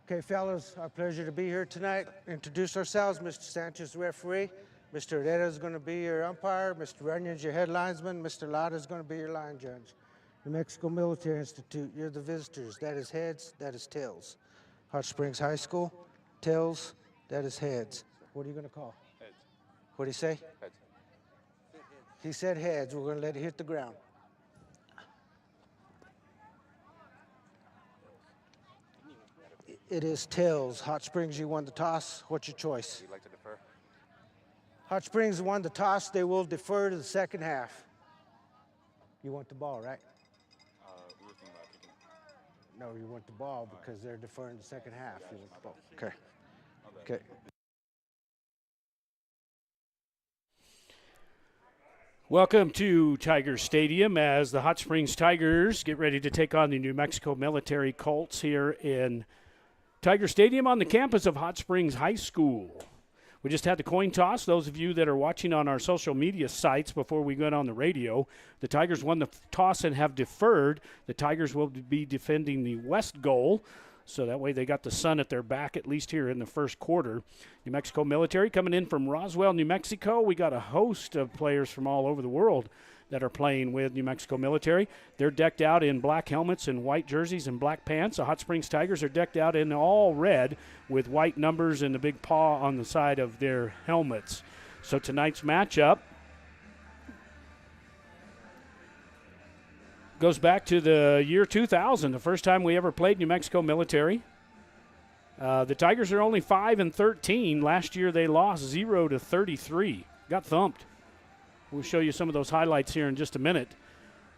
Okay, fellas, our pleasure to be here tonight. Introduce ourselves. Mr. Sanchez, referee. Mr. Herrera is going to be your umpire. Mr. Runyon's your head linesman. Mr. Lada is going to be your line judge. New Mexico Military Institute, you're the visitors. That is heads, that is tails. Hot Springs High School, tails, that is heads. What are you going to call? Heads. What did he say? Heads. He said heads. We're going to let it hit the ground. It is tails. Hot Springs, you won the toss. What's your choice? You'd like to defer? Hot Springs won the toss. They will defer to the second half. You want the ball, right? We were thinking about kicking it. No, you want the ball because they're deferring the second half. You want the ball. Okay. Okay. Welcome to Tiger Stadium as the Hot Springs Tigers get ready to take on the New Mexico Military Colts here in Tiger Stadium on the campus of Hot Springs High School. We just had the coin toss. Those of you that are watching on our social media sites before we went on the radio, the Tigers won the toss and have deferred. The Tigers will be defending the west goal, so that way they got the sun at their back, at least here in the first quarter. New Mexico Military coming in from Roswell, New Mexico. We got a host of players from all over the world that are playing with New Mexico Military. They're decked out in black helmets and white jerseys and black pants. The Hot Springs Tigers are decked out in all red with white numbers and the big paw on the side of their helmets. So tonight's matchup goes back to the year 2000, the first time we ever played New Mexico Military. The Tigers are only 5-13. Last year they lost 0-33. Got thumped. We'll show you some of those highlights here in just a minute.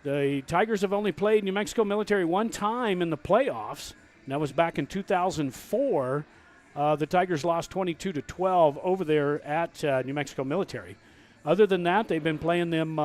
The Tigers have only played New Mexico Military one time in the playoffs, and that was back in 2004. The Tigers lost 22-12 over there at New Mexico Military. Other than that, they've been playing them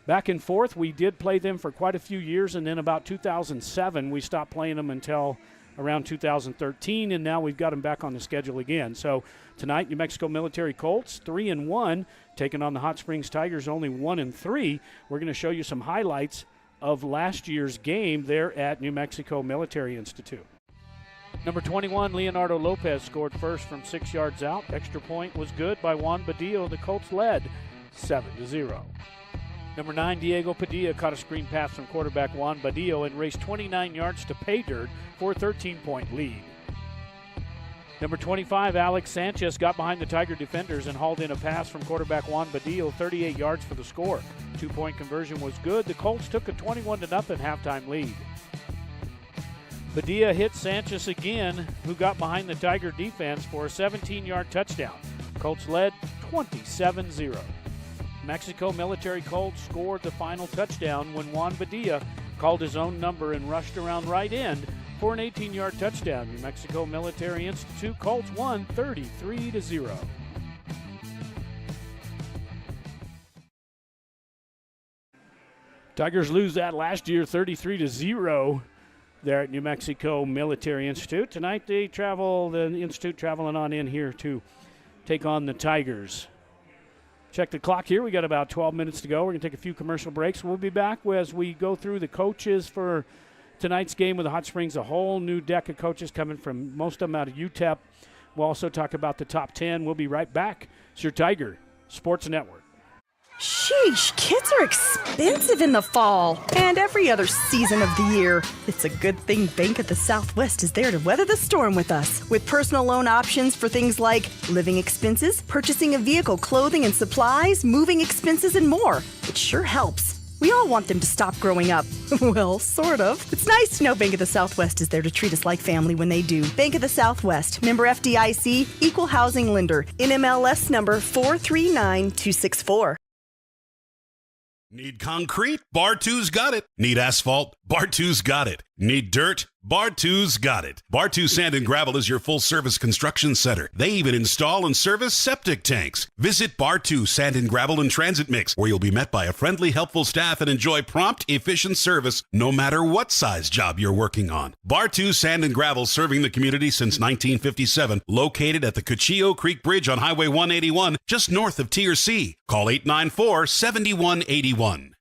back and forth. We did play them for quite a few years, and then about 2007, we stopped playing them until around 2013, and now we've got them back on the schedule again. So tonight, New Mexico Military Colts, 3-1, taking on the Hot Springs Tigers, only 1-3. We're going to show you some highlights of last year's game there at New Mexico Military Institute. Number 21, Leonardo Lopez scored first from 6 yards out. Extra point was good by Juan Badillo. The Colts led 7-0. Number 9, Diego Padilla caught a screen pass from quarterback Juan Badillo and raced 29 yards to pay dirt for a 13-point lead. Number 25, Alex Sanchez got behind the Tiger defenders and hauled in a pass from quarterback Juan Badillo, 38 yards for the score. 2-point conversion was good. The Colts took a 21-0 halftime lead. Padilla hit Sanchez again, who got behind the Tiger defense for a 17-yard touchdown. Colts led 27-0. Mexico Military Colts scored the final touchdown when Juan Badilla called his own number and rushed around right end for an 18-yard touchdown. New Mexico Military Institute Colts won 33-0. Tigers lose that last year 33-0 there at New Mexico Military Institute. Tonight the Institute traveling on in here to take on the Tigers. Check the clock here. We got about 12 minutes to go. We're going to take a few commercial breaks. We'll be back as we go through the coaches for tonight's game with the Hot Springs. A whole new deck of coaches coming from most of them out of UTEP. We'll also talk about the top 10. We'll be right back. It's your Tiger Sports Network. Sheesh, kids are expensive in the fall and every other season of the year. It's a good thing Bank of the Southwest is there to weather the storm with us. With personal loan options for things like living expenses, purchasing a vehicle, clothing and supplies, moving expenses, and more. It sure helps. We all want them to stop growing up. Well, sort of. It's nice to know Bank of the Southwest is there to treat us like family when they do. Bank of the Southwest, member FDIC, equal housing lender, NMLS number 439264. Need concrete? Bar 2's got it. Need asphalt? Bar 2's got it. Need dirt? Bar 2's got it. Bar 2 Sand and Gravel is your full-service construction center. They even install and service septic tanks. Visit Bar 2 Sand and Gravel and Transit Mix, where you'll be met by a friendly, helpful staff and enjoy prompt, efficient service no matter what size job you're working on. Bar 2 Sand and Gravel, serving the community since 1957, located at the Cuchillo Creek Bridge on Highway 181, just north of T.R.C. Call 894-7181.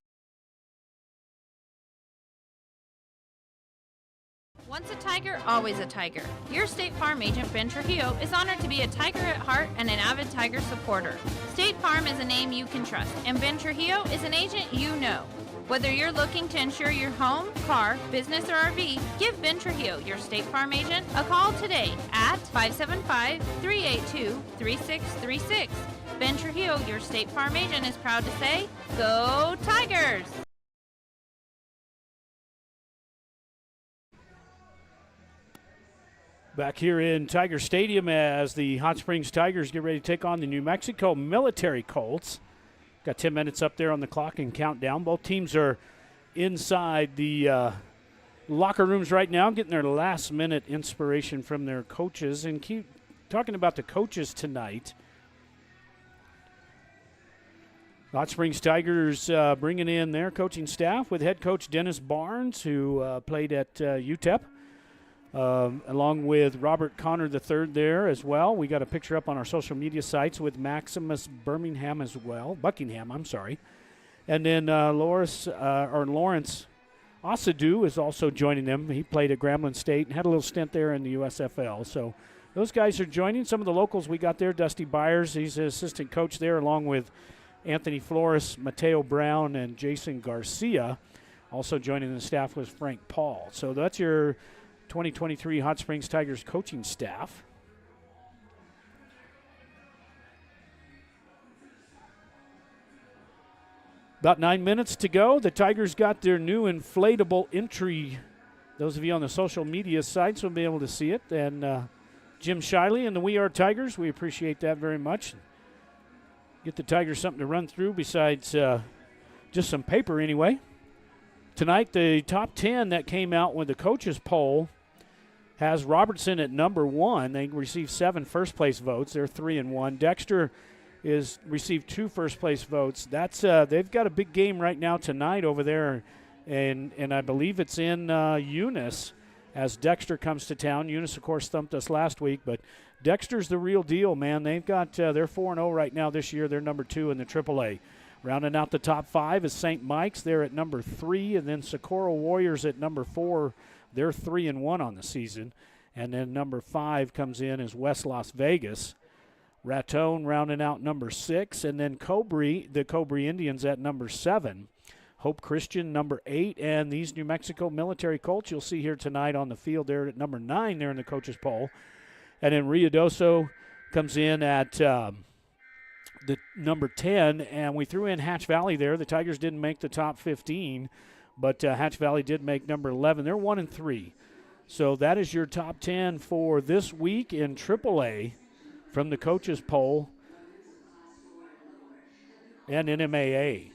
Once a Tiger, always a Tiger. Your State Farm agent, Ben Trujillo, is honored to be a Tiger at heart and an avid Tiger supporter. State Farm is a name you can trust, and Ben Trujillo is an agent you know. Whether you're looking to insure your home, car, business, or RV, give Ben Trujillo, your State Farm agent, a call today at 575-382-3636. Ben Trujillo, your State Farm agent, is proud to say, Go Tigers! Back here in Tiger Stadium as the Hot Springs Tigers get ready to take on the New Mexico Military Colts. Got 10 minutes up there on the clock and countdown. Both teams are inside the locker rooms right now, getting their last-minute inspiration from their coaches. And keep talking about the coaches tonight. Hot Springs Tigers bringing in their coaching staff with head coach Dennis Barnes, who played at UTEP. Along with Robert Connor III there as well. We got a picture up on our social media sites with Maximus Buckingham as well. And then Lawrence Osadu is also joining them. He played at Grambling State and had a little stint there in the USFL. So those guys are joining. Some of the locals we got there, Dusty Byers, he's an assistant coach there, along with Anthony Flores, Mateo Brown, and Jason Garcia. Also joining the staff was Frank Paul. So that's your 2023 Hot Springs Tigers coaching staff. About 9 minutes to go. The Tigers got their new inflatable entry. Those of you on the social media sites will be able to see it. And Jim Shiley and the We Are Tigers, we appreciate that very much. Get the Tigers something to run through besides just some paper anyway. Tonight, the top 10 that came out with the coaches poll has Robertson at number 1. They received 7 first-place votes. They're 3-1. Dexter received 2 first-place votes. That's they've got a big game right now tonight over there, and I believe it's in Eunice as Dexter comes to town. Eunice, of course, thumped us last week, but Dexter's the real deal, man. They've got they're 4-0 right now this year. They're number 2 in the AAA. Rounding out the top 5 is St. Mike's. They're at number 3, and then Socorro Warriors at number 4. They're 3-1 on the season. And then number 5 comes in as West Las Vegas. Raton rounding out number 6, and then the Cobri Indians at number 7. Hope Christian number 8, and these New Mexico Military Colts you'll see here tonight on the field. They're at number 9 there in the coaches poll. And then Ruidoso comes in at the number 10, and we threw in Hatch Valley there. The Tigers didn't make the top 15, but Hatch Valley did make number 11. They're 1-3. So that is your top 10 for this week in AAA from the coaches poll and NMAA.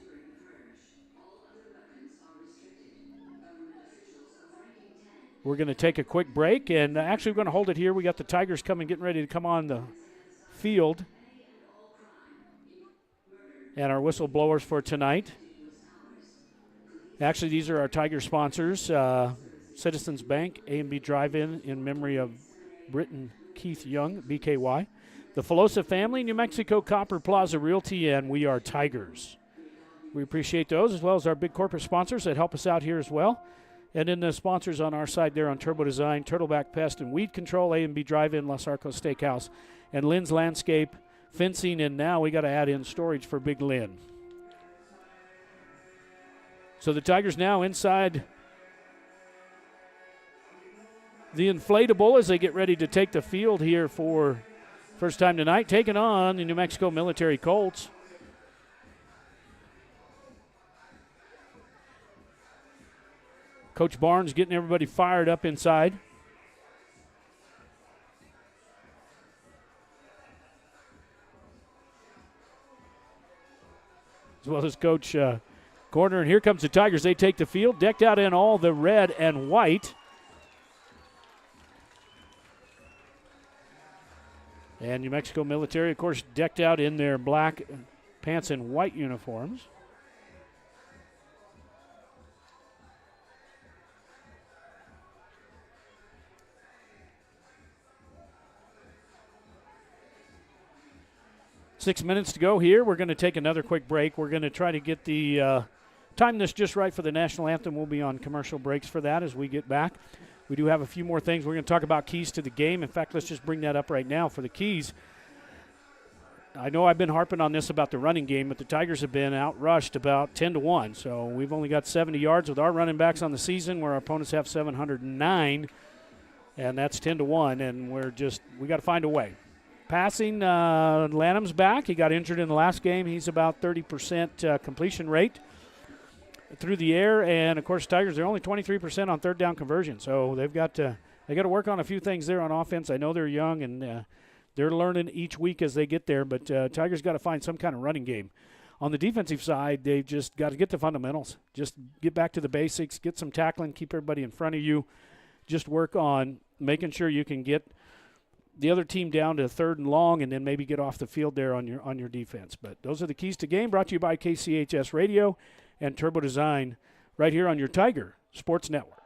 We're going to take a quick break, and actually we're going to hold it here. We got the Tigers getting ready to come on the field. And our whistleblowers for tonight. Actually, these are our Tiger sponsors. Citizens Bank, A&B Drive-In in memory of Britton Keith Young, BKY. The Filosa family, New Mexico Copper Plaza Realty, and We Are Tigers. We appreciate those, as well as our big corporate sponsors that help us out here as well. And then the sponsors on our side there on Turbo Design, Turtleback Pest and Weed Control, A&B Drive-In, Los Arcos Steakhouse, and Lynn's Landscape, Fencing, and now we got to add in storage for Big Lynn. So the Tigers now inside the inflatable as they get ready to take the field here for first time tonight, taking on the New Mexico Military Colts. Coach Barnes getting everybody fired up inside. As well as Coach Corner. And here comes the Tigers. They take the field, decked out in all the red and white. And New Mexico Military, of course, decked out in their black pants and white uniforms. Six minutes to go here. We're going to take another quick break. We're going to try to get the time this just right for the national anthem. We'll be on commercial breaks for that as we get back. We do have a few more things. We're going to talk about keys to the game. In fact, let's just bring that up right now for the keys. I know I've been harping on this about the running game, but the Tigers have been outrushed about 10-1. So we've only got 70 yards with our running backs on the season, where our opponents have 709, and that's 10-1. And we got to find a way. Passing, Lanham's back. He got injured in the last game. He's about 30% completion rate through the air, and of course, Tigers, they're only 23% on third down conversion. So they got to work on a few things there on offense. I know they're young and they're learning each week as they get there, but Tigers got to find some kind of running game. On the defensive side, they've just got to get the fundamentals. Just get back to the basics, get some tackling, keep everybody in front of you. Just work on making sure you can get the other team down to 3rd and long, and then maybe get off the field there on your defense. But those are the keys to game, brought to you by KCHS Radio and Turbo Design, right here on your Tiger Sports Network.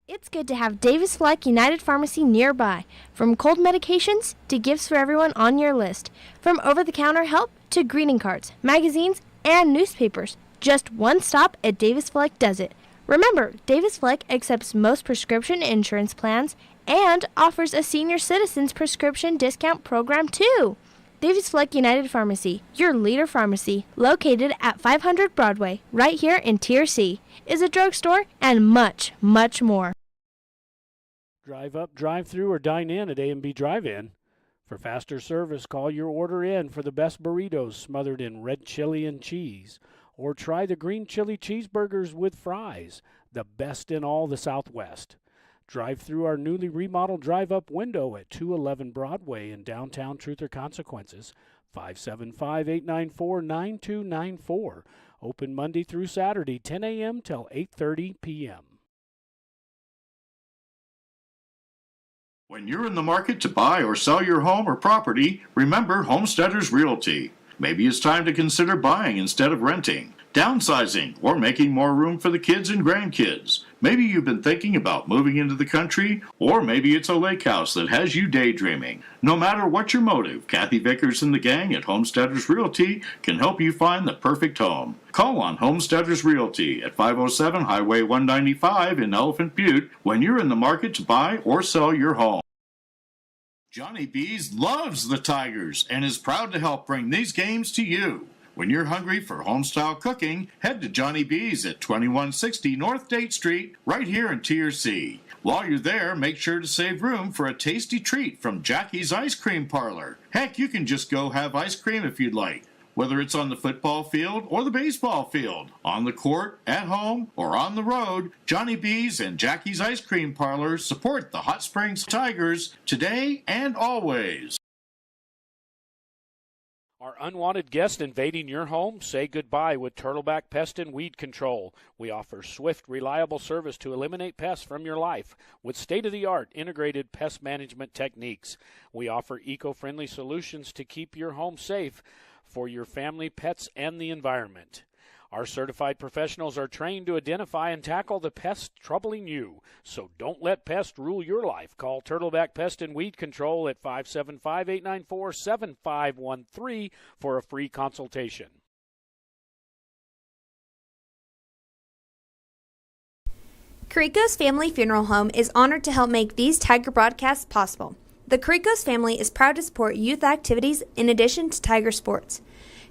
It's good to have Davis Fleck United Pharmacy nearby. From cold medications to gifts for everyone on your list. From over-the-counter help to greeting cards, magazines, and newspapers. Just one stop at Davis Fleck does it. Remember, Davis Fleck accepts most prescription insurance plans and offers a senior citizens prescription discount program too. Davis Fleck United Pharmacy, your leader pharmacy, located at 500 Broadway, right here in Tier C, is a drugstore and much, much more. Drive up, drive through, or dine in at A&B Drive-In. For faster service, call your order in for the best burritos smothered in red chili and cheese. Or try the green chili cheeseburgers with fries, the best in all the Southwest. Drive through our newly remodeled drive-up window at 211 Broadway in downtown Truth or Consequences, 575-894-9294. Open Monday through Saturday, 10 a.m. till 8:30 p.m. When you're in the market to buy or sell your home or property, remember Homesteaders Realty. Maybe it's time to consider buying instead of renting, downsizing, or making more room for the kids and grandkids. Maybe you've been thinking about moving into the country, or maybe it's a lake house that has you daydreaming. No matter what your motive, Kathy Vickers and the gang at Homesteaders Realty can help you find the perfect home. Call on Homesteaders Realty at 507 Highway 195 in Elephant Butte when you're in the market to buy or sell your home. Johnny B's loves the Tigers and is proud to help bring these games to you. When you're hungry for home-style cooking, head to Johnny B's at 2160 North Date Street, right here in Tier C. While you're there, make sure to save room for a tasty treat from Jackie's Ice Cream Parlor. Heck, you can just go have ice cream if you'd like. Whether it's on the football field or the baseball field, on the court, at home, or on the road, Johnny B's and Jackie's Ice Cream Parlor support the Hot Springs Tigers today and always. Are unwanted guests invading your home? Say goodbye with Turtleback Pest and Weed Control. We offer swift, reliable service to eliminate pests from your life with state-of-the-art integrated pest management techniques. We offer eco-friendly solutions to keep your home safe for your family, pets, and the environment. Our certified professionals are trained to identify and tackle the pests troubling you. So don't let pests rule your life. Call Turtleback Pest and Weed Control at 575-894-7513 for a free consultation. Carrico's Family Funeral Home is honored to help make these Tiger broadcasts possible. The Carrico's family is proud to support youth activities in addition to Tiger sports.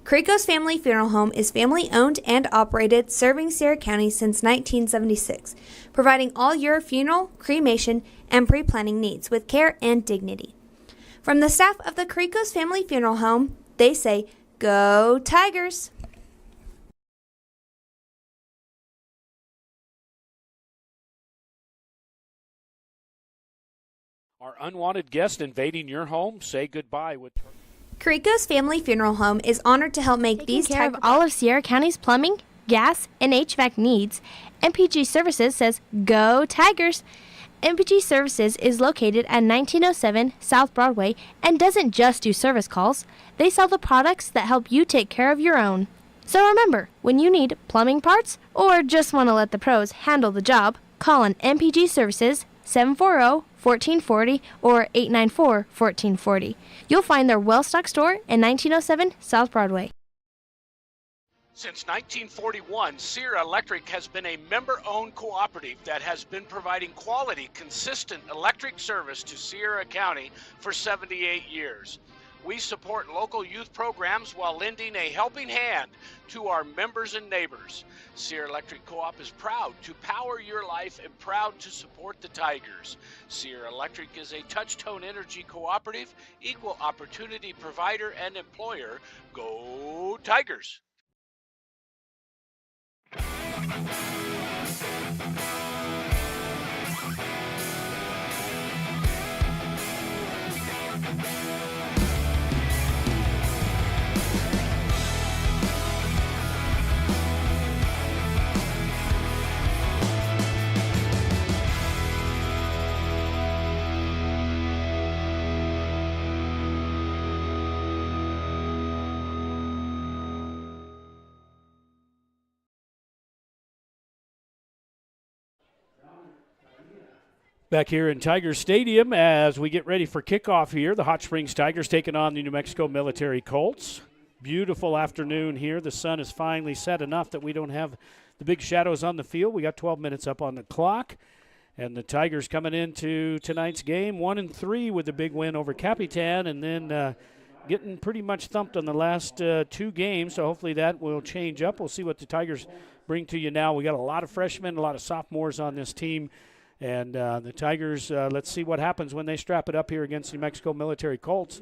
Carrico's Family Funeral Home is family-owned and operated, serving Sierra County since 1976, providing all your funeral, cremation, and pre-planning needs with care and dignity. From the staff of the Carrico's Family Funeral Home, they say, "Go Tigers!" Are unwanted guests invading your home? Say goodbye with Carrico's Family Funeral Home is honored to help make Taking these care of all of Sierra County's plumbing, gas, and HVAC needs. MPG Services says, "Go Tigers!" MPG Services is located at 1907 South Broadway and doesn't just do service calls. They sell the products that help you take care of your own. So remember, when you need plumbing parts or just want to let the pros handle the job, call on MPG Services 740-1440 or 894-1440. You'll find their well-stocked store in 1907 South Broadway. Since 1941, Sierra Electric has been a member-owned cooperative that has been providing quality, consistent electric service to Sierra County for 78 years. We support local youth programs while lending a helping hand to our members and neighbors. Sierra Electric Co-op is proud to power your life and proud to support the Tigers. Sierra Electric is a touch-tone energy cooperative, equal opportunity provider and employer. Go Tigers! Back here in Tiger Stadium as we get ready for kickoff here. The Hot Springs Tigers taking on the New Mexico Military Colts. Beautiful afternoon here. The sun is finally set enough that we don't have the big shadows on the field. We got 12 minutes up on the clock. And the Tigers coming into tonight's game 1-3 with a big win over Capitan, and then getting pretty much thumped on the last 2 games. So hopefully that will change up. We'll see what the Tigers bring to you now. We got a lot of freshmen, a lot of sophomores on this team. And the Tigers, let's see what happens when they strap it up here against New Mexico Military Colts.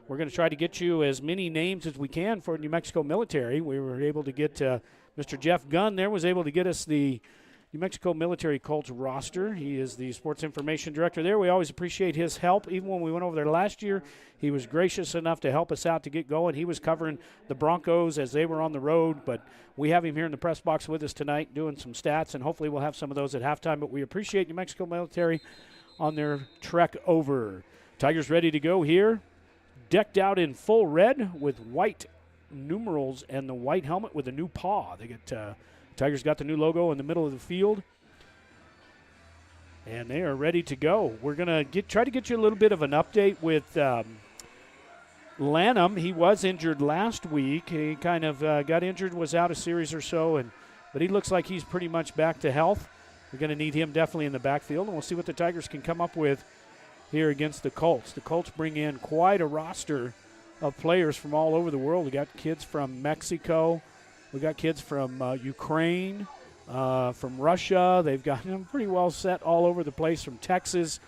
We're going to try to get you as many names as we can for New Mexico Military. We were able to get Mr. Jeff Gunn there, was able to get us the New Mexico Military Colts roster. He is the sports information director there. We always appreciate his help. Even when we went over there last year, he was gracious enough to help us out to get going. He was covering the Broncos as they were on the road, but we have him here in the press box with us tonight doing some stats, and hopefully we'll have some of those at halftime. But we appreciate New Mexico Military on their trek over. Tigers ready to go here, decked out in full red with white numerals and the white helmet with a new paw. They get Tigers got the new logo in the middle of the field, and they are ready to go. We're going to try to get you a little bit of an update with Lanham. He was injured last week. He kind of got injured, was out a series or so, but he looks like he's pretty much back to health. We're going to need him definitely in the backfield, and we'll see what the Tigers can come up with here against the Colts. The Colts bring in quite a roster of players from all over the world. We got kids from Mexico. We got kids from Ukraine, from Russia. They've got them pretty well set all over the place, from Texas,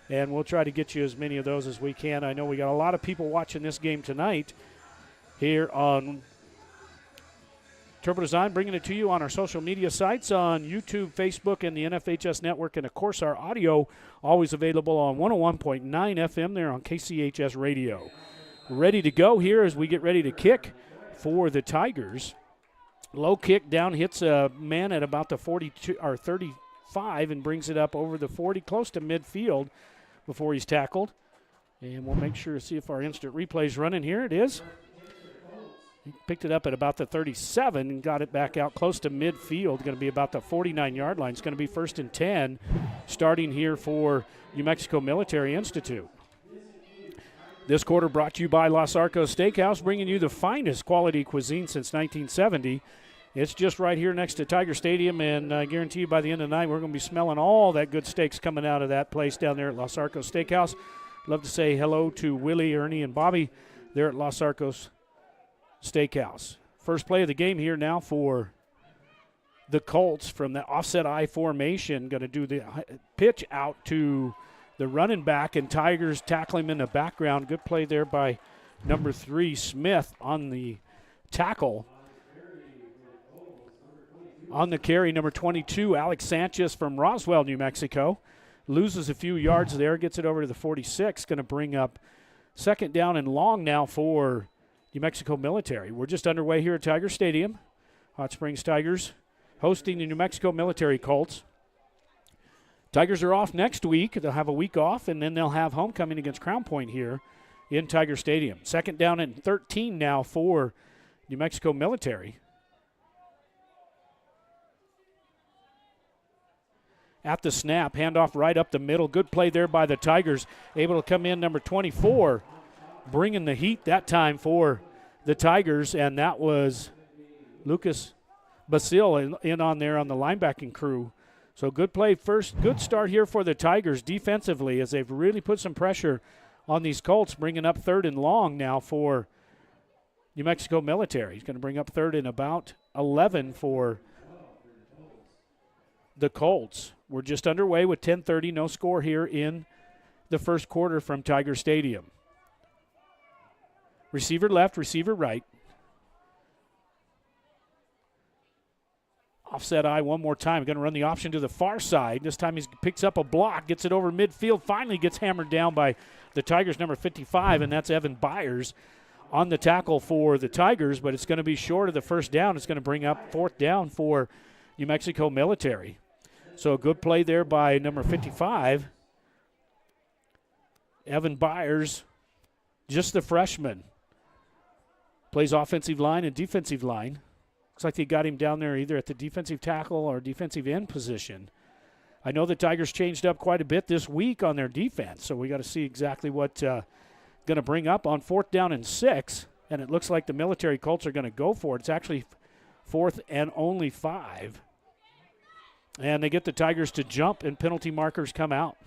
and we'll try to get you as many of those as we can. I know we got a lot of people watching this game tonight here on Turbo Design, bringing it to you on our social media sites on YouTube, Facebook, and the NFHS Network, and, of course, our audio always available on 101.9 FM there on KCHS Radio. Ready to go here as we get ready to kick for the Tigers. Low kick down, hits a man at about the 42 or 35 and brings it up over the 40, close to midfield before he's tackled. And we'll make sure to see if our instant replay's running here. It is. He picked it up at about the 37 and got it back out close to midfield. Going to be about the 49-yard line. It's going to be 1st and 10 starting here for New Mexico Military Institute. This quarter brought to you by Los Arcos Steakhouse, bringing you the finest quality cuisine since 1970. It's just right here next to Tiger Stadium, and I guarantee you by the end of the night we're going to be smelling all that good steaks coming out of that place down there at Los Arcos Steakhouse. Love to say hello to Willie, Ernie, and Bobby there at Los Arcos Steakhouse. First play of the game here now for the Colts from the offset I formation. Going to do the pitch out to the running back, and Tigers tackle him in the background. Good play there by number 3, Smith, on the tackle. On the carry, number 22, Alex Sanchez from Roswell, New Mexico. Loses a few yards there, gets it over to the 46. Going to bring up 2nd down and long now for New Mexico Military. We're just underway here at Tiger Stadium. Hot Springs Tigers hosting the New Mexico Military Colts. Tigers are off next week. They'll have a week off, and then they'll have homecoming against Crown Point here in Tiger Stadium. 2nd down and 13 now for New Mexico Military. At the snap, handoff right up the middle. Good play there by the Tigers. Able to come in, number 24, bringing the heat that time for the Tigers, and that was Lucas Basile in on there on the linebacking crew. So good play first. Good start here for the Tigers defensively as they've really put some pressure on these Colts, bringing up 3rd and long now for New Mexico Military. He's going to bring up 3rd and about 11 for the Colts. We're just underway with 10:30, no score here in the first quarter from Tiger Stadium. Receiver left, receiver right. Offset eye one more time. Going to run the option to the far side. This time he picks up a block, gets it over midfield, finally gets hammered down by the Tigers' number 55, and that's Evan Byers on the tackle for the Tigers, but it's going to be short of the first down. It's going to bring up 4th down for New Mexico Military. So a good play there by number 55. Evan Byers, just the freshman. Plays offensive line and defensive line. Looks like they got him down there either at the defensive tackle or defensive end position. I know the Tigers changed up quite a bit this week on their defense, so we got to see exactly what going to bring up on 4th down and 6, and it looks like the Military Colts are going to go for it. It's actually 4th and only 5. And they get the Tigers to jump, and penalty markers come out.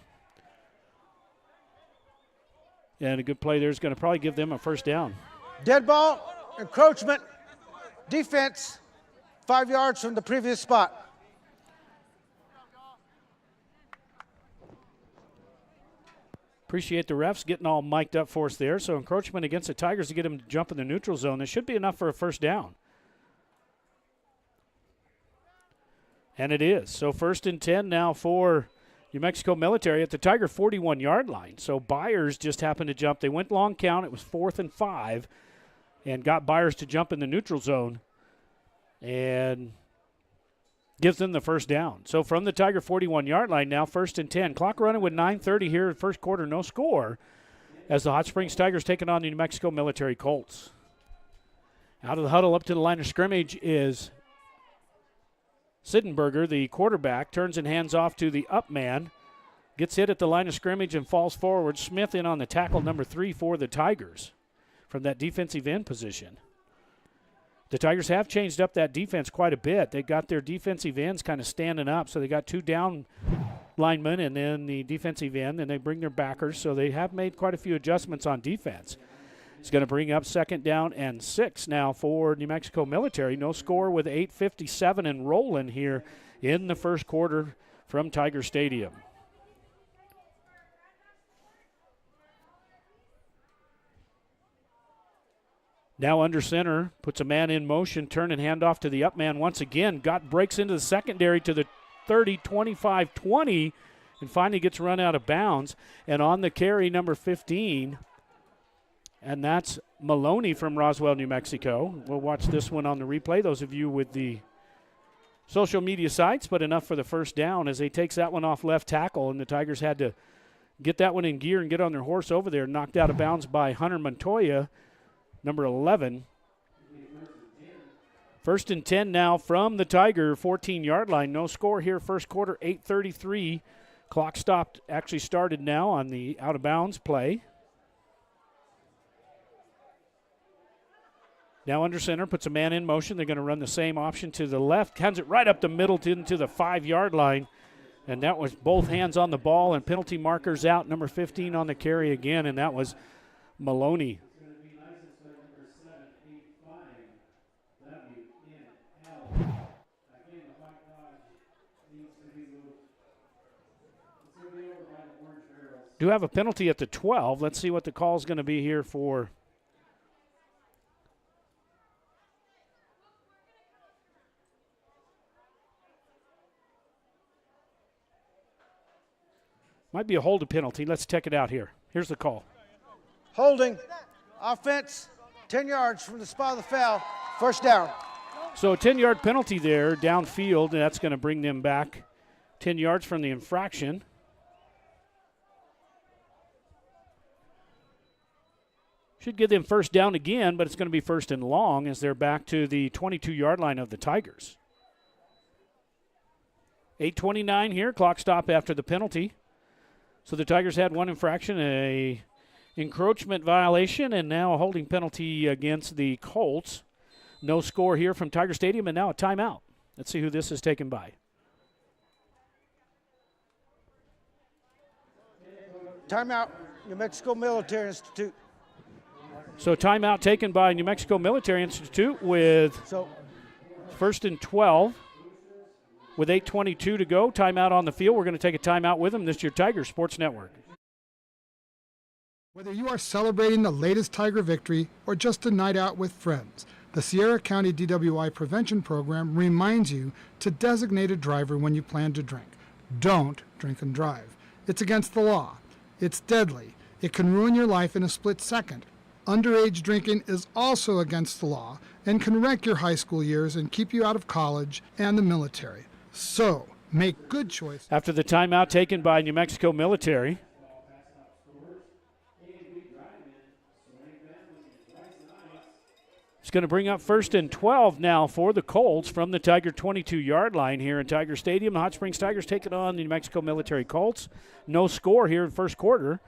And a good play there is going to probably give them a first down. Dead ball, encroachment, defense, 5 yards from the previous spot. Appreciate the refs getting all mic'd up for us there. So encroachment against the Tigers to get them to jump in the neutral zone. This should be enough for a first down. And it is. So 1st and 10 now for New Mexico Military at the Tiger 41-yard line. So Byers just happened to jump. They went long count. It was 4th and 5 and got Byers to jump in the neutral zone and gives them the first down. So from the Tiger 41-yard line now, 1st and 10. Clock running with 9:30 here in first quarter, no score, as the Hot Springs Tigers taking on the New Mexico Military Colts. Out of the huddle up to the line of scrimmage is Sittenberger, the quarterback, turns and hands off to the up man. Gets hit at the line of scrimmage and falls forward. Smith in on the tackle, number 3 for the Tigers from that defensive end position. The Tigers have changed up that defense quite a bit. They got their defensive ends kind of standing up, so they got 2 down linemen and then the defensive end, and they bring their backers, so they have made quite a few adjustments on defense. It's going to bring up 2nd down and 6 now for New Mexico Military. No score with 8:57 and rolling here in the first quarter from Tiger Stadium. Now under center, puts a man in motion, turn and hand off to the up man once again. Breaks into the secondary to the 30, 25, 20, and finally gets run out of bounds. And on the carry, number 15, and that's Maloney from Roswell, New Mexico. We'll watch this one on the replay, those of you with the social media sites, but enough for the first down as they takes that one off left tackle, and the Tigers had to get that one in gear and get on their horse over there, knocked out of bounds by Hunter Montoya, number 11. 1st and 10 now from the Tiger 14-yard line. No score here, first quarter, 8:33. Clock stopped, actually started now on the out-of-bounds play. Now under center, puts a man in motion. They're going to run the same option to the left. Hands it right up the middle into the 5-yard line. And that was both hands on the ball and penalty markers out. Number 15 on the carry again, and that was Maloney. Do have a penalty at the 12. Let's see what the call is going to be here for. Might be a hold penalty. Let's check it out here. Here's the call. Holding, offense, 10 yards from the spot of the foul, first down. So a 10-yard penalty there downfield, and that's going to bring them back 10 yards from the infraction. Should give them first down again, but it's going to be 1st and long as they're back to the 22-yard line of the Tigers. 8:29 here, clock stop after the penalty. So the Tigers had one infraction, a encroachment violation, and now a holding penalty against the Colts. No score here from Tiger Stadium, and now a timeout. Let's see who this is taken by. Timeout, New Mexico Military Institute. So timeout taken by New Mexico Military Institute with first and 12 with 8:22 to go. Timeout on the field. We're going to take a timeout with them. This is your Tiger Sports Network. Whether you are celebrating the latest Tiger victory or just a night out with friends, the Sierra County DWI Prevention Program reminds you to designate a driver when you plan to drink. Don't drink and drive. It's against the law. It's deadly. It can ruin your life in a split second. Underage drinking is also against the law and can wreck your high school years and keep you out of college and the military. So, make good choices. After the timeout taken by New Mexico Military, it's going to bring up first and 12 now for the Colts from the Tiger 22-yard line here in Tiger Stadium. The Hot Springs Tigers taking on the New Mexico Military Colts. No score here in first quarter.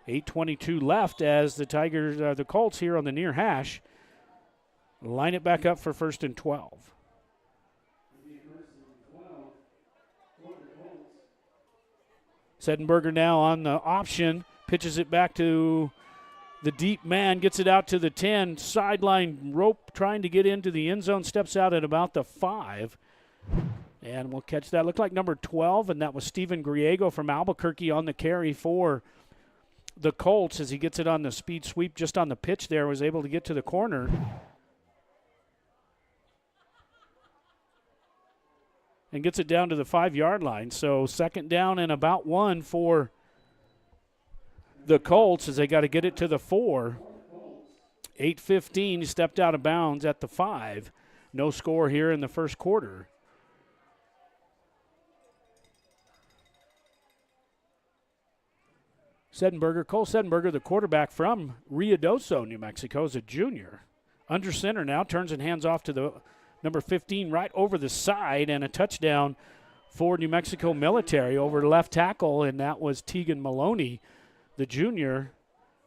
8:22 left as the Colts here on the near hash line it back up for first and 12. Sedenberger now on the option, pitches it back to the deep man, gets it out to the 10, sideline rope trying to get into the end zone, steps out at about the 5. And we'll catch that. Looked like number 12, and that was Steven Griego from Albuquerque on the carry for the Colts as he gets it on the speed sweep just on the pitch there, was able to get to the corner. And gets it down to the 5-yard line. So second down and about 1 for the Colts as they got to get it to the 4. 8:15, he stepped out of bounds at the 5. No score here in the first quarter. Cole Sedenberger, the quarterback from Ruidoso, New Mexico, is a junior. Under center now, turns and hands off to the number 15 right over the side, and a touchdown for New Mexico Military over left tackle, and that was Tegan Maloney, the junior.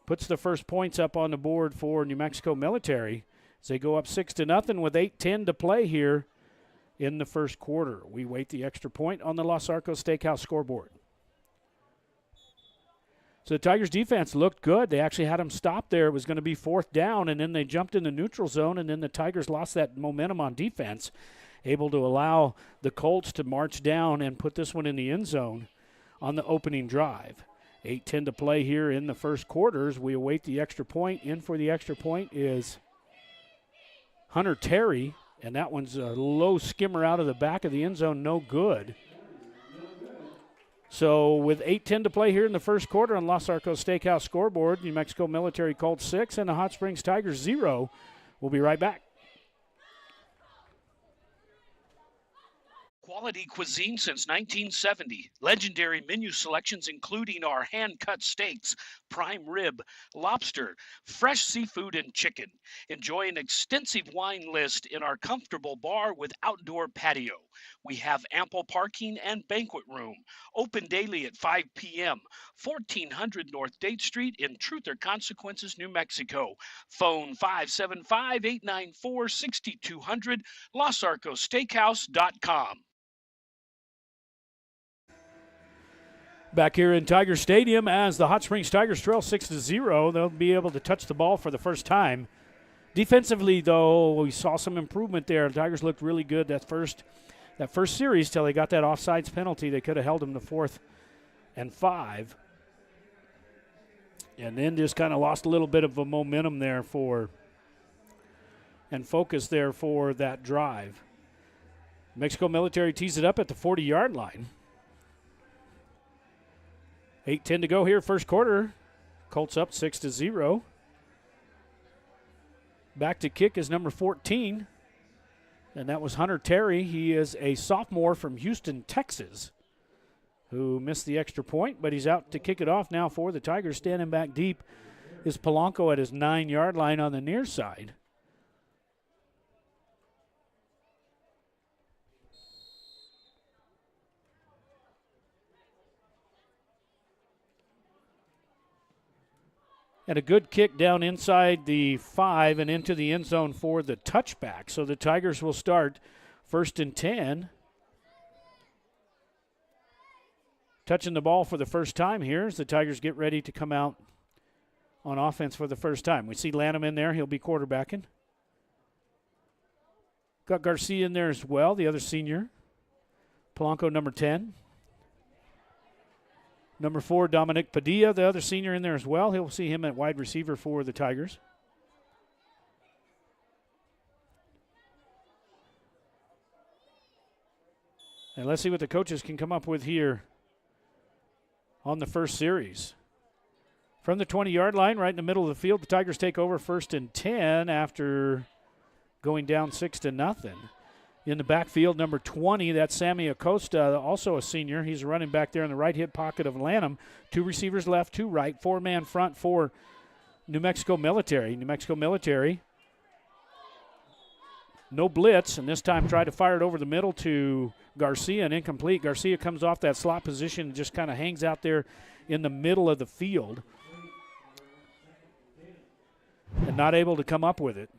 Puts the first points up on the board for New Mexico Military as they go up 6-0 with 8:10 to play here in the first quarter. We wait the extra point on the Los Arcos Steakhouse scoreboard. So the Tigers defense looked good. They actually had them stopped there. It was going to be fourth down, and then they jumped in the neutral zone, and then the Tigers lost that momentum on defense, able to allow the Colts to march down and put this one in the end zone on the opening drive. 8:10 to play here in the first quarters. We await the extra point. In for the extra point is Hunter Terry, and that one's a low skimmer out of the back of the end zone, no good. So with 8:10 to play here in the first quarter on Los Arcos Steakhouse scoreboard, New Mexico Military Colts 6 and the Hot Springs Tigers 0. We'll be right back. Quality cuisine since 1970. Legendary menu selections including our hand-cut steaks, prime rib, lobster, fresh seafood, and chicken. Enjoy an extensive wine list in our comfortable bar with outdoor patio. We have ample parking and banquet room. Open daily at 5 p.m. 1400 North Date Street in Truth or Consequences, New Mexico. Phone 575-894-6200, LosArcosSteakhouse.com. Back here in Tiger Stadium as the Hot Springs Tigers trail 6-0. They'll be able to touch the ball for the first time. Defensively, though, we saw some improvement there. The Tigers looked really good that first series till they got that offsides penalty. They could have held them to 4th and 5. And then just kind of lost a little bit of a momentum there and focus there for that drive. Mexico Military tees it up at the 40-yard line. 8:10 to go here, first quarter. Colts up 6-0. Back to kick is number 14, and that was Hunter Terry. He is a sophomore from Houston, Texas, who missed the extra point, but he's out to kick it off now for the Tigers. Standing back deep is Polanco at his 9-yard line on the near side. And a good kick down inside the 5 and into the end zone for the touchback. So the Tigers will start 1st and 10. Touching the ball for the first time here as the Tigers get ready to come out on offense for the first time. We see Lanham in there. He'll be quarterbacking. Got Garcia in there as well, the other senior. Polanco, number 10. Number 4, Dominic Padilla, the other senior in there as well. He'll see him at wide receiver for the Tigers. And let's see what the coaches can come up with here on the first series. From the 20-yard line, right in the middle of the field, the Tigers take over 1st and 10 after going down 6-0. In the backfield, number 20, that's Sammy Acosta, also a senior. He's running back there in the right hip pocket of Lanham. 2 receivers left, 2 right, 4-man front for New Mexico Military. New Mexico Military, no blitz, and this time try to fire it over the middle to Garcia and incomplete. Garcia comes off that slot position and just kind of hangs out there in the middle of the field and not able to come up with it.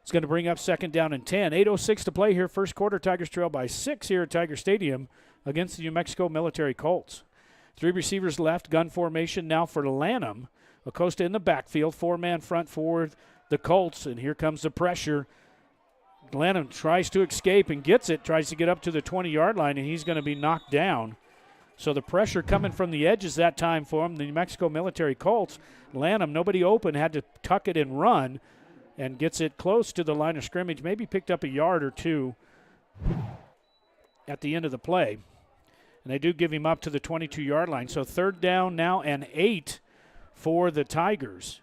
It's going to bring up 2nd down and 10. 8:06 to play here. First quarter, Tigers trail by 6 here at Tiger Stadium against the New Mexico Military Colts. 3 receivers left, gun formation now for Lanham. Acosta in the backfield, 4-man front for the Colts, and here comes the pressure. Lanham tries to escape and gets it, tries to get up to the 20-yard line, and he's going to be knocked down. So the pressure coming from the edges that time for him, the New Mexico Military Colts. Lanham, nobody open, had to tuck it and run, and gets it close to the line of scrimmage, maybe picked up a yard or 2 at the end of the play. And they do give him up to the 22-yard line. So 3rd down now and 8 for the Tigers.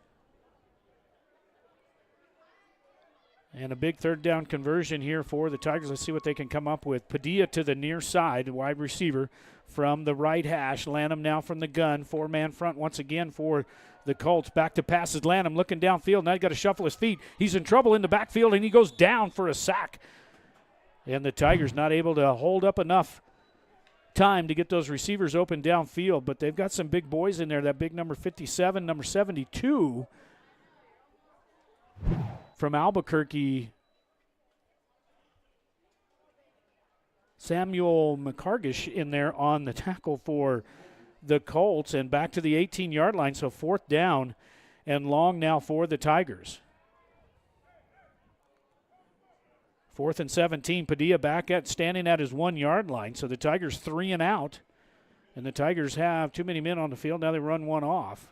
And a big 3rd down conversion here for the Tigers. Let's see what they can come up with. Padilla to the near side, wide receiver from the right hash. Lanham now from the gun, 4-man front once again for the Colts. Back to passes. Lanham looking downfield. Now he's got to shuffle his feet. He's in trouble in the backfield, and he goes down for a sack. And the Tigers not able to hold up enough time to get those receivers open downfield, but they've got some big boys in there. That big number 57, number 72 from Albuquerque, Samuel McCargish in there on the tackle for the Colts, and back to the 18-yard line, so 4th down and long now for the Tigers. 4th and 17, Padilla back at standing at his 1-yard line, so the Tigers 3 and out, and the Tigers have too many men on the field. Now they run one off.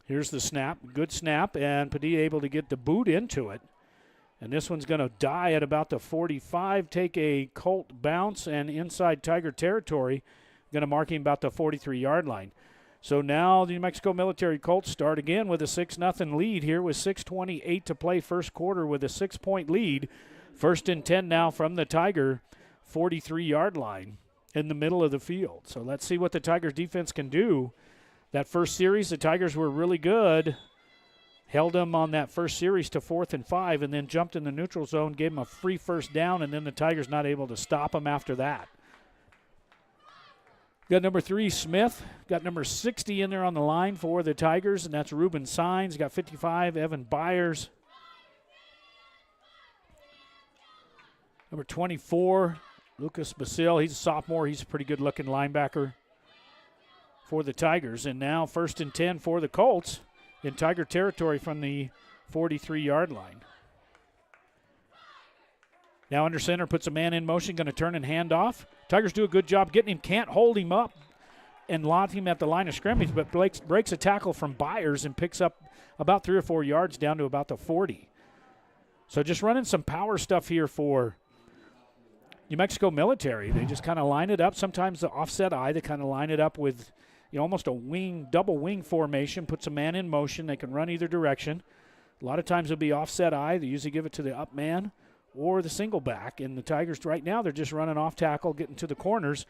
Here's the snap, good snap, and Padilla able to get the boot into it. And this one's going to die at about the 45, take a Colt bounce, and inside Tiger territory, going to mark him about the 43-yard line. So now the New Mexico Military Colts start again with a 6-0 lead here with 6:28 to play first quarter with a 6-point lead. 1st and 10 now from the Tiger 43-yard line in the middle of the field. So let's see what the Tigers defense can do. That first series, the Tigers were really good. Held them on that first series to 4th and 5 and then jumped in the neutral zone, gave them a free first down, and then the Tigers not able to stop them after that. Got number 3, Smith. Got number 60 in there on the line for the Tigers, and that's Ruben Sines. Got 55, Evan Byers. Number 24, Lucas Basil. He's a sophomore. He's a pretty good-looking linebacker for the Tigers. And now 1st and 10 for the Colts in Tiger territory from the 43-yard line. Now under center, puts a man in motion, going to turn and hand off. Tigers do a good job getting him, can't hold him up and lot him at the line of scrimmage, but breaks a tackle from Byers and picks up about 3 or 4 yards down to about the 40. So just running some power stuff here for New Mexico Military. They just kind of line it up. Sometimes the offset eye, they kind of line it up with almost a wing, double wing formation, puts a man in motion. They can run either direction. A lot of times it'll be offset eye. They usually give it to the up man or the single back. And the Tigers right now, they're just running off tackle, getting to the corners.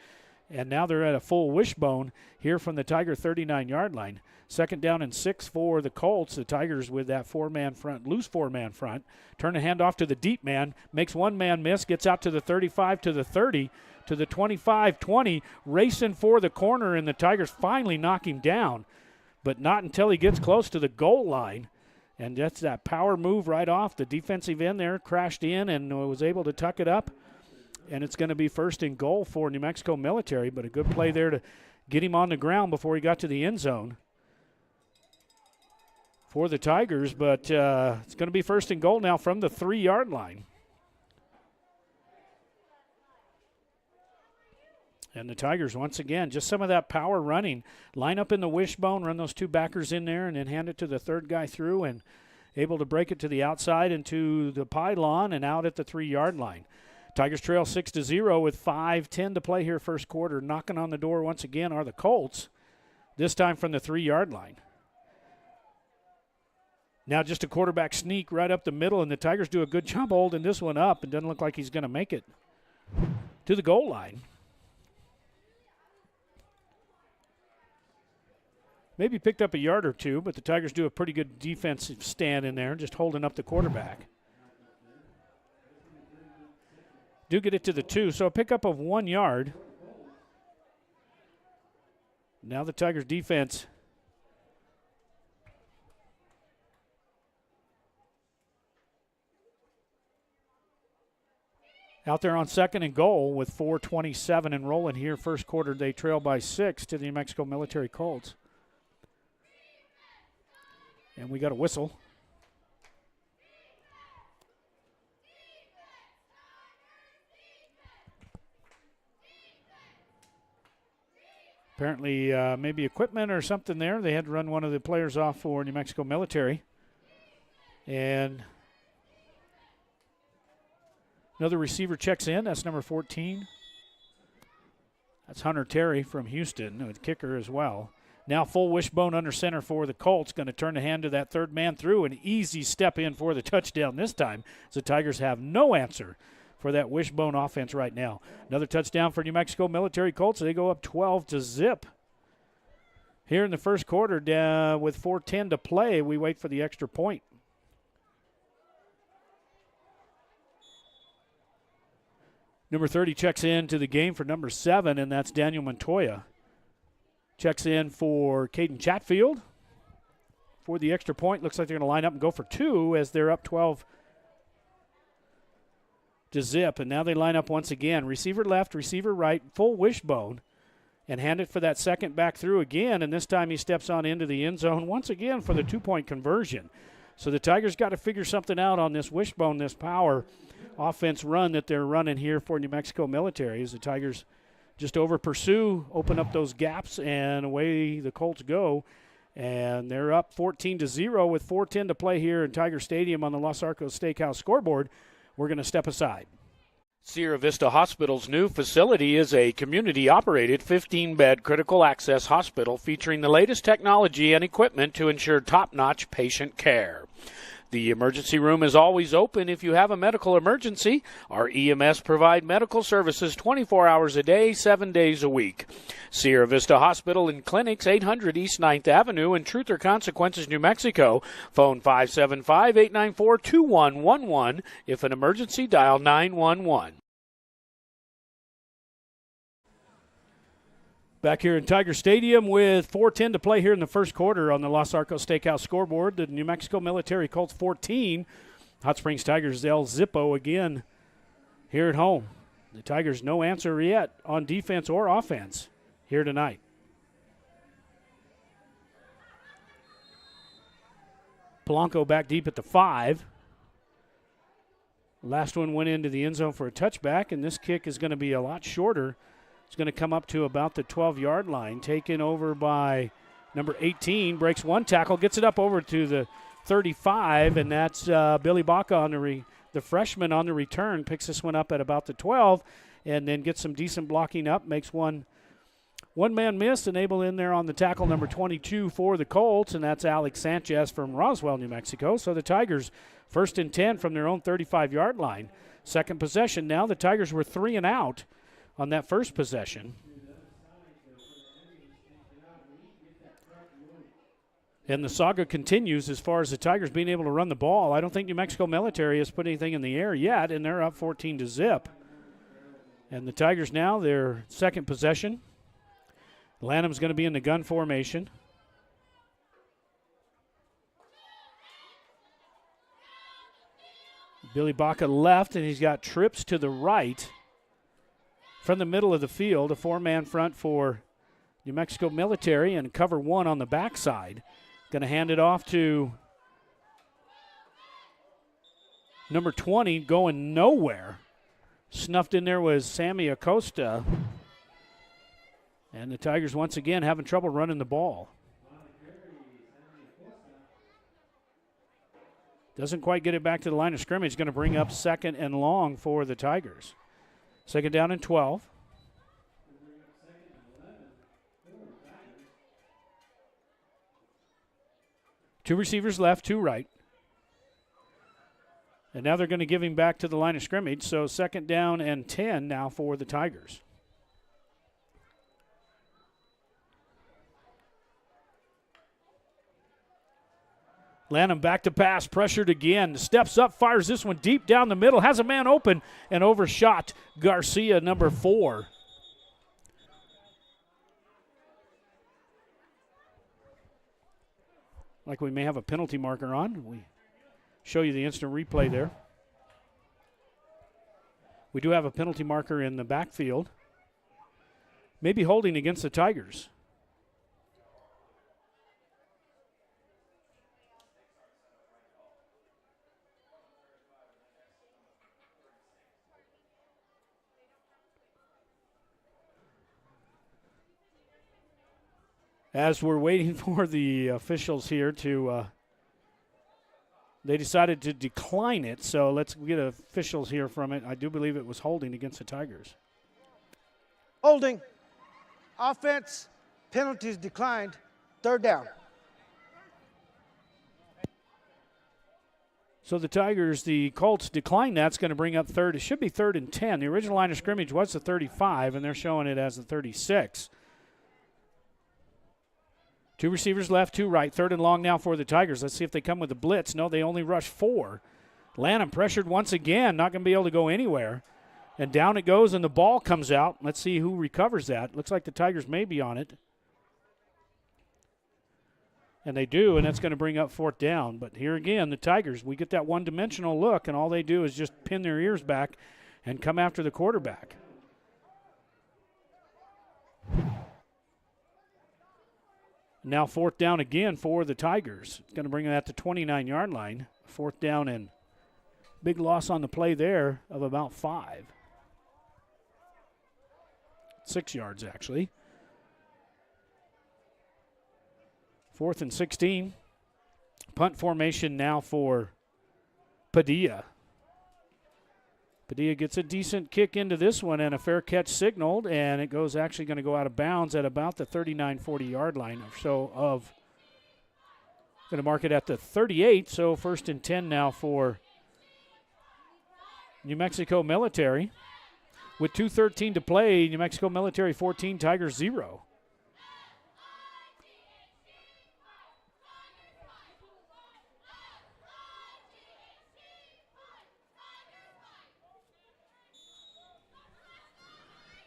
And now they're at a full wishbone here from the Tiger 39-yard line. 2nd down and 6 for the Colts. The Tigers with that 4-man front, loose 4-man front. Turn the hand off to the deep man. Makes one man miss. Gets out to the 35, to the 30, to the 25, 20. Racing for the corner, and the Tigers finally knock him down. but not until he gets close to the goal line. And that's that power move right off. The defensive end there crashed in and was able to tuck it up. And it's going to be first and goal for New Mexico Military, but a good play there to get him on the ground before he got to the end zone for the Tigers. But it's going to be first and goal now from the 3-yard line. And the Tigers, once again, just some of that power running. Line up in the wishbone, run those 2 backers in there, and then hand it to the 3rd guy through, and able to break it to the outside and to the pylon and out at the 3-yard line. Tigers trail 6-0 with 5:10 to play here first quarter. Knocking on the door once again are the Colts, this time from the 3-yard line. Now just a quarterback sneak right up the middle, and the Tigers do a good job holding this one up. It doesn't look like he's going to make it to the goal line. Maybe picked up a yard or 2, but the Tigers do a pretty good defensive stand in there, just holding up the quarterback. Do get it to the 2, so a pickup of 1 yard. Now the Tigers defense out there on 2nd and goal with 4:27 and rolling here. First quarter, they trail by 6 to the New Mexico Military Colts. And we got a whistle. Apparently, maybe equipment or something there. They had to run one of the players off for New Mexico Military. And another receiver checks in. That's number 14. That's Hunter Terry from Houston, a kicker as well. Now full wishbone under center for the Colts. Going to turn the hand to that 3rd man through. An easy step in for the touchdown this time. So the Tigers have no answer for that wishbone offense right now. Another touchdown for New Mexico Military Colts. They go up 12-0. Here in the first quarter, with 4:10 to play, we wait for the extra point. Number 30 checks in to the game for number 7, and that's Daniel Montoya. Checks in for Caden Chatfield for the extra point. Looks like they're going to line up and go for 2 as they're up 12-0. And now they line up once again. Receiver left, receiver right, full wishbone, and hand it for that 2nd back through again. And this time he steps on into the end zone once again for the 2-point conversion. So the Tigers got to figure something out on this wishbone, this power offense run that they're running here for New Mexico Military as the Tigers just over pursue, open up those gaps, and away the Colts go. And they're up 14-0 with 4:10 to play here in Tiger Stadium on the Los Arcos Steakhouse scoreboard. We're going to step aside. Sierra Vista Hospital's new facility is a community-operated 15-bed critical access hospital featuring the latest technology and equipment to ensure top-notch patient care. The emergency room is always open if you have a medical emergency. Our EMS provide medical services 24 hours a day, 7 days a week. Sierra Vista Hospital and Clinics, 800 East 9th Avenue in Truth or Consequences, New Mexico. Phone 575-894-2111. If an emergency, dial 911. Back here in Tiger Stadium with 4:10 to play here in the first quarter on the Los Arcos Steakhouse scoreboard. The New Mexico Military Colts 14. Hot Springs Tigers El Zippo again here at home. The Tigers no answer yet on defense or offense here tonight. Polanco back deep at the 5. Last one went into the end zone for a touchback, and this kick is going to be a lot shorter. It's going to come up to about the 12-yard line, taken over by number 18, breaks one tackle, gets it up over to the 35, and that's Billy Baca on the freshman on the return, picks this one up at about the 12, and then gets some decent blocking up, makes one-man miss, and able in there on the tackle number 22 for the Colts, and that's Alex Sanchez from Roswell, New Mexico. So the Tigers first and 10 from their own 35-yard line. Second possession now. The Tigers were 3 and out on that first possession. And the saga continues as far as the Tigers being able to run the ball. I don't think New Mexico Military has put anything in the air yet, and they're up 14-0. And the Tigers now, their second possession. Lanham's going to be in the gun formation. Billy Baca left, and he's got trips to the right from the middle of the field. A 4-man front for New Mexico Military and cover 1 on the backside. Going to hand it off to number 20, going nowhere. Snuffed in there was Sammy Acosta. And the Tigers once again having trouble running the ball. Doesn't quite get it back to the line of scrimmage. Going to bring up 2nd and long for the Tigers. 2nd down and 12. Two receivers left, 2 right. And now they're going to give him back to the line of scrimmage. So 2nd down and 10 now for the Tigers. Lanham back to pass, pressured again. Steps up, fires this one deep down the middle. Has a man open and overshot Garcia, number 4. Like we may have a penalty marker on. We show you the instant replay there. We do have a penalty marker in the backfield. Maybe holding against the Tigers. As we're waiting for the officials here to, they decided to decline it, so let's get officials here from it. I do believe it was holding against the Tigers. Holding. Offense. Penalties declined. 3rd down. So the Tigers, the Colts decline that. It's going to bring up 3rd. It should be 3rd and 10. The original line of scrimmage was the 35, and they're showing it as the 36. 2 receivers left, 2 right. 3rd and long now for the Tigers. Let's see if they come with a blitz. No, they only rush 4. Lanham pressured once again, not going to be able to go anywhere. And down it goes, and the ball comes out. Let's see who recovers that. Looks like the Tigers may be on it. And they do, and that's going to bring up 4th down. But here again, the Tigers, we get that one-dimensional look, and all they do is just pin their ears back and come after the quarterback. Now 4th down again for the Tigers. It's going to bring that to 29-yard line. 4th down and big loss on the play there of about 5. 6 yards, actually. 4th and 16. Punt formation now for Padilla. Padilla gets a decent kick into this one and a fair catch signaled, and it goes actually going to go out of bounds at about the 39, 40-yard line or so of, going to mark it at the 38, so 1st and 10 now for New Mexico Military. With 2:13 to play, New Mexico Military 14, Tigers 0.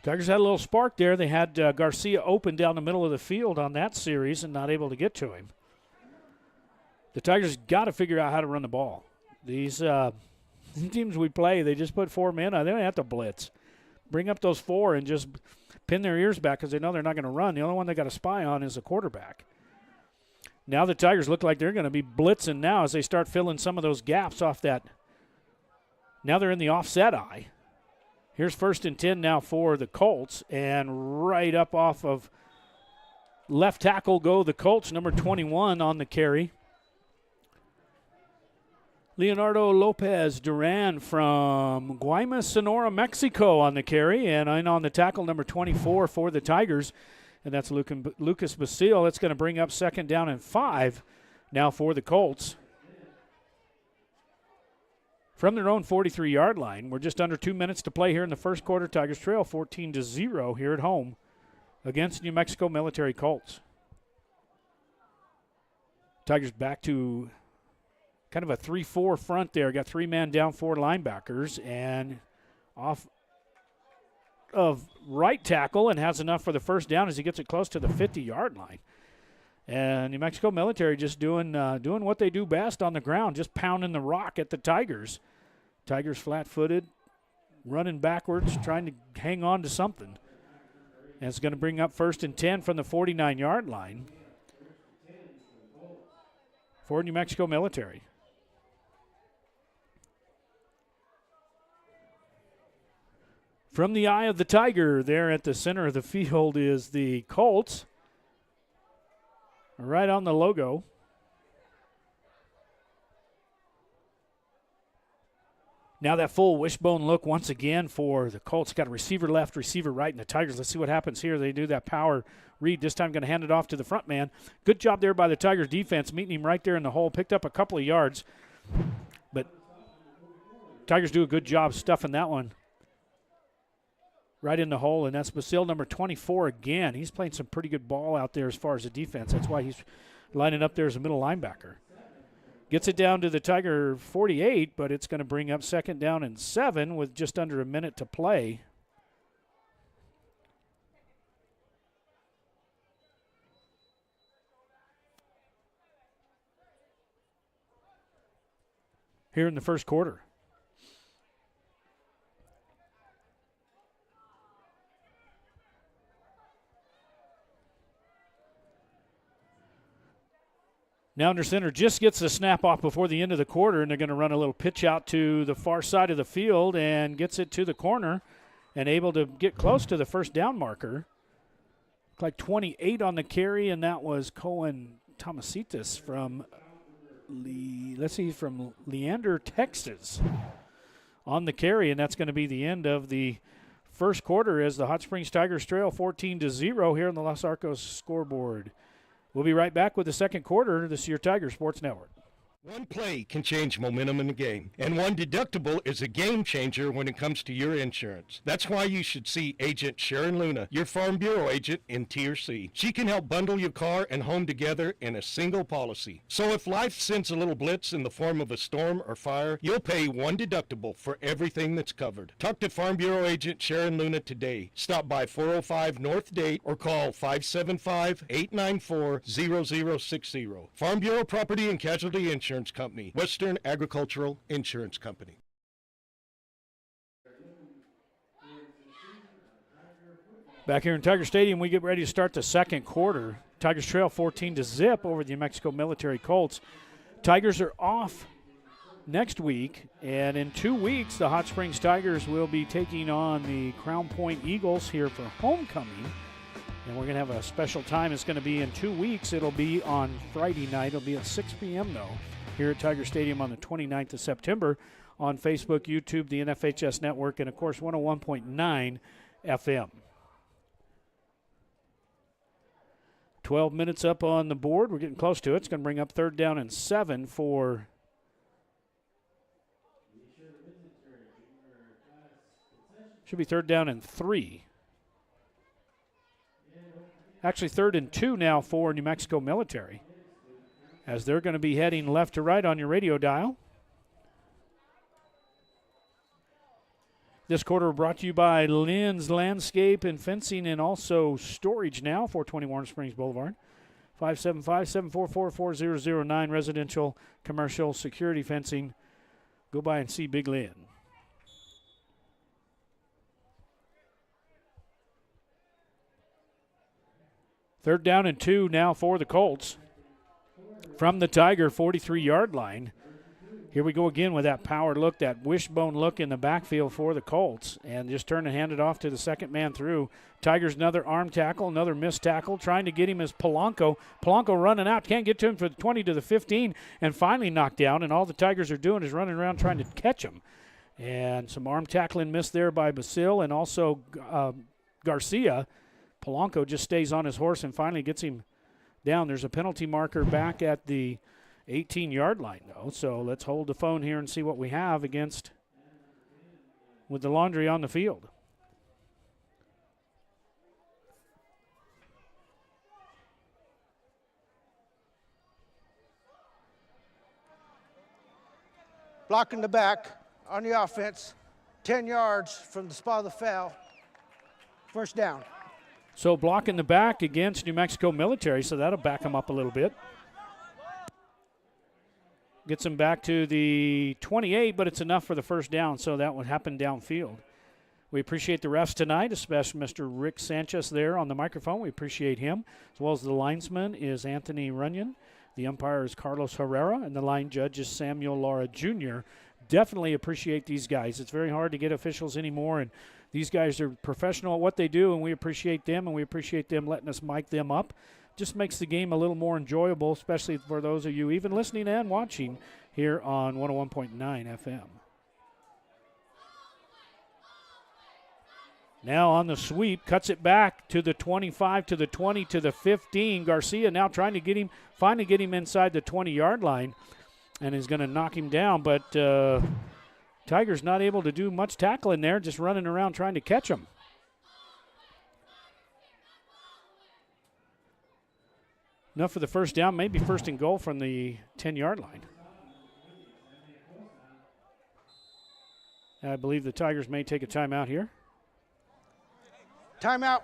Tigers had a little spark there. They had Garcia open down the middle of the field on that series and not able to get to him. The Tigers got to figure out how to run the ball. These teams we play, they just put 4 men on. They don't have to blitz. Bring up those 4 and just pin their ears back because they know they're not going to run. The only one they got to spy on is the quarterback. Now the Tigers look like they're going to be blitzing now as they start filling some of those gaps off that. Now they're in the offset eye. Here's 1st and 10 now for the Colts, and right up off of left tackle go the Colts, number 21 on the carry. Leonardo Lopez Duran from Guaymas, Sonora, Mexico on the carry, and in on the tackle, number 24 for the Tigers, and that's Lucas Basile. That's going to bring up 2nd down and 5 now for the Colts. From their own 43-yard line, we're just under 2 minutes to play here in the first quarter. Tigers trail 14-0 here at home against New Mexico Military Colts. Tigers back to kind of a 3-4 front there. Got 3 man down, 4 linebackers, and off of right tackle and has enough for the 1st down as he gets it close to the 50-yard line. And New Mexico Military just doing what they do best on the ground, just pounding the rock at the Tigers Tigers flat-footed, running backwards, trying to hang on to something. And it's going to bring up 1st and 10 from the 49-yard line for New Mexico Military. From the eye of the Tiger, there at the center of the field is the Colts, right on the logo. Now that full wishbone look once again for the Colts. Got a receiver left, receiver right, and the Tigers. Let's see what happens here. They do that power read. This time going to hand it off to the front man. Good job there by the Tigers defense, meeting him right there in the hole. Picked up a couple of yards. But Tigers do a good job stuffing that one right in the hole, and that's Basile, number 24 again. He's playing some pretty good ball out there as far as the defense. That's why he's lining up there as a middle linebacker. Gets it down to the Tiger 48, but it's going to bring up 2nd down and 7 with just under a minute to play. Here in the first quarter. Now under center just gets the snap off before the end of the quarter, and they're going to run a little pitch out to the far side of the field and gets it to the corner and able to get close to the 1st down marker. Looked like 28 on the carry, and that was Cohen Tomasitis from from Leander, Texas on the carry, and that's going to be the end of the first quarter as the Hot Springs Tigers trail 14-0 here on the Los Arcos scoreboard. We'll be right back with the second quarter. This is your Tiger Sports Network. One play can change momentum in the game, and one deductible is a game changer when it comes to your insurance. That's why you should see Agent Sharon Luna, your Farm Bureau agent in Tier C. She can help bundle your car and home together in a single policy. So if life sends a little blitz in the form of a storm or fire, you'll pay one deductible for everything that's covered. Talk to Farm Bureau agent Sharon Luna today. Stop by 405 North Date or call 575-894-0060. Farm Bureau Property and Casualty Insurance Company, Western Agricultural Insurance Company. Back here in Tiger Stadium, we get ready to start the second quarter. Tigers trail 14-0 over the New Mexico Military Colts. Tigers are off next week, and in 2 weeks, the Hot Springs Tigers will be taking on the Crown Point Eagles here for homecoming. And we're going to have a special time. It's going to be in 2 weeks. It'll be on Friday night. It'll be at 6 p.m., though, here at Tiger Stadium on the 29th of September on Facebook, YouTube, the NFHS Network, and, of course, 101.9 FM. 12 minutes up on the board. We're getting close to it. It's going to bring up 3rd down and 7 for should be 3rd down and 3. Actually, 3rd and 2 now for New Mexico Military, as they're going to be heading left to right on your radio dial. This quarter brought to you by Lynn's Landscape and Fencing, and also storage now, 420 Warren Springs Boulevard. 575-744-4009, residential, commercial, security fencing. Go by and see Big Lynn. Third down and 2 now for the Colts from the Tiger 43-yard line. Here we go again with that power look, that wishbone look in the backfield for the Colts, and just turn and hand it off to the second man through. Tigers another arm tackle, another missed tackle. Trying to get him is Polanco. Polanco running out, can't get to him for the 20 to the 15, and finally knocked down, and all the Tigers are doing is running around trying to catch him. And some arm tackling missed there by Basile and also Garcia. Polanco just stays on his horse and finally gets him down. There's a penalty marker back at the 18-yard line, though. So let's hold the phone here and see what we have with the laundry on the field. Blocking the back on the offense, 10 yards from the spot of the foul. 1st down. So blocking the back against New Mexico Military, so that'll back them up a little bit. Gets him back to the 28, but it's enough for the first down, so that would happen downfield. We appreciate the refs tonight, especially Mr. Rick Sanchez there on the microphone. We appreciate him, as well as the linesman is Anthony Runyon. The umpire is Carlos Herrera, and the line judge is Samuel Lara Jr. Definitely appreciate these guys. It's very hard to get officials anymore, and these guys are professional at what they do, and we appreciate them, and we appreciate them letting us mic them up. Just makes the game a little more enjoyable, especially for those of you even listening and watching here on 101.9 FM. Now on the sweep, cuts it back to the 25, to the 20, to the 15. Garcia now trying to finally get him inside the 20-yard line, and is going to knock him down. But Tigers not able to do much tackling there, just running around trying to catch him. Enough for the first down, maybe first and goal from the 10-yard line. I believe the Tigers may take a timeout here. Timeout,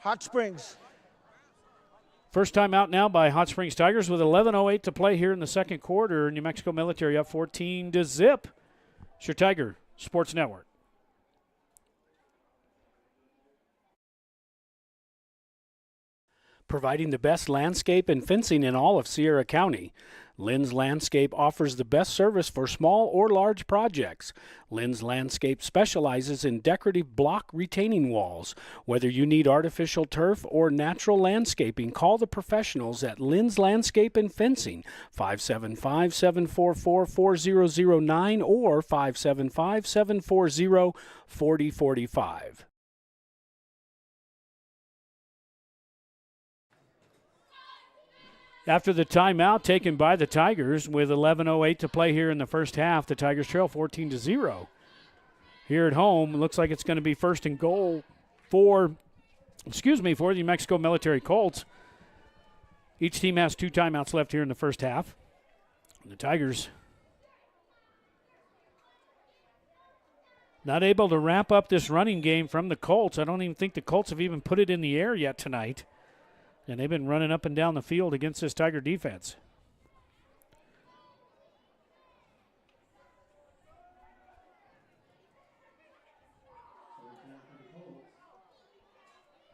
Hot Springs. First timeout now by Hot Springs Tigers with 11:08 to play here in the second quarter. New Mexico Military up 14-0. It's your Tiger Sports Network. Providing the best landscape and fencing in all of Sierra County. Lynn's Landscape offers the best service for small or large projects. Lynn's Landscape specializes in decorative block retaining walls. Whether you need artificial turf or natural landscaping, call the professionals at Lynn's Landscape and Fencing, 575-744-4009 or 575-740-4045. After the timeout taken by the Tigers with 11:08 to play here in the first half, the Tigers trail 14-0. Here at home, it looks like it's going to be first and goal for the New Mexico Military Colts. Each team has 2 timeouts left here in the first half. The Tigers not able to wrap up this running game from the Colts. I don't even think the Colts have even put it in the air yet tonight. And they've been running up and down the field against this Tiger defense.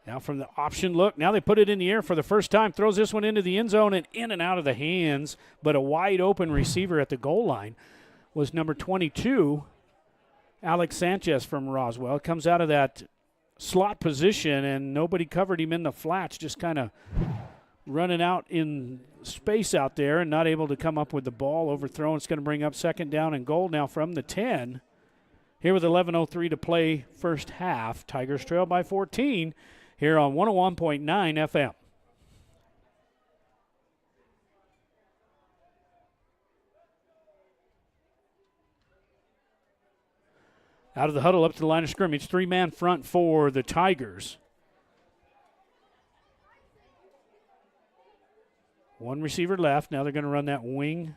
Now from the option look, now they put it in the air for the first time, throws this one into the end zone and in and out of the hands, but a wide open receiver at the goal line was number 22, Alex Sanchez from Roswell. Comes out of that slot position, and nobody covered him in the flats, just kind of running out in space out there and not able to come up with the ball. Overthrown. It's going to bring up second down and goal now from the 10. Here with 11:03 to play first half. Tigers trail by 14 here on 101.9 FM. Out of the huddle up to the line of scrimmage. 3-man front for the Tigers. One receiver left. Now they're going to run that wing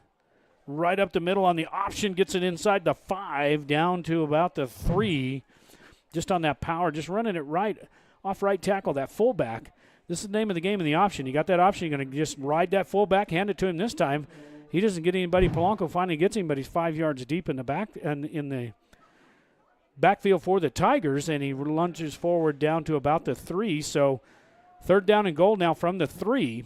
right up the middle on the option. Gets it inside the 5, down to about the 3. Just on that power, just running it right off right tackle, that fullback. This is the name of the game in the option. You got that option. You're going to just ride that fullback, hand it to him this time. He doesn't get anybody. Polanco finally gets him, but he's 5 yards deep in the back and in the backfield for the Tigers, and he lunges forward down to about the 3. So third down and goal now from the 3.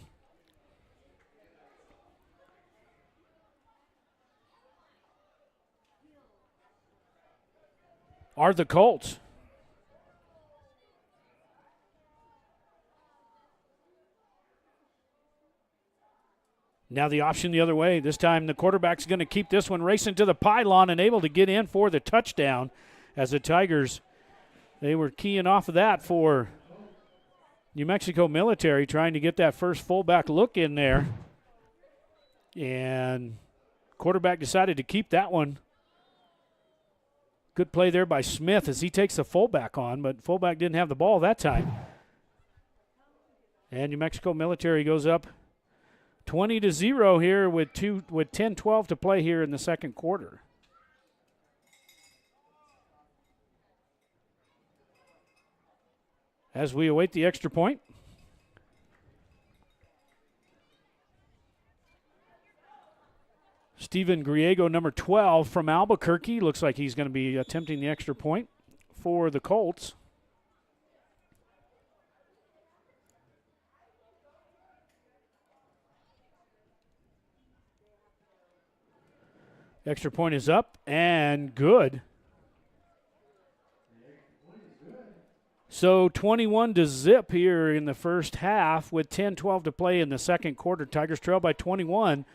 Are the Colts. Now the option the other way. This time the quarterback's going to keep this one racing to the pylon and able to get in for the touchdown. As the Tigers, they were keying off of that for New Mexico Military, trying to get that first fullback look in there. And quarterback decided to keep that one. Good play there by Smith as he takes the fullback on, but fullback didn't have the ball that time. And New Mexico Military goes up 20-0 here with 10-12 to play here in the second quarter. As we await the extra point. Steven Griego, number 12 from Albuquerque. Looks like he's going to be attempting the extra point for the Colts. Extra point is up and good. So 21-0 here in the first half with 10-12 to play in the second quarter. Tigers trail by 21.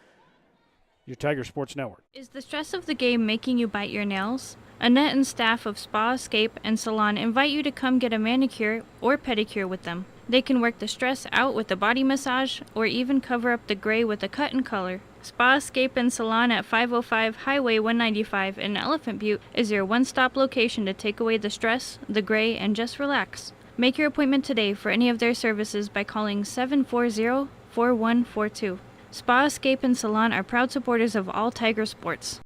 Your Tiger Sports Network. Is the stress of the game making you bite your nails? Annette and staff of Spa Escape and Salon invite you to come get a manicure or pedicure with them. They can work the stress out with a body massage or even cover up the gray with a cut and color. Spa Escape and Salon at 505 Highway 195 in Elephant Butte is your one-stop location to take away the stress, the gray, and just relax. Make your appointment today for any of their services by calling 740-4142. Spa Escape and Salon are proud supporters of all Tiger sports.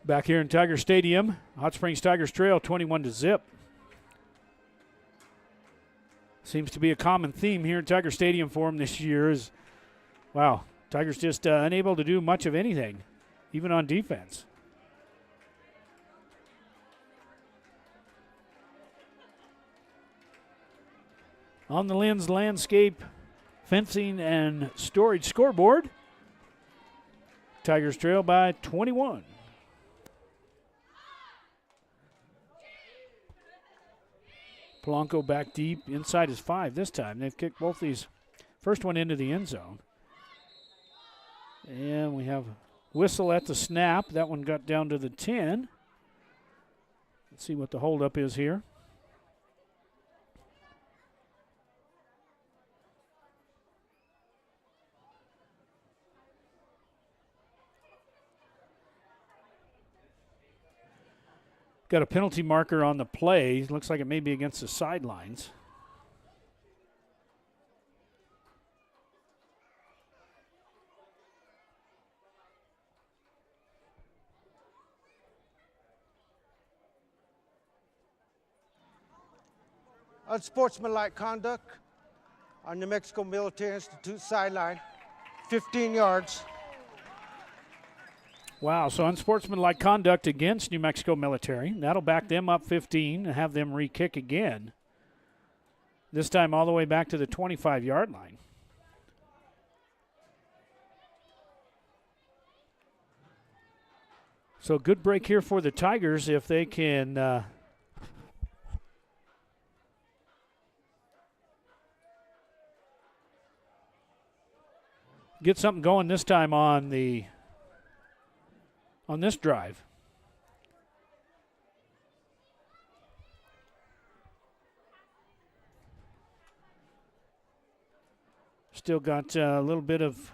Back here in Tiger Stadium, Hot Springs Tigers trail 21-0. Seems to be a common theme here in Tiger Stadium for them this year is, wow, Tigers just unable to do much of anything, even on defense. On the Lynn's Landscape Fencing and Storage scoreboard, Tigers trail by 21. Polanco back deep inside his 5 this time. They've kicked both these. First one into the end zone. And we have whistle at the snap. That one got down to the 10. Let's see what the holdup is here. Got a penalty marker on the play. Looks like it may be against the sidelines. Unsportsmanlike conduct on New Mexico Military Institute sideline, 15 yards. Wow, so unsportsmanlike conduct against New Mexico Military. That'll back them up 15 and have them re-kick again. This time all the way back to the 25-yard line. So good break here for the Tigers if they can get something going this time on this drive. Still got a little bit of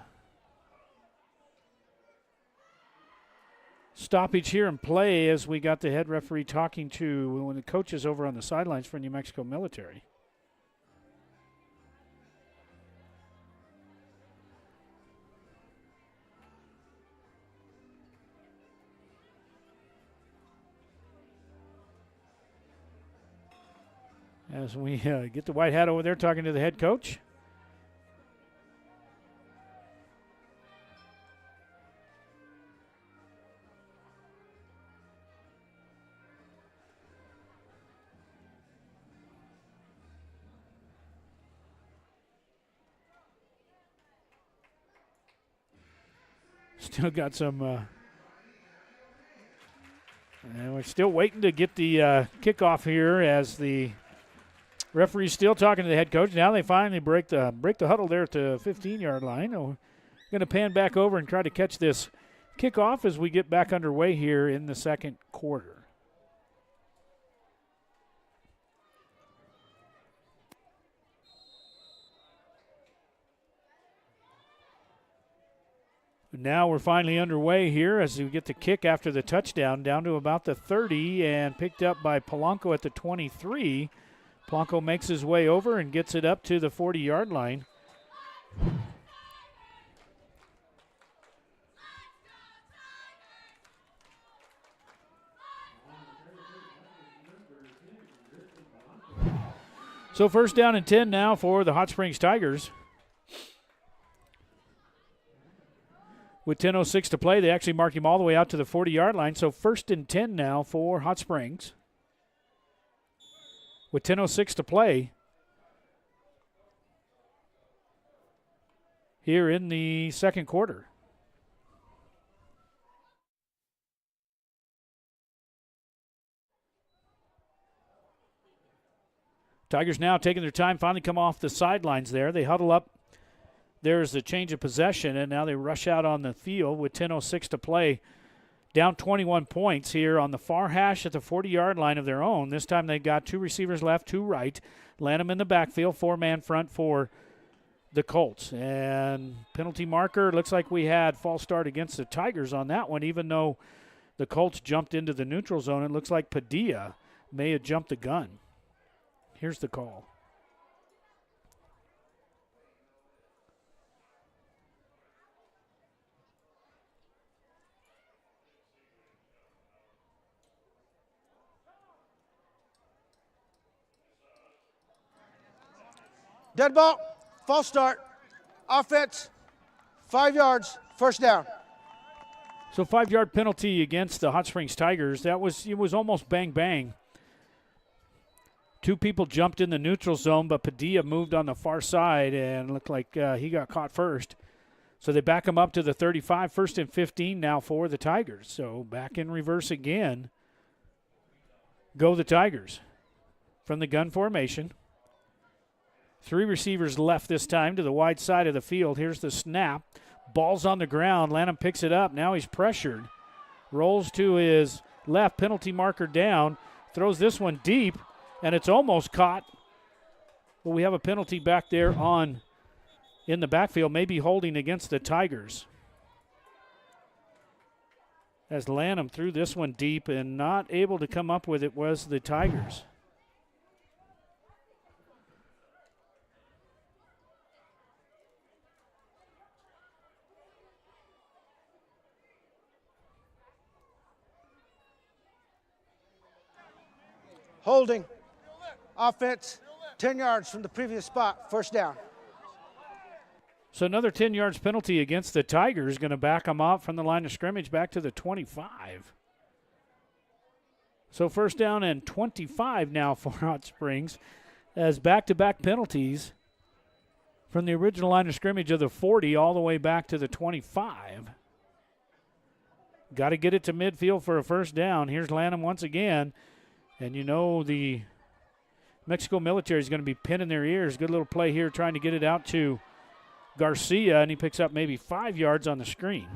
stoppage here in play as we got the head referee talking to one of the coaches over on the sidelines for New Mexico Military. As we get the white hat over there talking to the head coach. Still got some, and we're still waiting to get the kickoff here as the referee's still talking to the head coach. Now they finally break the huddle there at the 15-yard line. We're going to pan back over and try to catch this kickoff as we get back underway here in the second quarter. Now we're finally underway here as we get the kick after the touchdown down to about the 30 and picked up by Polanco at the 23. Polanco makes his way over and gets it up to the 40-yard line. So first down and 10 now for the Hot Springs Tigers. With 10:06 to play, they actually mark him all the way out to the 40-yard line. So first and 10 now for Hot Springs. With 10:06 to play here in the second quarter. Tigers now taking their time, finally come off the sidelines there. They huddle up. There's a change of possession, and now they rush out on the field with 10:06 to play. Down 21 points here on the far hash at the 40-yard line of their own. This time they got two receivers left, two right. Lanham in the backfield, four-man front for the Colts. And penalty marker, looks like we had false start against the Tigers on that one, even though the Colts jumped into the neutral zone. It looks like Padilla may have jumped the gun. Here's the call. Dead ball, false start, offense, 5 yards, first down. So 5-yard penalty against the Hot Springs Tigers. It was almost bang bang. Two people jumped in the neutral zone, but Padilla moved on the far side and looked like he got caught first. So they back him up to the 35, first and 15 now for the Tigers. So back in reverse again. Go the Tigers from the gun formation. Three receivers left this time to the wide side of the field. Here's the snap. Ball's on the ground. Lanham picks it up. Now he's pressured. Rolls to his left, penalty marker down. Throws this one deep, and it's almost caught. Well, we have a penalty back there in the backfield, maybe holding against the Tigers. As Lanham threw this one deep and not able to come up with it was the Tigers. Holding, offense, 10 yards from the previous spot, first down. So another 10 yards penalty against the Tigers, going to back them up from the line of scrimmage back to the 25. So first down and 25 now for Hot Springs as back-to-back penalties from the original line of scrimmage of the 40 all the way back to the 25. Got to get it to midfield for a first down. Here's Lanham once again. And you know the Mexico military is going to be pinning their ears. Good little play here trying to get it out to Garcia, and he picks up maybe 5 yards on the screen.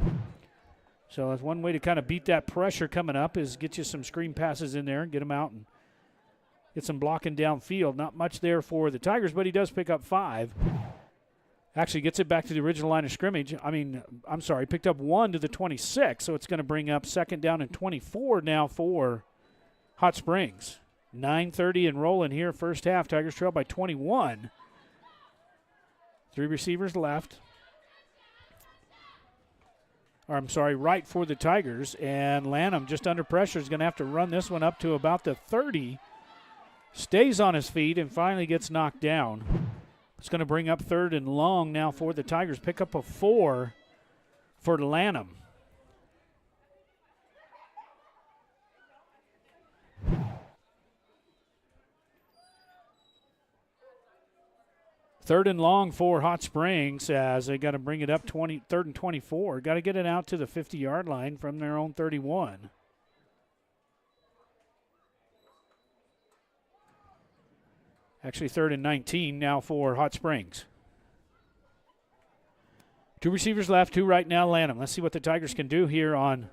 So that's one way to kind of beat that pressure coming up is get you some screen passes in there and get them out and get some blocking downfield. Not much there for the Tigers, but he does pick up 5. Actually gets it back to the original line of scrimmage. Picked up 1 to the 26, so it's going to bring up second down and 24 now for Hot Springs. 9:30 and rolling here, first half. Tigers trail by 21. 3 receivers left. Right for the Tigers. And Lanham, just under pressure, is going to have to run this one up to about the 30. Stays on his feet and finally gets knocked down. It's going to bring up third and long now for the Tigers. Pick up a 4 for Lanham. Third and long for Hot Springs as they got to bring it up third and 24. Got to get it out to the 50-yard line from their own 31. Actually, third and 19 now for Hot Springs. 2 receivers left, 2 right now, Lanham. Let's see what the Tigers can do here on.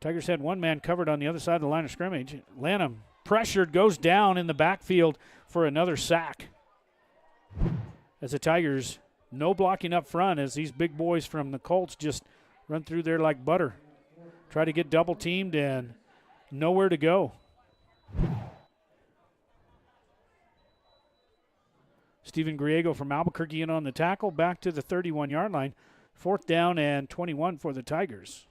Tigers had 1 man covered on the other side of the line of scrimmage. Lanham pressured, goes down in the backfield for another sack. As the Tigers, no blocking up front as these big boys from the Colts just run through there like butter. Try to get double teamed and nowhere to go. Steven Griego from Albuquerque in on the tackle, back to the 31-yard line. Fourth down and 21 for the Tigers.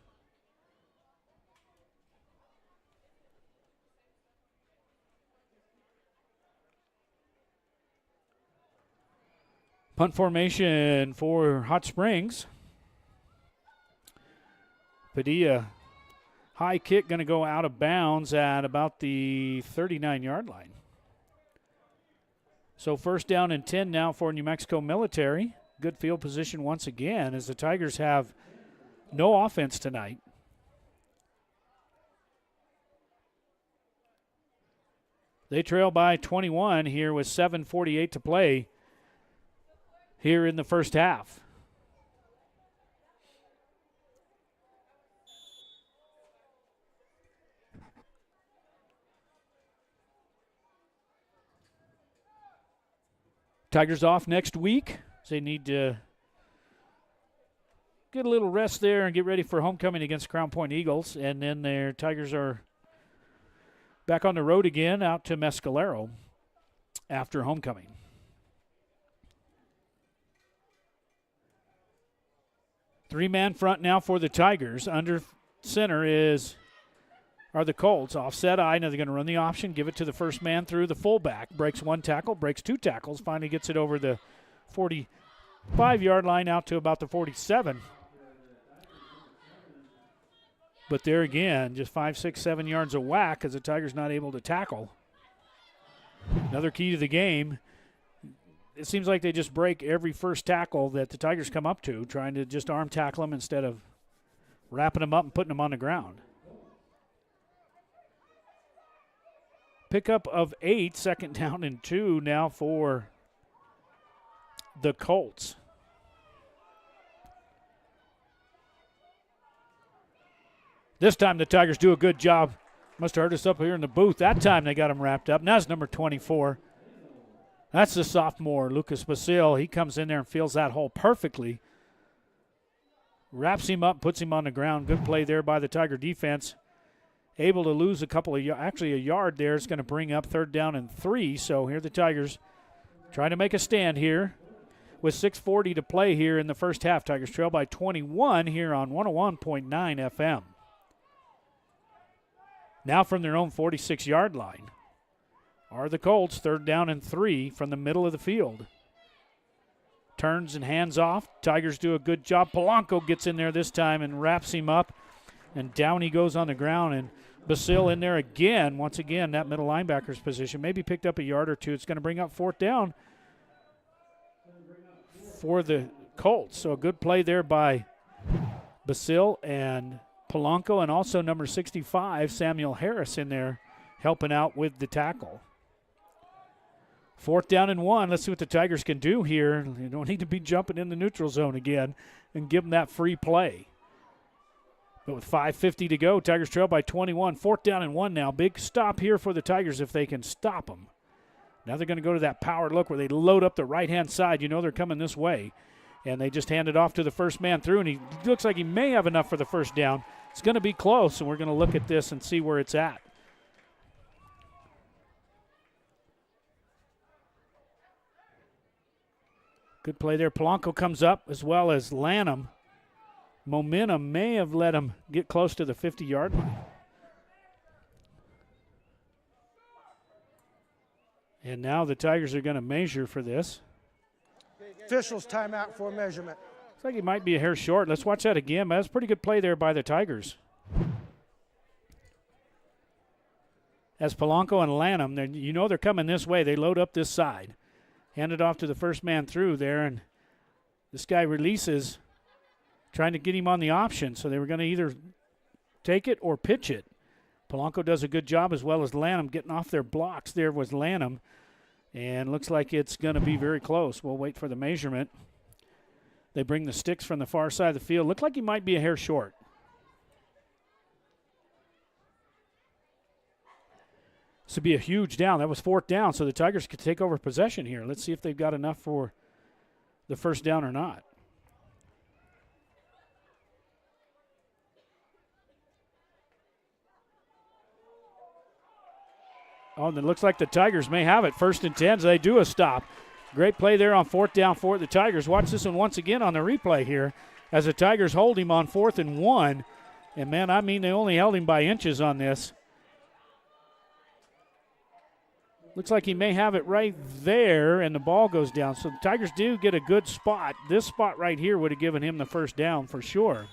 Punt formation for Hot Springs. Padilla, high kick, going to go out of bounds at about the 39-yard line. So first down and 10 now for New Mexico Military. Good field position once again as the Tigers have no offense tonight. They trail by 21 here with 7:48 to play here in the first half. Tigers off next week. They need to get a little rest there and get ready for homecoming against Crown Point Eagles. And then their Tigers are back on the road again out to Mescalero after homecoming. Three-man front now for the Tigers. Under center are the Colts. Offset I. Now they're going to run the option, give it to the first man through the fullback. Breaks one tackle, breaks two tackles. Finally gets it over the 45-yard line out to about the 47. But there again, just 5, 6, 7 yards of whack as the Tigers not able to tackle. Another key to the game. It seems like they just break every first tackle that the Tigers come up to, trying to just arm tackle them instead of wrapping them up and putting them on the ground. Pickup of 8, second down and 2 now for the Colts. This time the Tigers do a good job. Must have heard us up here in the booth. That time they got him wrapped up. Now it's number 24. That's the sophomore, Lucas Basil. He comes in there and fills that hole perfectly. Wraps him up, puts him on the ground. Good play there by the Tiger defense. Able to lose a yard there. It's going to bring up third down and 3. So here the Tigers trying to make a stand here with 6:40 to play here in the first half. Tigers trail by 21 here on 101.9 FM. Now from their own 46-yard line are the Colts, third down and 3 from the middle of the field. Turns and hands off. Tigers do a good job. Polanco gets in there this time and wraps him up, and down he goes on the ground. And Basil in there again. Once again, that middle linebacker's position. Maybe picked up a yard or two. It's going to bring up fourth down for the Colts. So a good play there by Basil and Polanco, and also number 65, Samuel Harris, in there helping out with the tackle. Fourth down and 1. Let's see what the Tigers can do here. You don't need to be jumping in the neutral zone again and give them that free play. But with 5:50 to go, Tigers trail by 21. Fourth down and 1 now. Big stop here for the Tigers if they can stop them. Now they're going to go to that power look where they load up the right-hand side. You know they're coming this way. And they just hand it off to the first man through, and he looks like he may have enough for the first down. It's going to be close, and we're going to look at this and see where it's at. Good play there. Polanco comes up as well as Lanham. Momentum may have let him get close to the 50-yard line. And now the Tigers are going to measure for this. Officials timeout for measurement. Looks like he might be a hair short. Let's watch that again. That's a pretty good play there by the Tigers. As Polanco and Lanham, you know they're coming this way. They load up this side. Hand it off to the first man through there, and this guy releases, trying to get him on the option. So they were going to either take it or pitch it. Polanco does a good job as well as Lanham getting off their blocks. There was Lanham, and looks like it's going to be very close. We'll wait for the measurement. They bring the sticks from the far side of the field. Looked like he might be a hair short. This would be a huge down. That was fourth down, so the Tigers could take over possession here. Let's see if they've got enough for the first down or not. Oh, and it looks like the Tigers may have it. First and 10, so they do a stop. Great play there on fourth down for the Tigers. Watch this one once again on the replay here as the Tigers hold him on 4th and 1. And, man, I mean they only held him by inches on this. Looks like he may have it right there, and the ball goes down. So the Tigers do get a good spot. This spot right here would have given him the first down for sure.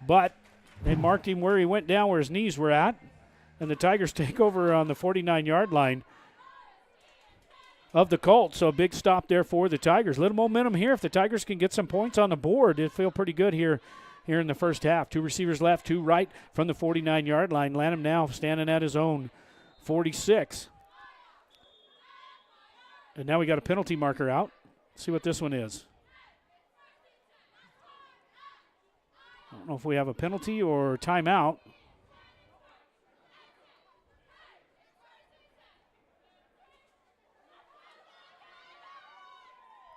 But they marked him where he went down, where his knees were at. And the Tigers take over on the 49-yard line of the Colts. So a big stop there for the Tigers. Little momentum here. If the Tigers can get some points on the board, it'll feel pretty good here in the first half. 2 receivers left, 2 right from the 49-yard line. Lanham now standing at his own 46. And now we got a penalty marker out. Let's see what this one is. I don't know if we have a penalty or timeout.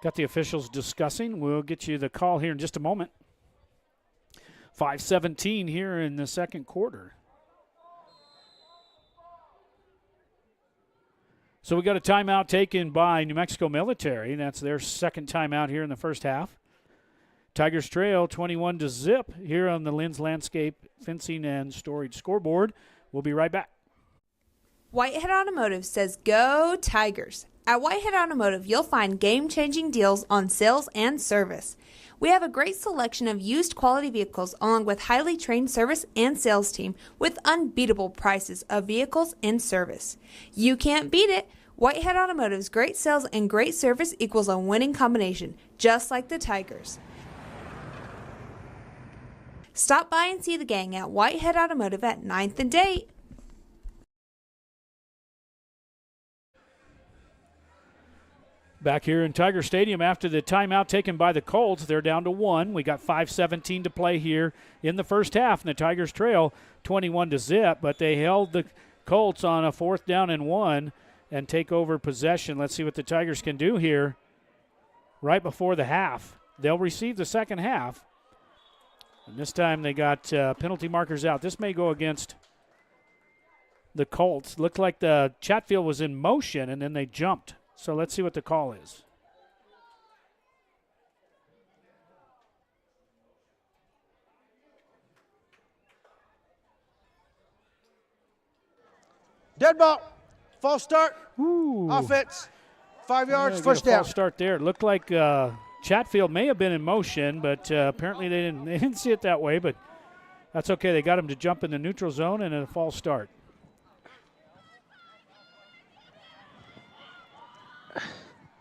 Got the officials discussing. We'll get you the call here in just a moment. 5:17 here in the second quarter. So we got a timeout taken by New Mexico Military. That's their second timeout here in the first half. Tigers trail 21-0 here on the Lynn's Landscape Fencing and Storage scoreboard. We'll be right back. Whitehead Automotive says go Tigers. At Whitehead Automotive, you'll find game-changing deals on sales and service. We have a great selection of used quality vehicles along with highly trained service and sales team with unbeatable prices of vehicles and service. You can't beat it. Whitehead Automotive's great sales and great service equals a winning combination, just like the Tigers. Stop by and see the gang at Whitehead Automotive at 9th and Date. Back here in Tiger Stadium after the timeout taken by the Colts, they're down to 1. We got 5:17 to play here in the first half, and the Tigers trail 21-0, but they held the Colts on a 4th down and 1 and take over possession. Let's see what the Tigers can do here right before the half. They'll receive the second half, and this time they got penalty markers out. This may go against the Colts. Looked like the Chatfield was in motion, and then they jumped. So let's see what the call is. Dead ball. False start. Ooh. Offense. 5 yards, Yeah, first get a down. false start there. It looked like Chatfield may have been in motion, but apparently they didn't see it that way. But that's okay. They got him to jump in the neutral zone and a false start.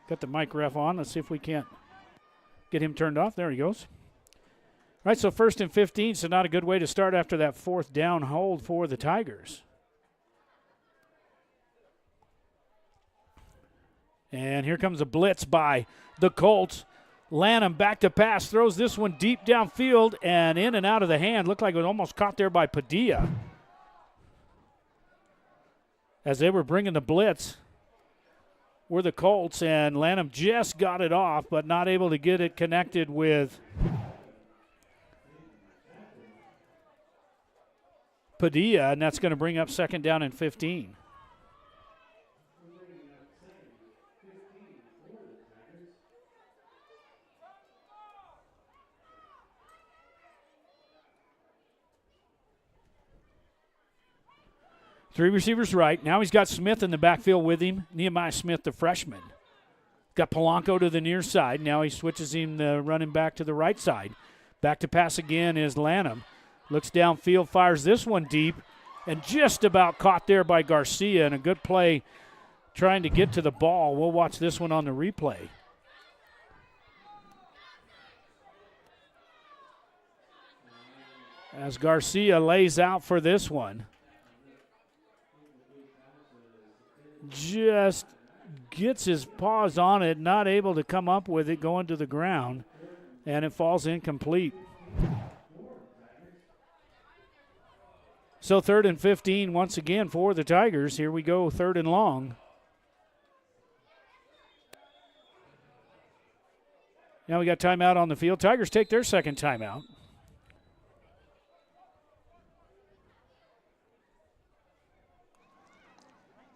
Got the mic ref on. Let's see if we can't get him turned off. There he goes. All right, so 1st and 15, so not a good way to start after that 4th down hold for the Tigers. And here comes a blitz by the Colts. Lanham back to pass, throws this one deep downfield and in and out of the hand. Looked like it was almost caught there by Padilla. As they were bringing the blitz were the Colts, and Lanham just got it off, but not able to get it connected with Padilla, and that's going to bring up 2nd down and 15. Three receivers right. Now he's got Smith in the backfield with him. Nehemiah Smith, the freshman. Got Polanco to the near side. Now he switches him running back to the right side. Back to pass again is Lanham. Looks downfield, fires this one deep, and just about caught there by Garcia. And a good play trying to get to the ball. We'll watch this one on the replay. As Garcia lays out for this one. Just gets his paws on it, not able to come up with it going to the ground, and it falls incomplete. So 3rd and 15 once again for the Tigers. Here we go, 3rd and long. Now we got timeout on the field. Tigers take their second timeout.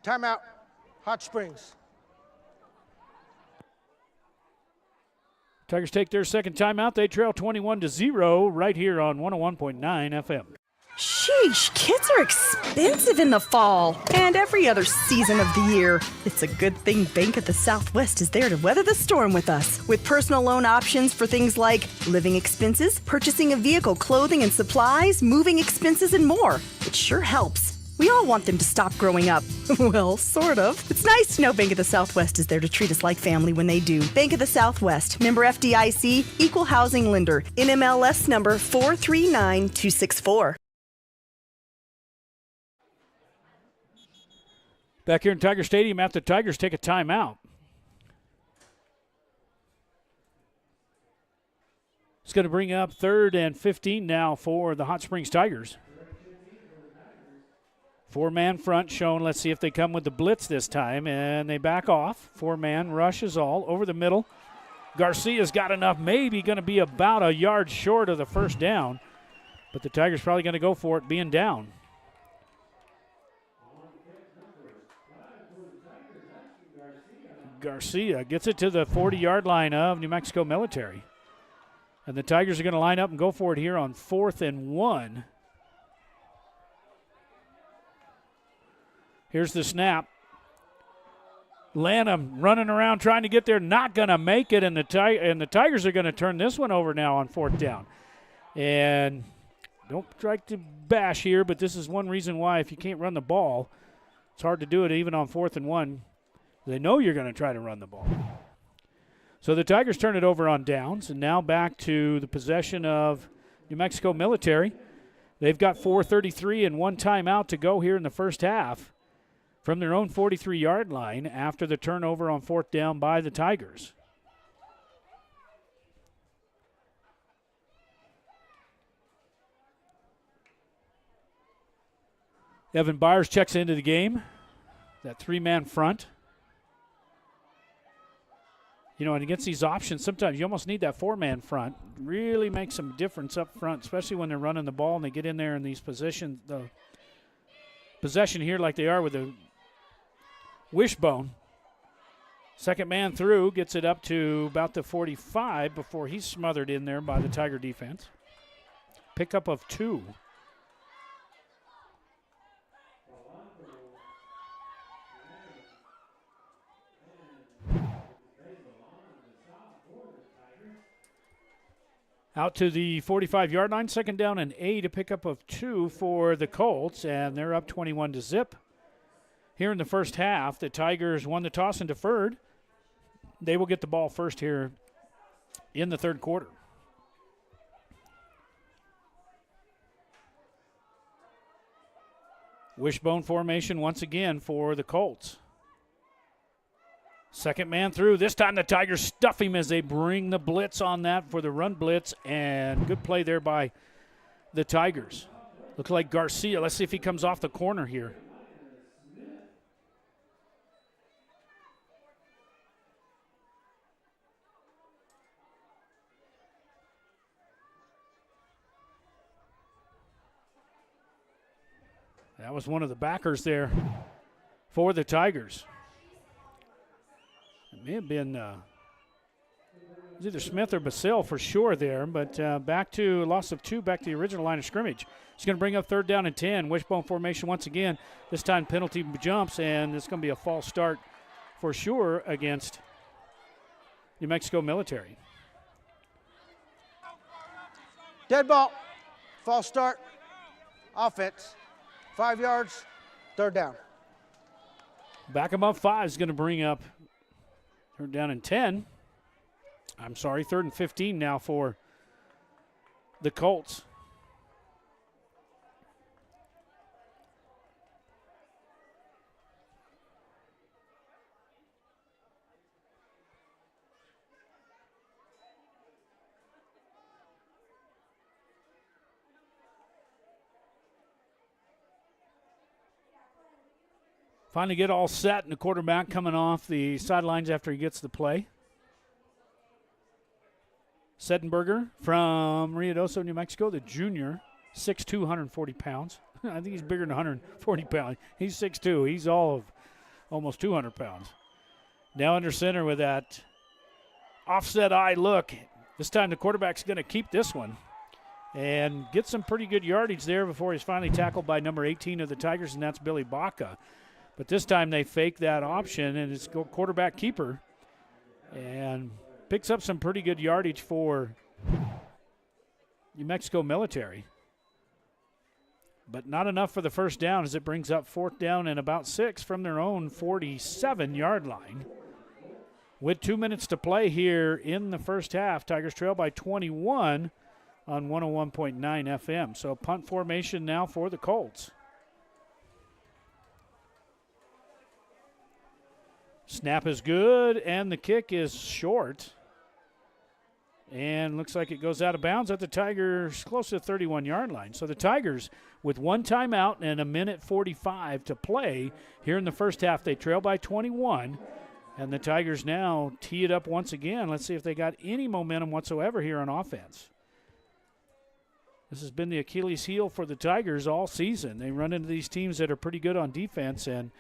Timeout. Hot Springs. Tigers take their second timeout. They trail 21-0 right here on 101.9 FM. Sheesh, kids are expensive in the fall and every other season of the year. It's a good thing Bank of the Southwest is there to weather the storm with us. With personal loan options for things like living expenses, purchasing a vehicle, clothing and supplies, moving expenses, and more. It sure helps. We all want them to stop growing up. Well, sort of. It's nice to know Bank of the Southwest is there to treat us like family when they do. Bank of the Southwest, member FDIC, equal housing lender, NMLS number 439264. Back here in Tiger Stadium after the Tigers take a timeout. It's going to bring up 3rd and 15 now for the Hot Springs Tigers. 4-man front shown. Let's see if they come with the blitz this time. And they back off. 4-man rush is all over the middle. Garcia's got enough. Maybe going to be about a yard short of the first down. But the Tigers probably going to go for it being down. Garcia gets it to the 40-yard line of New Mexico Military. And the Tigers are going to line up and go for it here on 4th and 1. Here's the snap. Lanham running around trying to get there, not going to make it, and the Tigers are going to turn this one over now on 4th down. And don't try to bash here, but this is one reason why if you can't run the ball, it's hard to do it even on 4th and 1. They know you're going to try to run the ball. So the Tigers turn it over on downs, and now back to the possession of New Mexico Military. They've got 4:33 and 1 timeout to go here in the first half from their own 43-yard line after the turnover on 4th down by the Tigers. Evan Byers checks into the game. That 3-man front. You know, and against these options, sometimes you almost need that 4-man front. Really makes some difference up front, especially when they're running the ball and they get in there in these positions. The possession here like they are with the wishbone. Second man through, gets it up to about the 45 before he's smothered in there by the Tiger defense. Pickup of 2. Out to the 45-yard line, 2nd down and 8, a pickup of 2 for the Colts, and they're up 21-0. Here in the first half, the Tigers won the toss and deferred. They will get the ball first here in the third quarter. Wishbone formation once again for the Colts. Second man through. This time the Tigers stuff him as they bring the blitz on that for the run blitz, and good play there by the Tigers. Looks like Garcia. Let's see if he comes off the corner here. That was one of the backers there for the Tigers. It may have been it was either Smith or Basile for sure there, but back to a loss of 2, back to the original line of scrimmage. It's going to bring up 3rd down and 10. Wishbone formation once again. This time penalty jumps, and it's going to be a false start for sure against New Mexico Military. Dead ball. False start. Offense. 5 yards. 3rd down. Back them up 5 is going to bring up 3rd down and 10. I'm sorry, 3rd and 15 now for the Colts. Finally get all set, and the quarterback coming off the sidelines after he gets the play. Settenberger from Ruidoso, New Mexico, the junior, 6'2", 140 pounds. I think he's bigger than 140 pounds. He's 6'2". He's all of almost 200 pounds. Now under center with that offset eye look. This time the quarterback's going to keep this one. and gets some pretty good yardage there before he's finally tackled by number 18 of the Tigers, and that's Billy Baca. But this time they fake that option, and it's quarterback keeper, and picks up some pretty good yardage for New Mexico Military. But not enough for the first down as it brings up 4th down and about 6 from their own 47-yard line. With 2 minutes to play here in the first half, Tigers trail by 21 on 101.9 FM. So punt formation now for the Colts. Snap is good, and the kick is short. And looks like it goes out of bounds at the Tigers' close to the 31-yard line. So the Tigers, with 1 timeout and a minute 45 to play here in the first half, they trail by 21. And the Tigers now tee it up once again. Let's see if they got any momentum whatsoever here on offense. This has been the Achilles heel for the Tigers all season. They run into these teams that are pretty good on defense, and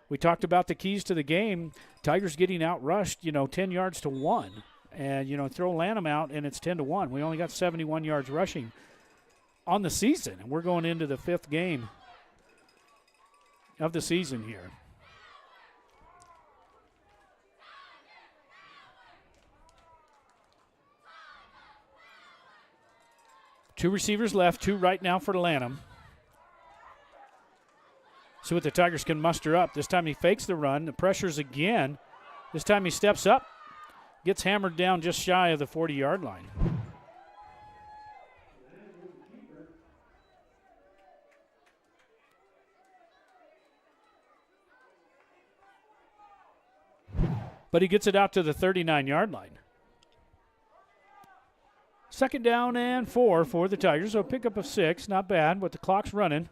we talked about the keys to the game. Tigers getting outrushed, 10 yards to 1. And, throw Lanham out, and it's 10 to 1. We only got 71 yards rushing on the season, and we're going into the 5th game of the season here. Two receivers left, 2 right now for Lanham. See what the Tigers can muster up. This time he fakes the run. The pressure's again. This time he steps up, gets hammered down just shy of the 40-yard line. But he gets it out to the 39-yard line. 2nd down and 4 for the Tigers. So pick up of 6, not bad, but the clock's running.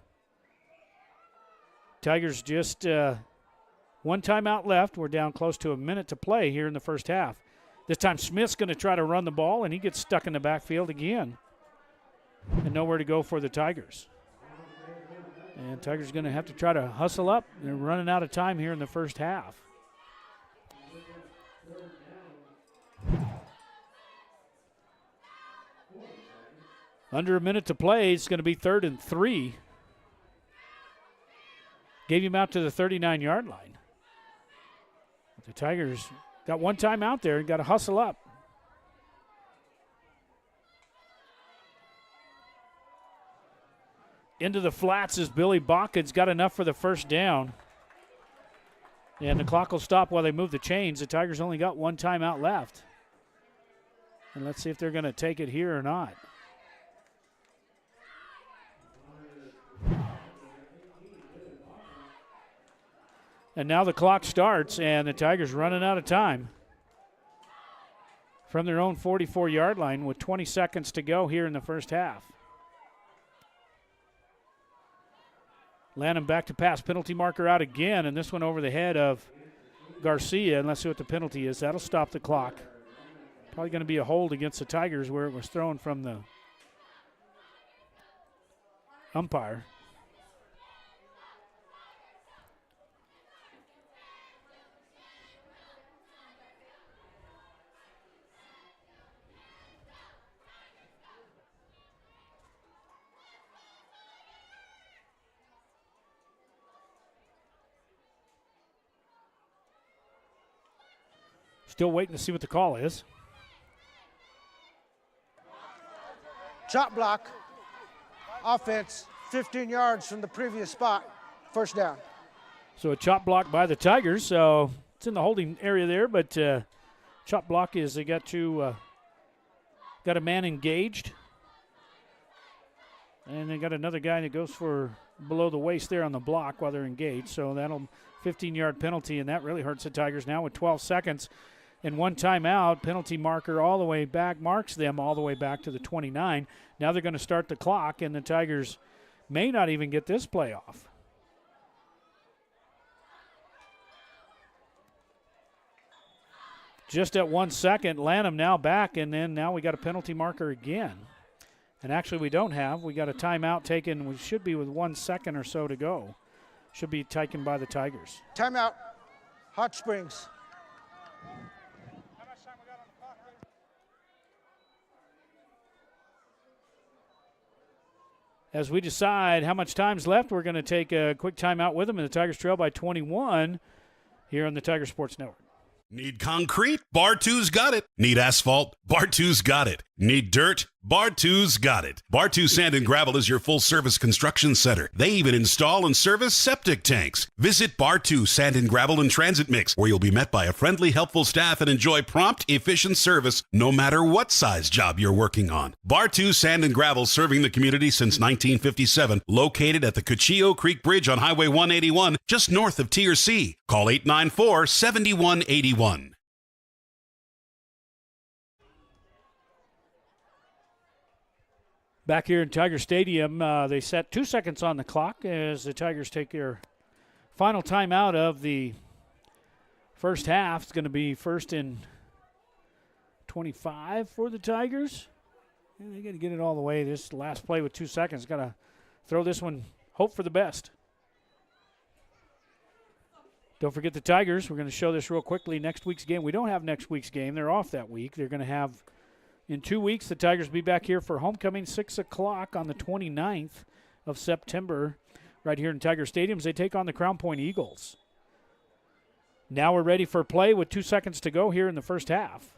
Tigers just 1 timeout left. We're down close to a minute to play here in the first half. This time Smith's going to try to run the ball, and he gets stuck in the backfield again. And nowhere to go for the Tigers. And Tigers going to have to try to hustle up. They're running out of time here in the first half. Under a minute to play. It's going to be 3rd and 3. Gave him out to the 39-yard line. The Tigers got 1 time out there and got to hustle up. Into the flats is Billy Baca. It's got enough for the first down. And the clock will stop while they move the chains. The Tigers only got 1 timeout left. And let's see if they're going to take it here or not. And now the clock starts, and the Tigers running out of time from their own 44-yard line with 20 seconds to go here in the first half. Lanham back to pass, penalty marker out again, and this one over the head of Garcia, and let's see what the penalty is. That'll stop the clock. Probably going to be a hold against the Tigers where it was thrown from the umpire. Still waiting to see what the call is. Chop block. Offense, 15 yards from the previous spot. First down. So a chop block by the Tigers. So it's in the holding area there, but chop block is they got a man engaged. And they got another guy that goes for below the waist there on the block while they're engaged. So that'll 15-yard penalty, and that really hurts the Tigers now with 12 seconds. And 1 timeout, penalty marker all the way back, marks them all the way back to the 29. Now they're going to start the clock, and the Tigers may not even get this play off. Just at 1 second, Lanham now back, and then now we got a penalty marker again. And actually we don't have. We got a timeout taken. We should be with 1 second or so to go. Should be taken by the Tigers. Timeout. Hot Springs. As we decide how much time's left, we're going to take a quick timeout with them, and the Tigers trail by 21 here on the Tiger Sports Network. Need concrete? Bar 2's got it. Need asphalt? Bar 2's got it. Need dirt? Bar 2's got it. Bar 2 Sand and Gravel is your full-service construction center. They even install and service septic tanks. Visit Bar 2 Sand and Gravel and Transit Mix, where you'll be met by a friendly, helpful staff and enjoy prompt, efficient service no matter what size job you're working on. Bar 2 Sand and Gravel, serving the community since 1957, located at the Cuchillo Creek Bridge on Highway 181, just north of Tier C. Call 894-7181. Back here in Tiger Stadium, they set 2 seconds on the clock as the Tigers take their final timeout of the first half. It's going to be 1st and 25 for the Tigers. And they got to get it all the way. This last play with 2 seconds, got to throw this one, hope for the best. Don't forget the Tigers. We're going to show this real quickly. Next week's game. We don't have next week's game. They're off that week. They're going to have, in 2 weeks, the Tigers will be back here for homecoming, 6 o'clock on the 29th of September, right here in Tiger Stadium as they take on the Crown Point Eagles. Now we're ready for play with 2 seconds to go here in the first half.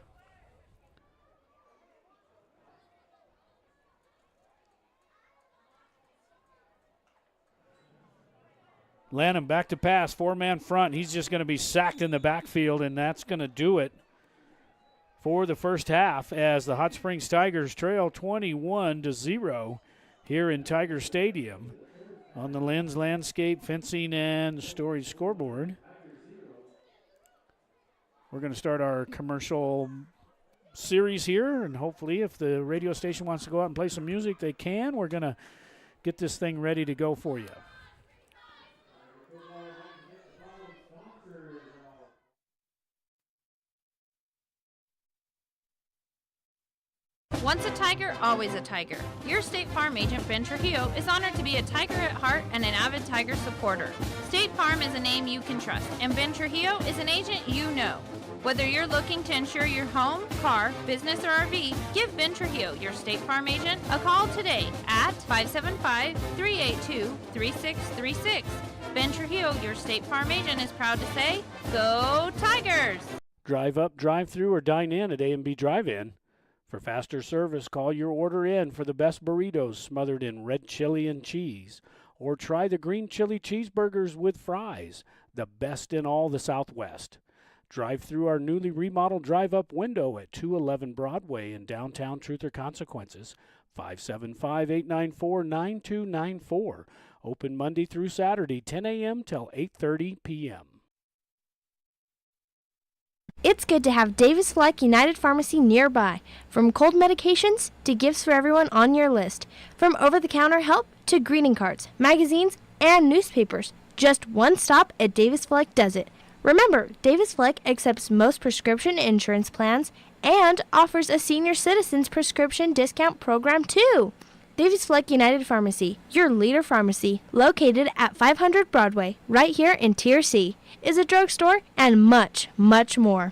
Lanham back to pass, 4-man front. He's just going to be sacked in the backfield, and that's going to do it for the first half as the Hot Springs Tigers trail 21-0 here in Tiger Stadium on the Lens Landscape Fencing and Storage scoreboard. We're going to start our commercial series here, and hopefully if the radio station wants to go out and play some music, they can. We're going to get this thing ready to go for you. Once a Tiger, always a Tiger. Your State Farm agent, Ben Trujillo, is honored to be a Tiger at heart and an avid Tiger supporter. State Farm is a name you can trust, and Ben Trujillo is an agent you know. Whether you're looking to insure your home, car, business, or RV, give Ben Trujillo, your State Farm agent, a call today at 575-382-3636. Ben Trujillo, your State Farm agent, is proud to say, Go Tigers! Drive up, drive through, or dine in at A&B Drive-In. For faster service, call your order in for the best burritos smothered in red chili and cheese. Or try the green chili cheeseburgers with fries, the best in all the Southwest. Drive through our newly remodeled drive-up window at 211 Broadway in downtown Truth or Consequences, 575-894-9294. Open Monday through Saturday, 10 a.m. till 8:30 p.m. It's good to have Davis Fleck United Pharmacy nearby. From cold medications to gifts for everyone on your list. From over-the-counter help to greeting cards, magazines, and newspapers. Just one stop at Davis Fleck does it. Remember, Davis Fleck accepts most prescription insurance plans and offers a senior citizens prescription discount program too. Davis Fleck United Pharmacy, your leader pharmacy, located at 500 Broadway, right here in Tier C, is a drugstore and much, much more.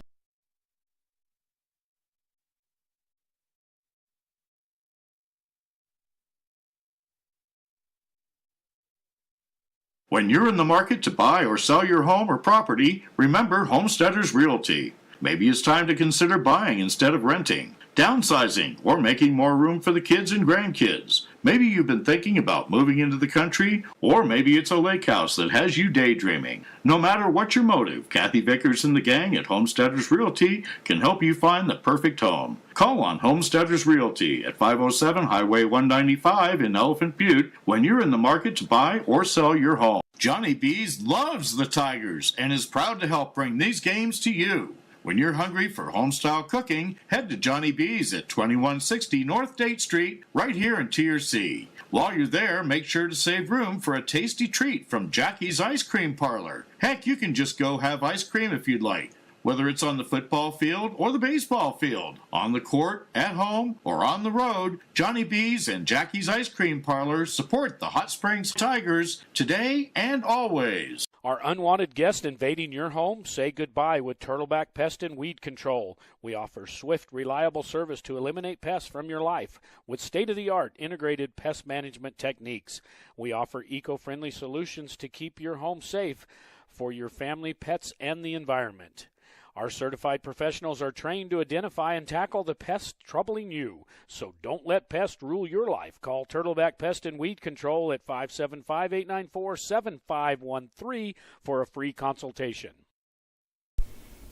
When you're in the market to buy or sell your home or property, remember Homesteaders Realty. Maybe it's time to consider buying instead of renting, downsizing, or making more room for the kids and grandkids. Maybe you've been thinking about moving into the country, or maybe it's a lake house that has you daydreaming. No matter what your motive, Kathy Vickers and the gang at Homesteaders Realty can help you find the perfect home. Call on Homesteaders Realty at 507 Highway 195 in Elephant Butte when you're in the market to buy or sell your home. Johnny B's loves the Tigers and is proud to help bring these games to you. When you're hungry for home-style cooking, head to Johnny B's at 2160 North Date Street, right here in Tier C. While you're there, make sure to save room for a tasty treat from Jackie's Ice Cream Parlor. Heck, you can just go have ice cream if you'd like. Whether it's on the football field or the baseball field, on the court, at home, or on the road, Johnny B's and Jackie's Ice Cream Parlor support the Hot Springs Tigers today and always. Are unwanted guests invading your home? Say goodbye with Turtleback Pest and Weed Control. We offer swift, reliable service to eliminate pests from your life with state-of-the-art integrated pest management techniques. We offer eco-friendly solutions to keep your home safe for your family, pets, and the environment. Our certified professionals are trained to identify and tackle the pests troubling you. So don't let pests rule your life. Call Turtleback Pest and Weed Control at 575-894-7513 for a free consultation.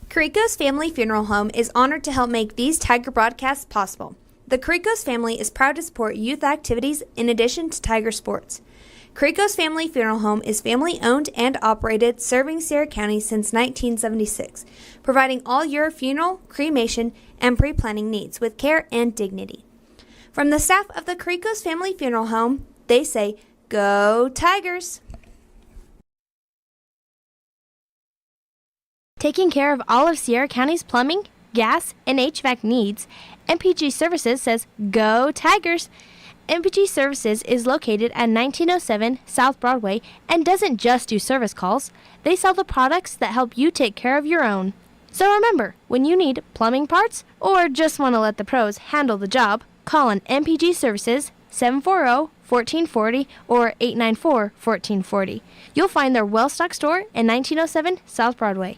Carrico's Family Funeral Home is honored to help make these Tiger broadcasts possible. The Carrico's family is proud to support youth activities in addition to Tiger sports. Carrico's Family Funeral Home is family-owned and operated, serving Sierra County since 1976, providing all your funeral, cremation, and pre-planning needs with care and dignity. From the staff of the Carrico's Family Funeral Home, they say, "Go Tigers!" Taking care of all of Sierra County's plumbing, gas, and HVAC needs, MPG Services says, "Go Tigers!" MPG Services is located at 1907 South Broadway and doesn't just do service calls. They sell the products that help you take care of your own. So remember, when you need plumbing parts or just want to let the pros handle the job, call on MPG Services 740-1440 or 894-1440. You'll find their well-stocked store in 1907 South Broadway.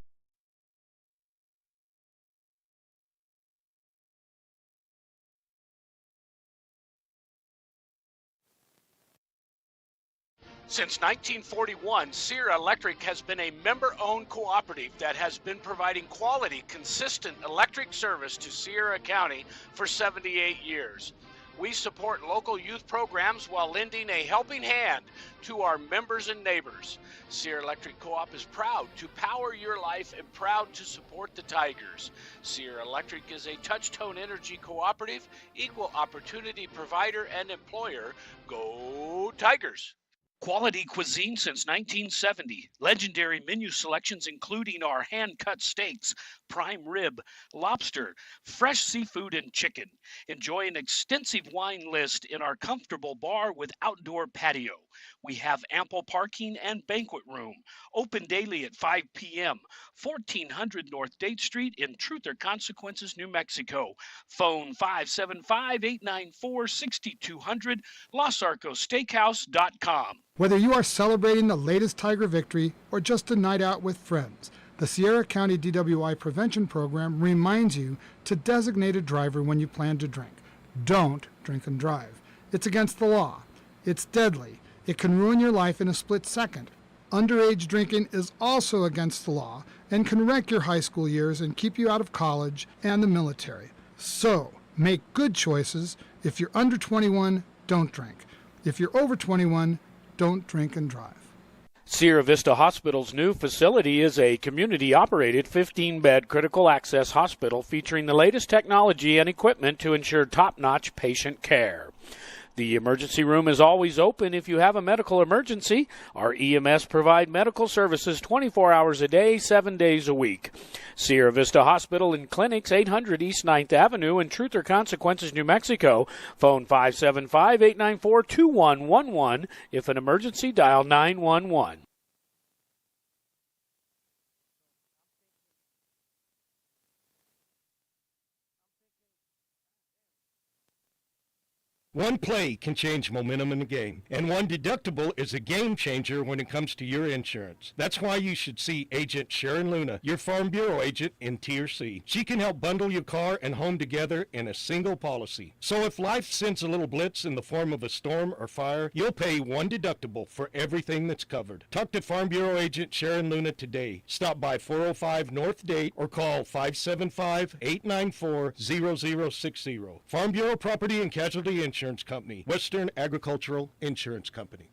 Since 1941, Sierra Electric has been a member-owned cooperative that has been providing quality, consistent electric service to Sierra County for 78 years. We support local youth programs while lending a helping hand to our members and neighbors. Sierra Electric Co-op is proud to power your life and proud to support the Tigers. Sierra Electric is a touch-tone energy cooperative, equal opportunity provider and employer. Go Tigers! Quality cuisine since 1970. Legendary menu selections including our hand-cut steaks, prime rib, lobster, fresh seafood, and chicken. Enjoy an extensive wine list in our comfortable bar with outdoor patio. We have ample parking and banquet room. Open daily at 5 p.m. 1400 North Date Street in Truth or Consequences, New Mexico. Phone 575-894-6200, LosArcosSteakhouse.com. Whether you are celebrating the latest Tiger victory or just a night out with friends, the Sierra County DWI Prevention Program reminds you to designate a driver when you plan to drink. Don't drink and drive. It's against the law. It's deadly. It can ruin your life in a split second. Underage drinking is also against the law and can wreck your high school years and keep you out of college and the military. So, make good choices. If you're under 21, don't drink. If you're over 21, don't drink and drive. Sierra Vista Hospital's new facility is a community-operated 15-bed critical access hospital featuring the latest technology and equipment to ensure top-notch patient care. The emergency room is always open if you have a medical emergency. Our EMS provide medical services 24 hours a day, 7 days a week. Sierra Vista Hospital and Clinics, 800 East 9th Avenue in Truth or Consequences, New Mexico. Phone 575-894-2111. If an emergency, dial 911. One play can change momentum in the game, and one deductible is a game changer when it comes to your insurance. That's why you should see Agent Sharon Luna, your Farm Bureau agent in Tier C. She can help bundle your car and home together in a single policy. So if life sends a little blitz in the form of a storm or fire, you'll pay one deductible for everything that's covered. Talk to Farm Bureau agent Sharon Luna today. Stop by 405 North Date or call 575-894-0060. Farm Bureau Property and Casualty Insurance Company, Western Agricultural Insurance Company.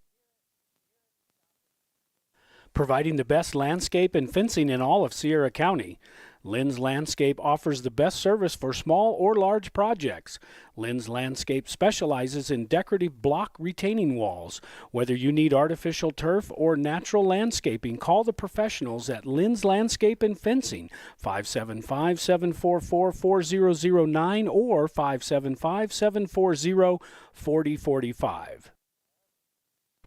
Providing the best landscape and fencing in all of Sierra County. Lynn's Landscape offers the best service for small or large projects. Lynn's Landscape specializes in decorative block retaining walls. Whether you need artificial turf or natural landscaping, call the professionals at Lynn's Landscape and Fencing, 575-744-4009 or 575-740-4045.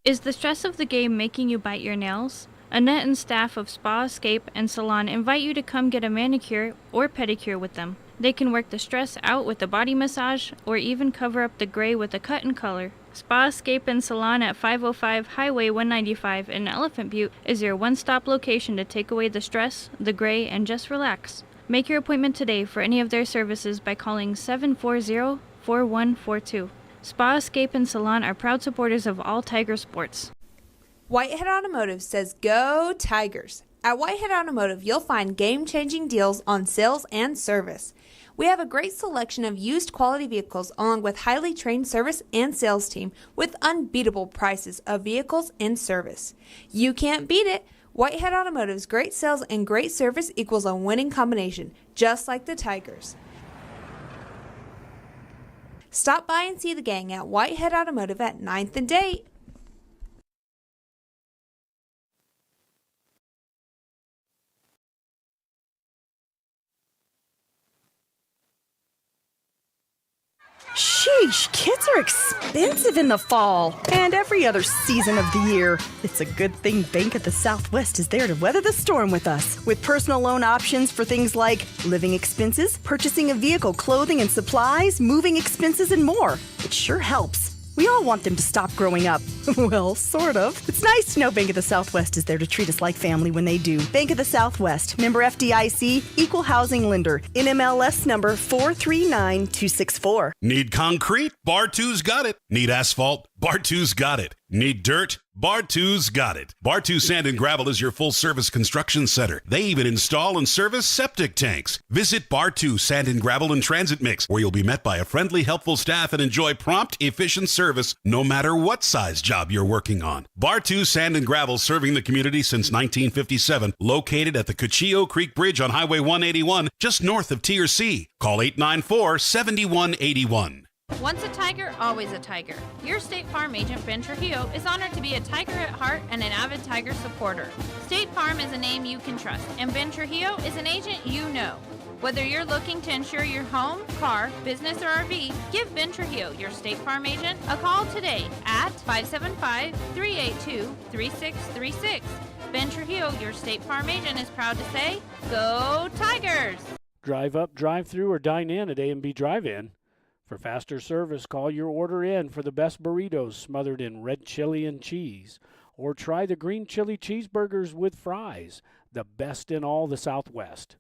Is the stress of the game making you bite your nails? Annette and staff of Spa Escape and Salon invite you to come get a manicure or pedicure with them. They can work the stress out with a body massage or even cover up the gray with a cut and color. Spa Escape and Salon at 505 Highway 195 in Elephant Butte is your one-stop location to take away the stress, the gray, and just relax. Make your appointment today for any of their services by calling 740-4142. Spa Escape and Salon are proud supporters of all Tiger sports. Whitehead Automotive says go Tigers. At Whitehead Automotive, you'll find game-changing deals on sales and service. We have a great selection of used quality vehicles along with highly trained service and sales team with unbeatable prices of vehicles and service. You can't beat it. Whitehead Automotive's great sales and great service equals a winning combination, just like the Tigers. Stop by and see the gang at Whitehead Automotive at 9th and Date. Sheesh, kids are expensive in the fall and every other season of the year. It's a good thing Bank of the Southwest is there to weather the storm with us. With personal loan options for things like living expenses, purchasing a vehicle, clothing and supplies, moving expenses, and more. It sure helps. We all want them to stop growing up. Well, sort of. It's nice to know Bank of the Southwest is there to treat us like family when they do. Bank of the Southwest, member FDIC, equal housing lender, NMLS number 439264. Need concrete? Bar 2's got it. Need asphalt? Bar 2's got it. Need dirt? Bar 2's got it. Bar 2 Sand and Gravel is your full-service construction center. They even install and service septic tanks. Visit Bar 2 Sand and Gravel and Transit Mix, where you'll be met by a friendly, helpful staff and enjoy prompt, efficient service no matter what size job you're working on. Bar 2 Sand and Gravel, serving the community since 1957, located at the Cochio Creek Bridge on Highway 181, just north of TRC. Call 894-7181. Once a Tiger, always a Tiger. Your State Farm agent, Ben Trujillo, is honored to be a Tiger at heart and an avid Tiger supporter. State Farm is a name you can trust, and Ben Trujillo is an agent you know. Whether you're looking to insure your home, car, business, or RV, give Ben Trujillo, your State Farm agent, a call today at 575-382-3636. Ben Trujillo, your State Farm agent, is proud to say, go Tigers! Drive up, drive through, or dine in at A&B Drive-In. For faster service, call your order in for the best burritos smothered in red chili and cheese. Or try the green chili cheeseburgers with fries, the best in all the Southwest.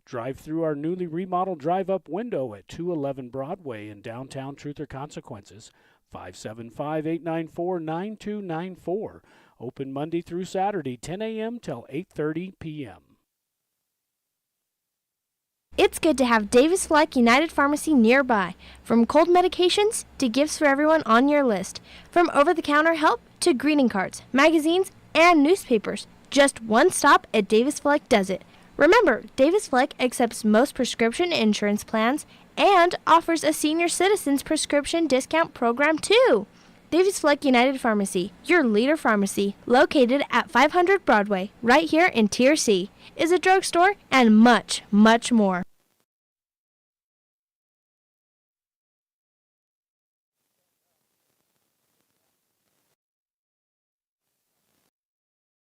Drive through our newly remodeled drive-up window at 211 Broadway in downtown Truth or Consequences, 575-894-9294. Open Monday through Saturday, 10 a.m. till 8:30 p.m. It's good to have Davis Fleck United Pharmacy nearby. From cold medications to gifts for everyone on your list. From over-the-counter help to greeting cards, magazines, and newspapers. Just one stop at Davis Fleck does it. Remember, Davis Fleck accepts most prescription insurance plans and offers a senior citizens prescription discount program too. Davis Fleck United Pharmacy, your leader pharmacy, located at 500 Broadway, right here in Tier C, is a drugstore and much, much more.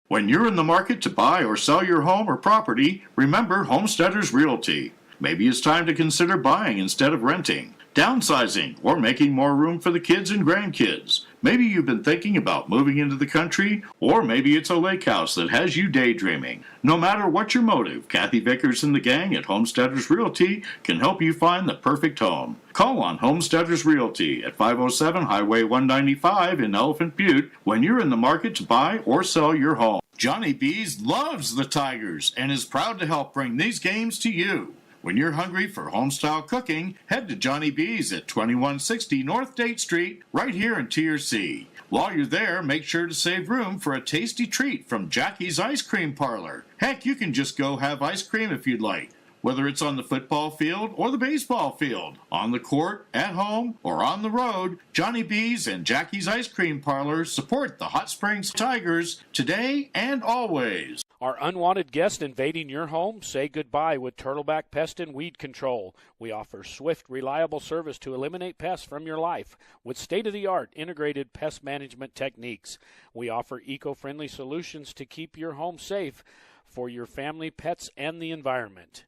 When you're in the market to buy or sell your home or property, remember Homesteaders Realty. Maybe it's time to consider buying instead of renting, downsizing, or making more room for the kids and grandkids. Maybe you've been thinking about moving into the country, or maybe it's a lake house that has you daydreaming. No matter what your motive, Kathy Vickers and the gang at Homesteaders Realty can help you find the perfect home. Call on Homesteaders Realty at 507 Highway 195 in Elephant Butte when you're in the market to buy or sell your home. Johnny B's loves the Tigers and is proud to help bring these games to you. When you're hungry for home-style cooking, head to Johnny B's at 2160 North Date Street, right here in Tier C. While you're there, make sure to save room for a tasty treat from Jackie's Ice Cream Parlor. Heck, you can just go have ice cream if you'd like. Whether it's on the football field or the baseball field, on the court, at home, or on the road, Johnny B's and Jackie's Ice Cream Parlor support the Hot Springs Tigers today and always. Are unwanted guests invading your home? Say goodbye with Turtleback Pest and Weed Control. We offer swift, reliable service to eliminate pests from your life with state-of-the-art integrated pest management techniques. We offer eco-friendly solutions to keep your home safe for your family, pets, and the environment.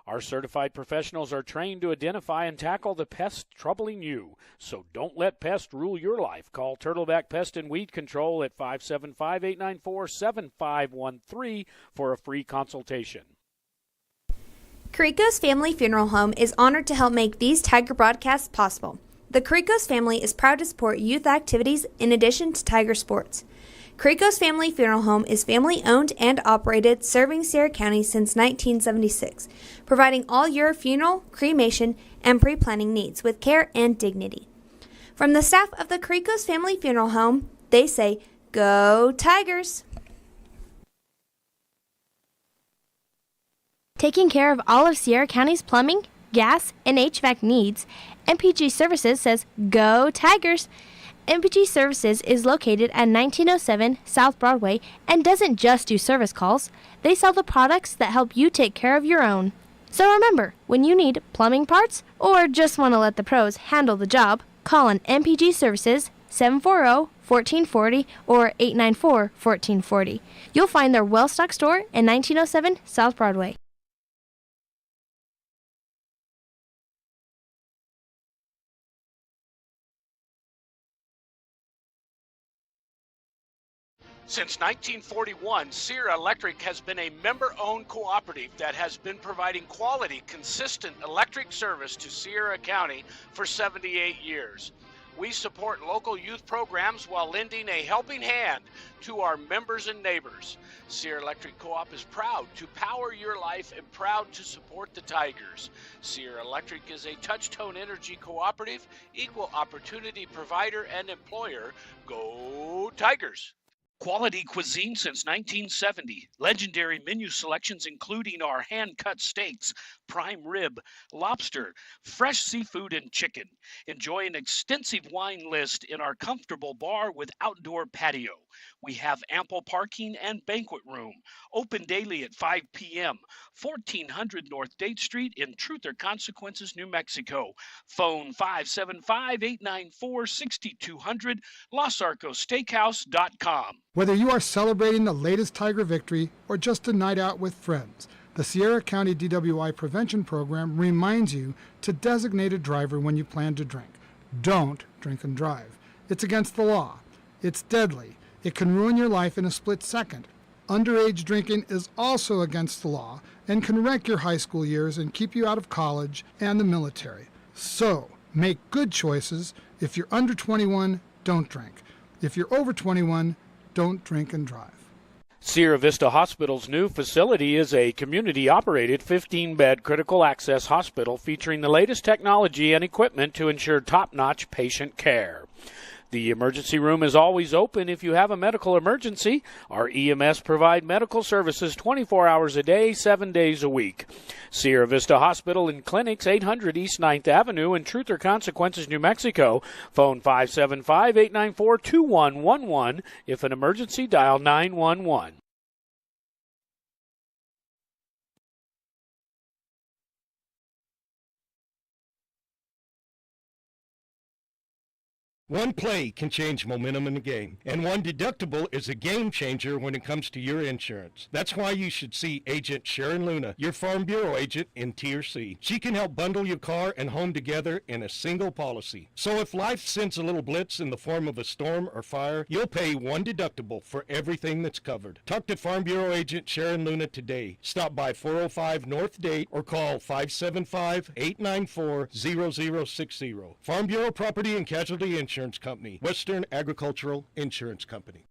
Our certified professionals are trained to identify and tackle the pests troubling you. So don't let pests rule your life. Call Turtleback Pest and Weed Control at 575-894-7513 for a free consultation. Carrico's Family Funeral Home is honored to help make these Tiger broadcasts possible. The Carrico's family is proud to support youth activities in addition to Tiger sports. Carrico's Family Funeral Home is family-owned and operated, serving Sierra County since 1976, providing all your funeral, cremation, and pre-planning needs with care and dignity. From the staff of the Carrico's Family Funeral Home, they say, "Go Tigers!" Taking care of all of Sierra County's plumbing, gas, and HVAC needs, MPG Services says, "Go Tigers!" MPG Services is located at 1907 South Broadway and doesn't just do service calls. They sell the products that help you take care of your own. So remember, when you need plumbing parts or just want to let the pros handle the job, call on MPG Services 740-1440 or 894-1440. You'll find their well-stocked store in 1907 South Broadway. Since 1941, Sierra Electric has been a member-owned cooperative that has been providing quality, consistent electric service to Sierra County for 78 years. We support local youth programs while lending a helping hand to our members and neighbors. Sierra Electric Co-op is proud to power your life and proud to support the Tigers. Sierra Electric is a touch-tone energy cooperative, equal opportunity provider and employer. Go Tigers! Quality cuisine since 1970. Legendary menu selections including our hand-cut steaks, prime rib, lobster, fresh seafood, and chicken. Enjoy an extensive wine list in our comfortable bar with outdoor patio. We have ample parking and banquet room. Open daily at 5 p.m. 1400 North Date Street in Truth or Consequences, New Mexico. Phone 575-894-6200, LosArcosSteakhouse.com. Whether you are celebrating the latest Tiger victory or just a night out with friends, the Sierra County DWI Prevention Program reminds you to designate a driver when you plan to drink. Don't drink and drive. It's against the law. It's deadly. It can ruin your life in a split second. Underage drinking is also against the law and can wreck your high school years and keep you out of college and the military. So, make good choices. If you're under 21, don't drink. If you're over 21, don't drink and drive. Sierra Vista Hospital's new facility is a community-operated 15-bed critical access hospital featuring the latest technology and equipment to ensure top-notch patient care. The emergency room is always open if you have a medical emergency. Our EMS provide medical services 24 hours a day, 7 days a week. Sierra Vista Hospital and Clinics, 800 East 9th Avenue in Truth or Consequences, New Mexico. Phone 575-894-2111. If an emergency, dial 911. One play can change momentum in the game, and one deductible is a game changer when it comes to your insurance. That's why you should see Agent Sharon Luna, your Farm Bureau agent in Tier C. She can help bundle your car and home together in a single policy. So if life sends a little blitz in the form of a storm or fire, you'll pay one deductible for everything that's covered. Talk to Farm Bureau agent Sharon Luna today. Stop by 405 North Date or call 575-894-0060. Farm Bureau Property and Casualty Insurance Company, Western Agricultural Insurance Company.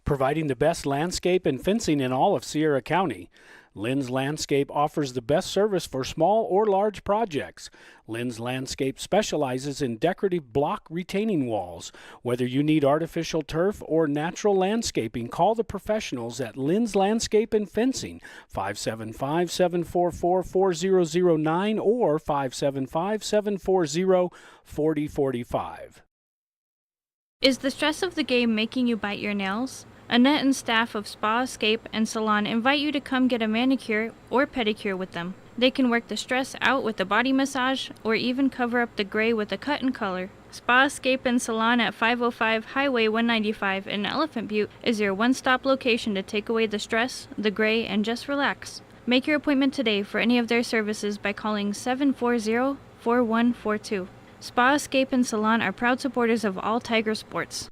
Providing the best landscape and fencing in all of Sierra County. Lynn's Landscape offers the best service for small or large projects. Lynn's Landscape specializes in decorative block retaining walls. Whether you need artificial turf or natural landscaping, call the professionals at Lynn's Landscape and Fencing, 575-744-4009 or 575-740-4045. Is the stress of the game making you bite your nails? Annette and staff of Spa Escape and Salon invite you to come get a manicure or pedicure with them. They can work the stress out with a body massage or even cover up the gray with a cut and color. Spa Escape and Salon at 505 Highway 195 in Elephant Butte is your one-stop location to take away the stress, the gray, and just relax. Make your appointment today for any of their services by calling 740-4142. Spa Escape and Salon are proud supporters of all Tiger sports.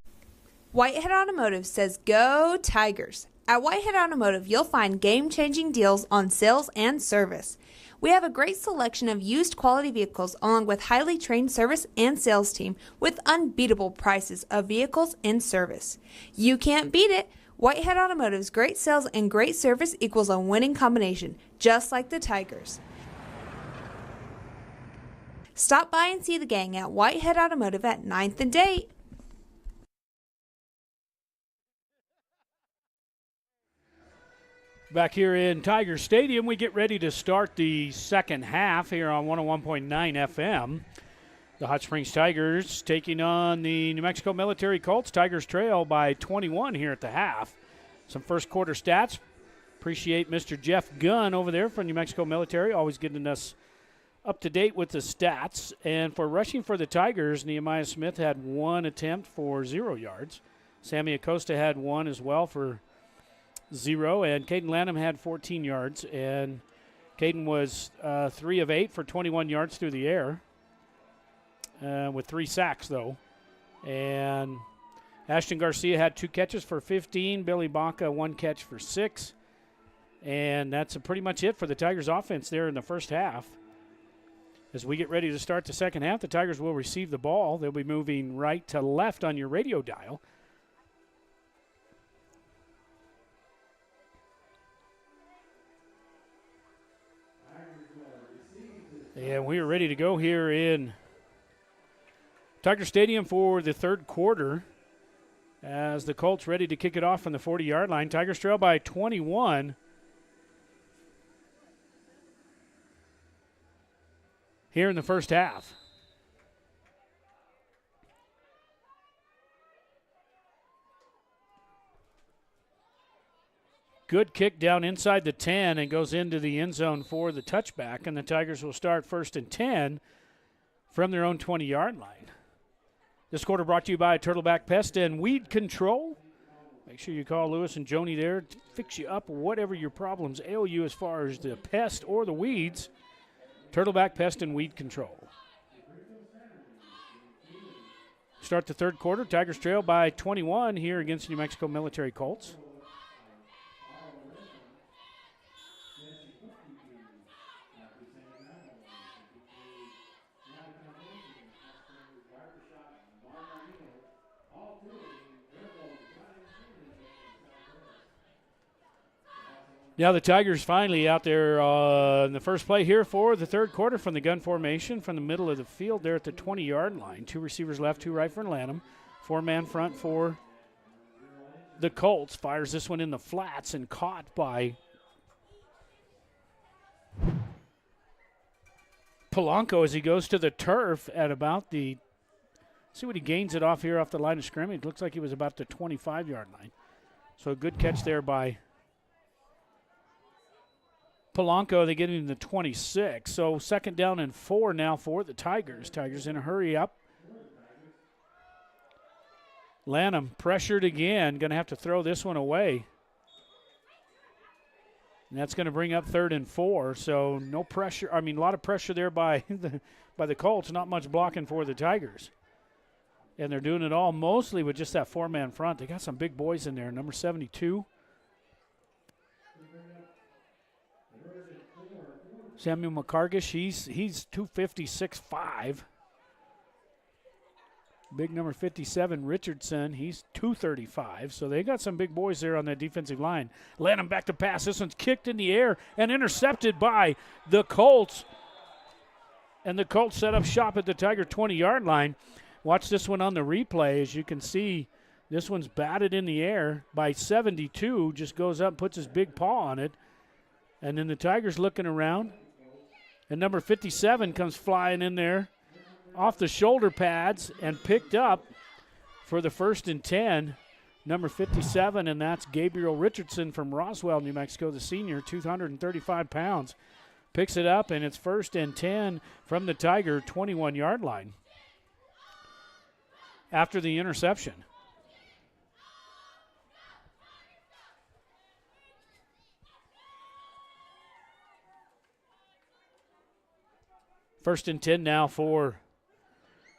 Whitehead Automotive says go Tigers. At Whitehead Automotive, you'll find game-changing deals on sales and service. We have a great selection of used quality vehicles along with highly trained service and sales team with unbeatable prices of vehicles in service. You can't beat it. Whitehead Automotive's great sales and great service equals a winning combination, just like the Tigers. Stop by and see the gang at Whitehead Automotive at 9th and Date. Back here in Tiger Stadium, we get ready to start the second half here on 101.9 FM. The Hot Springs Tigers taking on the New Mexico Military Colts. Tigers trail by 21 here at the half. Some first quarter stats. Appreciate Mr. Jeff Gunn over there from New Mexico Military, always getting us up to date with the stats. And for rushing for the Tigers, Nehemiah Smith had 1 attempt for 0 yards. Sammy Acosta had 1 as well for 0, and Caden Lanham had 14 yards, and Caden was 3 of 8 for 21 yards through the air, with 3 sacks, though. And Ashton Garcia had 2 catches for 15, Billy Baca 1 catch for 6, and that's pretty much it for the Tigers offense there in the first half. As we get ready to start the second half, the Tigers will receive the ball. They'll be moving right to left on your radio dial. And we are ready to go here in Tiger Stadium for the third quarter as the Colts ready to kick it off from the 40-yard line. Tigers trail by 21. Here in the first half. Good kick down inside the 10 and goes into the end zone for the touchback, and the Tigers will start 1st and 10 from their own 20-yard line. This quarter brought to you by Turtleback Pest and Weed Control. Make sure you call Lewis and Joni there to fix you up whatever your problems ail you as far as the pest or the weeds. Turtleback Pest and Weed Control. Start the third quarter. Tigers trail by 21 here against New Mexico Military Colts. Now the Tigers finally out there in the first play here for the third quarter from the gun formation from the middle of the field there at the 20-yard line. 2 receivers left, 2 right for Lanham. 4-man front for the Colts. Fires this one in the flats and caught by Polanco as he goes to the turf at about the, see what he gains it off here off the line of scrimmage. Looks like he was about the 25-yard line. So a good catch there by Polanco. They get him to the 26. So 2nd down and 4 now for the Tigers. Tigers in a hurry up. Lanham pressured again. Going to have to throw this one away. And that's going to bring up 3rd and 4. So no pressure. I mean, a lot of pressure there by the Colts. Not much blocking for the Tigers. And they're doing it all mostly with just that 4-man front. They got some big boys in there. Number 72. Samuel McCargish, he's 250, 6'5". Big number 57, Richardson, he's 235. So they got some big boys there on that defensive line. Lanham back to pass. This one's kicked in the air and intercepted by the Colts. And the Colts set up shop at the Tiger 20-yard line. Watch this one on the replay. As you can see, this one's batted in the air by 72. Just goes up, puts his big paw on it. And then the Tigers looking around. And number 57 comes flying in there off the shoulder pads and picked up for the 1st and 10 number 57, and that's Gabriel Richardson from Roswell, New Mexico, the senior, 235 pounds. Picks it up, and it's 1st and 10 from the Tiger 21-yard line after the interception. First and 10 now for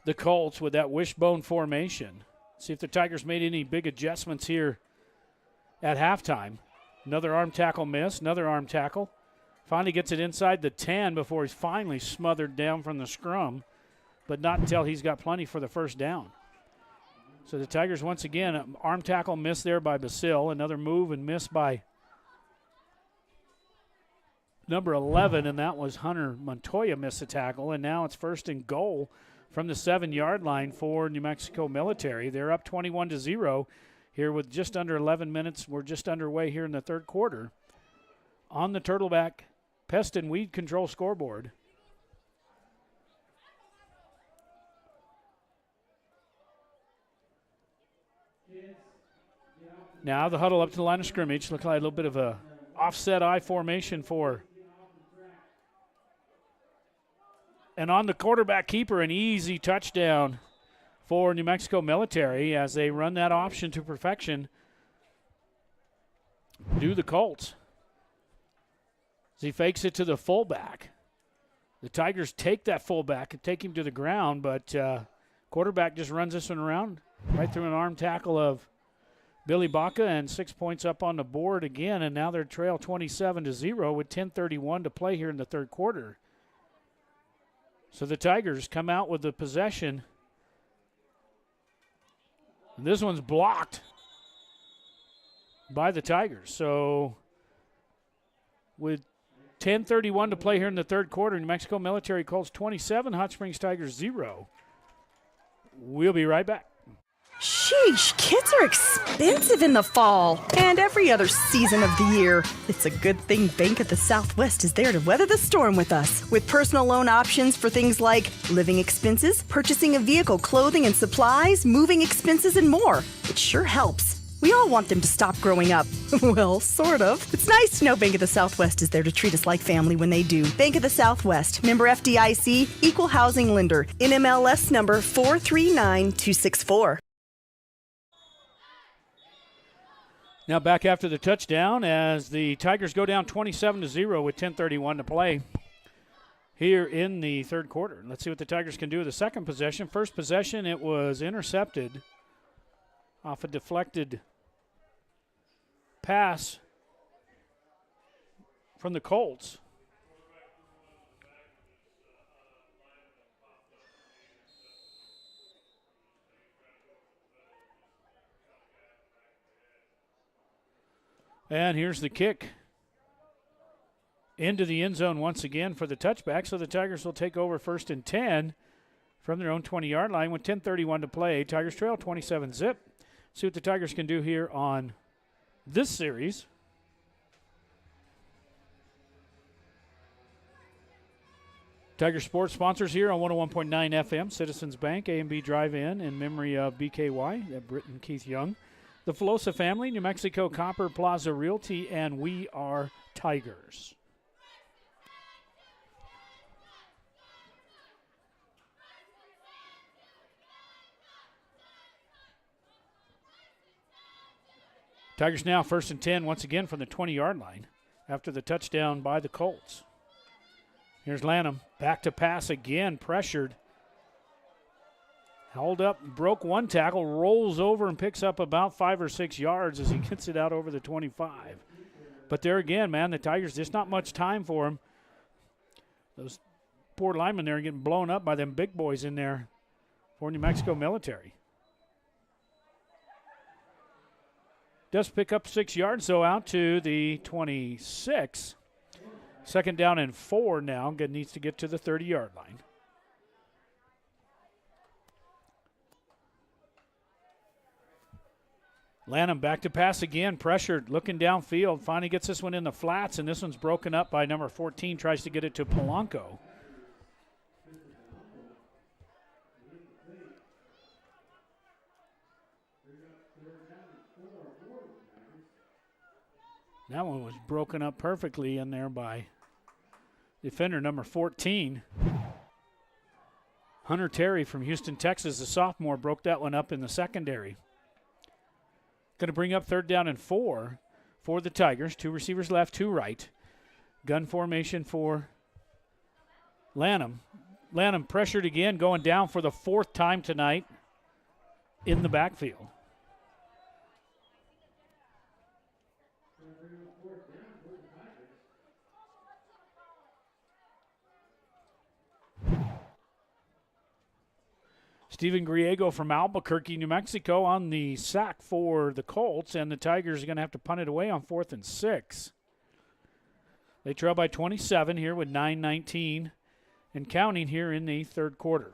the Colts with that wishbone formation. See if the Tigers made any big adjustments here at halftime. Another arm tackle miss, another arm tackle. Finally gets it inside the 10 before he's finally smothered down from the scrum, but not until he's got plenty for the first down. So the Tigers once again, arm tackle miss there by Basil, another move and miss by number 11, and that was Hunter Montoya missed a tackle, and now it's 1st and goal from the 7-yard line for New Mexico Military. They're up 21-0 here with just under 11 minutes. We're just underway here in the third quarter on the Turtleback Pest and Weed Control scoreboard. Now the huddle up to the line of scrimmage. Look like a little bit of a offset I formation for. And on the quarterback keeper, an easy touchdown for New Mexico Military as they run that option to perfection. Do the Colts. As he fakes it to the fullback. The Tigers take that fullback and take him to the ground, but quarterback just runs this one around right through an arm tackle of Billy Baca, and 6 points up on the board again, and now they're trail 27-0 with 10:31 to play here in the third quarter. So the Tigers come out with the possession. And this one's blocked by the Tigers. So with 10:31 to play here in the third quarter, New Mexico Military Colts 27, Hot Springs Tigers 0. We'll be right back. Sheesh, kids are expensive in the fall and every other season of the year. It's a good thing Bank of the Southwest is there to weather the storm with us. With personal loan options for things like living expenses, purchasing a vehicle, clothing and supplies, moving expenses, and more. It sure helps. We all want them to stop growing up. Well, sort of. It's nice to know Bank of the Southwest is there to treat us like family when they do. Bank of the Southwest, member FDIC, equal housing lender, NMLS number 439264. Now back after the touchdown as the Tigers go down 27-0 with 10:31 to play here in the third quarter. Let's see what the Tigers can do with the second possession. First possession, it was intercepted off a deflected pass from the Colts. And here's the kick into the end zone once again for the touchback. So the Tigers will take over 1st and 10 from their own 20-yard line with 10:31 to play. Tigers trail 27-0. See what the Tigers can do here on this series. Tiger Sports sponsors here on 101.9 FM, Citizens Bank, A&B Drive-In, in memory of BKY, Britton Keith Young. The Filosa family, New Mexico Copper Plaza Realty, and we are Tigers. Tigers now 1st and 10 once again from the 20-yard line after the touchdown by the Colts. Here's Lanham, back to pass again, pressured. Held up, broke one tackle, rolls over and picks up about 5 or 6 yards as he gets it out over the 25. But there again, man, the Tigers, just not much time for him. Those poor linemen there are getting blown up by them big boys in there for New Mexico Military. Does pick up 6 yards, though, out to the 26. 2nd down and 4 now. Needs to get to the 30-yard line. Lanham back to pass again, pressured, looking downfield. Finally gets this one in the flats, and this one's broken up by number 14. Tries to get it to Polanco. That one was broken up perfectly in there by defender number 14. Hunter Terry from Houston, Texas, the sophomore, broke that one up in the secondary. Going to bring up 3rd down and 4 for the Tigers. 2 receivers left, 2 right. Gun formation for Lanham. Lanham pressured again, going down for the 4th time tonight in the backfield. Steven Griego from Albuquerque, New Mexico on the sack for the Colts, and the Tigers are going to have to punt it away on 4th and 6. They trail by 27 here with 9:19 and counting here in the 3rd quarter.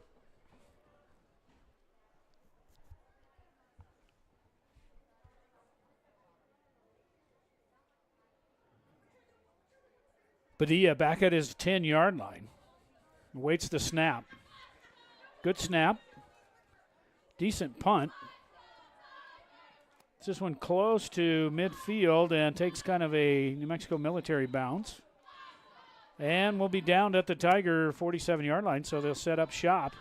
Padilla back at his 10-yard line. Waits the snap. Good snap. Decent punt. This one close to midfield and takes kind of a New Mexico military bounce. And will be down at the Tiger 47-yard line, so they'll set up shop.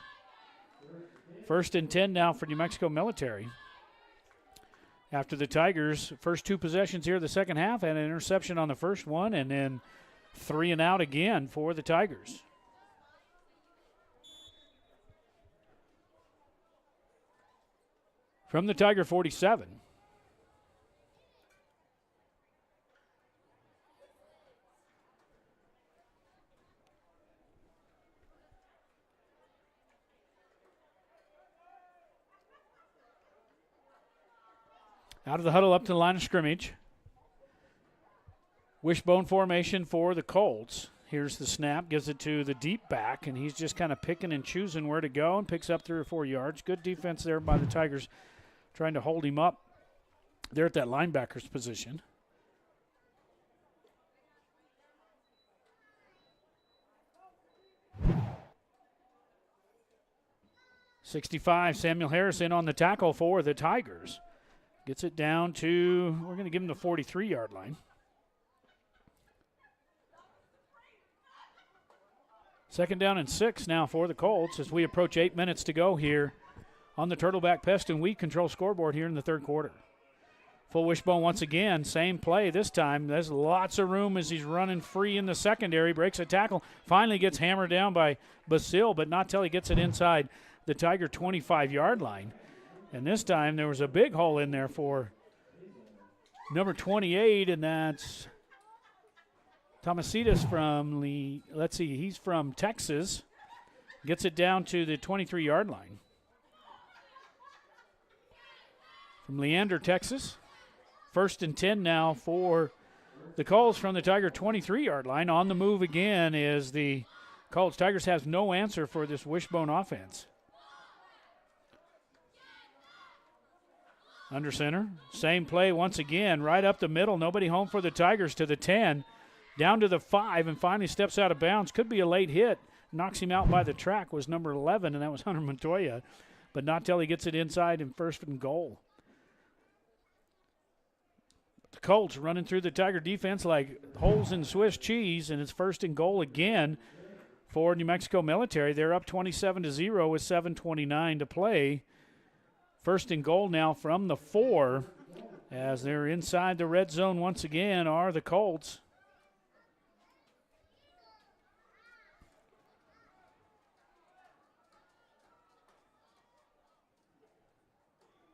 1st and 10 now for New Mexico military. After the Tigers' first 2 possessions here the second half, and an interception on the first one, and then 3 and out again for the Tigers. From the Tiger 47. Out of the huddle up to the line of scrimmage. Wishbone formation for the Colts. Here's the snap, gives it to the deep back, and he's just kind of picking and choosing where to go and picks up 3 or 4 yards. Good defense there by the Tigers, trying to hold him up there at that linebacker's position. .65, Samuel Harrison on the tackle for the Tigers. Gets it down to, we're going to give him the 43-yard line. 2nd down and 6 now for the Colts as we approach 8 minutes to go here on the Turtleback Pest and Weed Control scoreboard here in the 3rd quarter. Full wishbone once again, same play this time. There's lots of room as he's running free in the secondary, breaks a tackle, finally gets hammered down by Basil, but not till he gets it inside the Tiger 25-yard line. And this time there was a big hole in there for number 28, and that's Tomasitas from he's from Texas. Gets it down to the 23-yard line. From Leander, Texas. 1st and 10 now for the Colts from the Tiger 23-yard line. On the move again is the Colts. Tigers have no answer for this wishbone offense. Under center. Same play once again. Right up the middle. Nobody home for the Tigers to the 10. Down to the 5 and finally steps out of bounds. Could be a late hit. Knocks him out by the track was number 11, and that was Hunter Montoya. But not till he gets it inside in 1st and goal. The Colts running through the Tiger defense like holes in Swiss cheese, and it's 1st and goal again for New Mexico Military. They're up 27-0 with 7:29 to play. 1st and goal now from the 4 as they're inside the red zone once again are the Colts.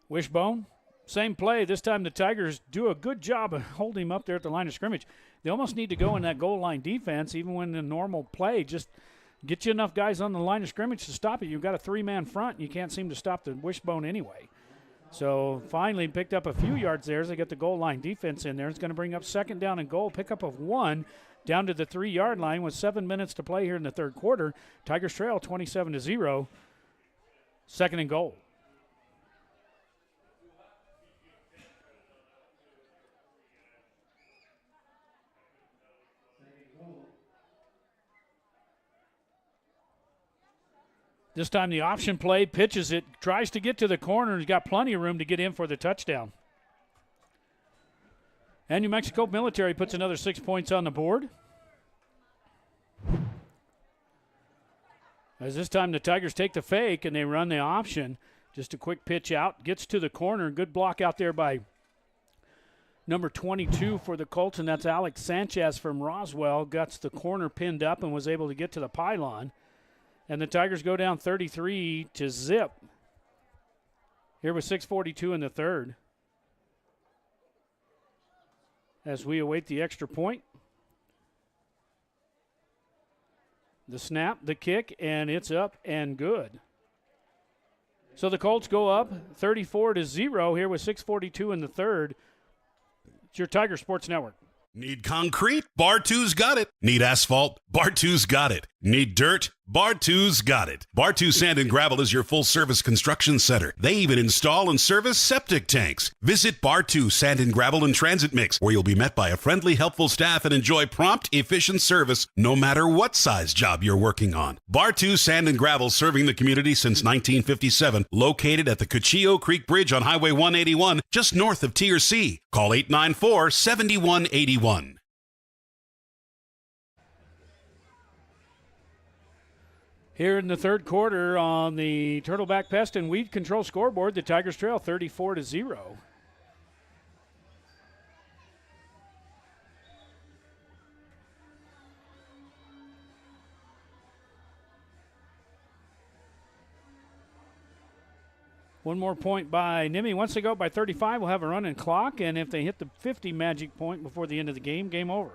Wishbone, same play. This time the Tigers do a good job of holding him up there at the line of scrimmage. They almost need to go in that goal line defense, even when in normal play. Just get you enough guys on the line of scrimmage to stop it. You've got a 3-man front, and you can't seem to stop the wishbone anyway. So finally picked up a few yards there as they get the goal line defense in there. It's going to bring up 2nd down and goal, pickup of 1 down to the 3-yard line with 7 minutes to play here in the 3rd quarter. Tigers trail 27-0. 2nd and goal. This time the option play, pitches it, tries to get to the corner. He's got plenty of room to get in for the touchdown. And New Mexico Military puts another 6 points on the board. As this time the Tigers take the fake and they run the option. Just a quick pitch out. Gets to the corner. Good block out there by number 22 for the Colts, and that's Alex Sanchez from Roswell. Got the corner pinned up and was able to get to the pylon. And the Tigers go down 33-0 here with 6:42 in the third. As we await the extra point. The snap, the kick, and it's up and good. So the Colts go up 34-0 here with 6:42 in the third. It's your Tiger Sports Network. Need concrete? Bar 2's got it. Need asphalt? Bar 2's got it. Need dirt? Bar 2's got it. Bar 2 Sand and Gravel is your full-service construction center. They even install and service septic tanks. Visit Bar 2 Sand and Gravel and Transit Mix, where you'll be met by a friendly, helpful staff and enjoy prompt, efficient service no matter what size job you're working on. Bar 2 Sand and Gravel, serving the community since 1957, located at the Cuchillo Creek Bridge on Highway 181, just north of Tier C. Call 894-7181. Here in the third quarter on the Turtleback Pest and Weed Control scoreboard, the Tigers trail 34-0. One more point by Nimmie. Once they go up by 35, we'll have a running clock, and if they hit the 50 magic point before the end of the game, game over.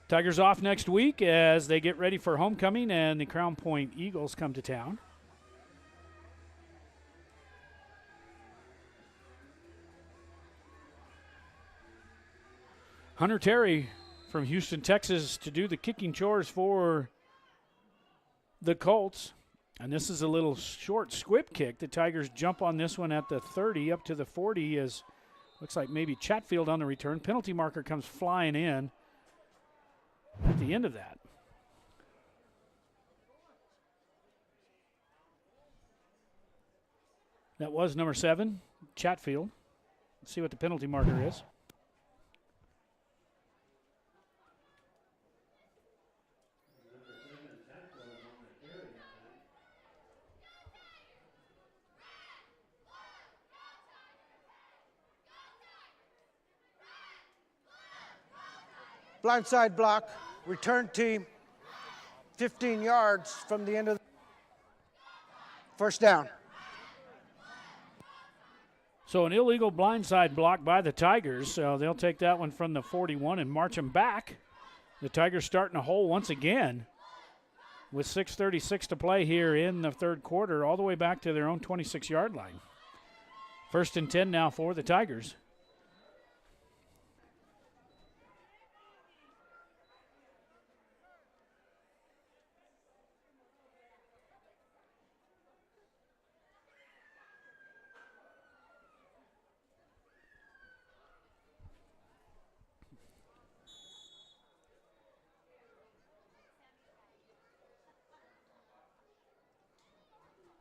Tigers off next week as they get ready for homecoming and the Crown Point Eagles come to town. Hunter Terry from Houston, Texas to do the kicking chores for the Colts. And this is a little short squib kick. The Tigers jump on this one at the 30 up to the 40 as looks like maybe Chatfield on the return. Penalty marker comes flying in at the end of that. That was number 7, Chatfield. Let's see what the penalty marker is. Blindside block, return team, 15 yards from the end of the first down. So an illegal blindside block by the Tigers. So they'll take that one from the 41 and march them back. The Tigers starting a hole once again with 6:36 to play here in the third quarter, all the way back to their own 26-yard line. 1st and 10 now for the Tigers.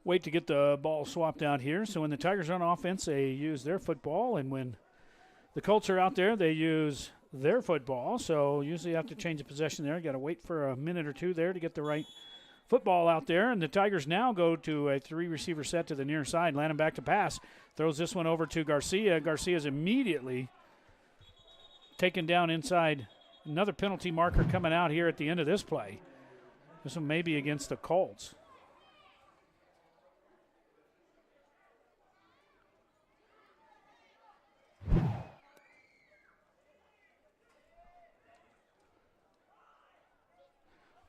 Wait to get the ball swapped out here. So when the Tigers are on offense, they use their football, and when the Colts are out there, they use their football. So usually you have to change the possession there. Got to wait for a minute or two there to get the right football out there. And the Tigers now go to a 3-receiver set to the near side. Landon back to pass. Throws this one over to Garcia. Garcia's immediately taken down inside. Another penalty marker coming out here at the end of this play. This one may be against the Colts.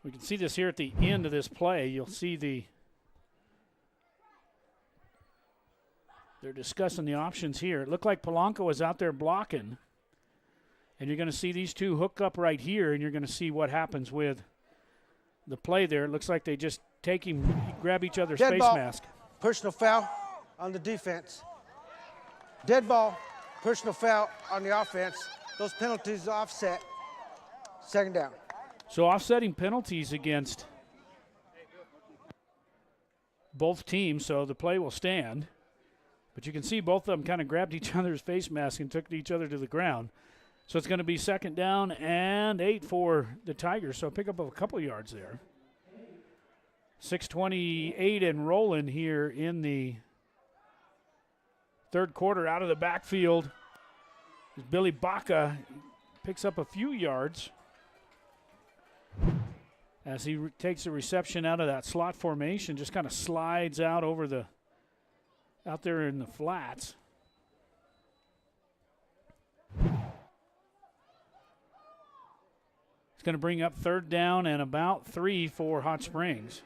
We can see this here at the end of this play. You'll see they're discussing the options here. It looked like Polanco was out there blocking. And you're going to see these two hook up right here, and you're going to see what happens with the play there. It looks like they just take him, grab each other's Dead face ball. mask. Personal foul on the defense. Dead ball, personal foul on the offense. Those penalties offset. 2nd down. So offsetting penalties against both teams, so the play will stand. But you can see both of them kind of grabbed each other's face mask and took each other to the ground. So it's going to be 2nd down and 8 for the Tigers. So pick up a couple yards there. 6:28 and rolling here in the third quarter. Out of the backfield, Billy Baca picks up a few yards as he takes the reception out of that slot formation, just kind of slides out out there in the flats. It's going to bring up 3rd down and about 3 for Hot Springs.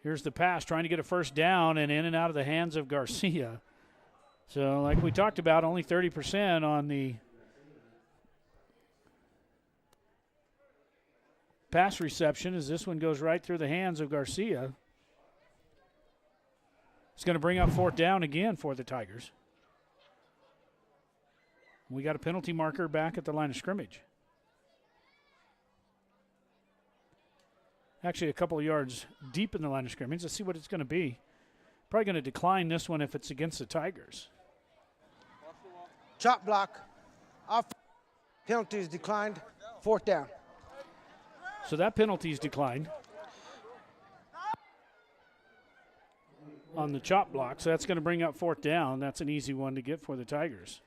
Here's the pass, trying to get a 1st down and in and out of the hands of Garcia. So like we talked about, only 30% on the pass reception as this one goes right through the hands of Garcia. It's going to bring up 4th down again for the Tigers. We got a penalty marker back at the line of scrimmage. Actually, a couple of yards deep in the line of scrimmage. Let's see what it's going to be. Probably going to decline this one if it's against the Tigers. Chop block. Off. Penalties declined. 4th down. So that penalty's declined on the chop block. So that's going to bring up 4th down. That's an easy one to get for the Tigers.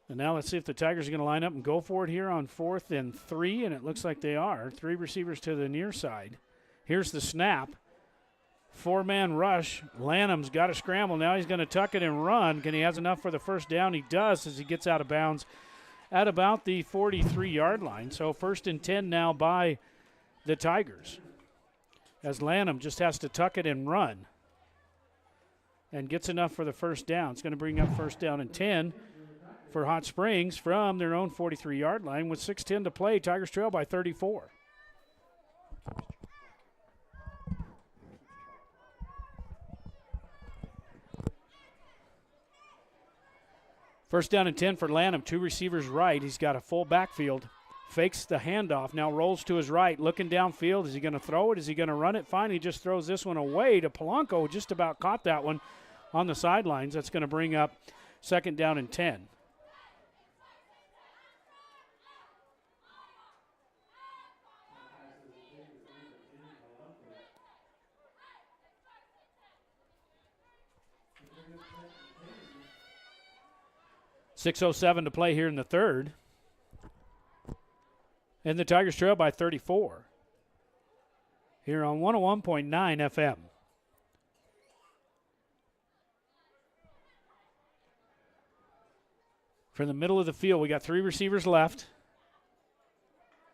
And now let's see if the Tigers are going to line up and go for it here on 4th and 3, and it looks like they are. 3 receivers to the near side. Here's the snap. 4-man rush. Lanham's got to scramble. Now he's going to tuck it and run. Can he has enough for the 1st down? He does as he gets out of bounds at about the 43-yard line. So 1st and 10 now by the Tigers, as Lanham just has to tuck it and run and gets enough for the 1st down. It's going to bring up 1st down and 10 for Hot Springs from their own 43-yard line with 6:10 to play. Tigers trail by 34. First down and 10 for Lanham. 2 receivers right. He's got a full backfield. Fakes the handoff. Now rolls to his right. Looking downfield. Is he going to throw it? Is he going to run it? Finally just throws this one away to Polanco. Just about caught that one on the sidelines. That's going to bring up 2nd down and 10. .607 to play here in the third. And the Tigers trail by 34. Here on 101.9 FM. From the middle of the field, we got 3 receivers left.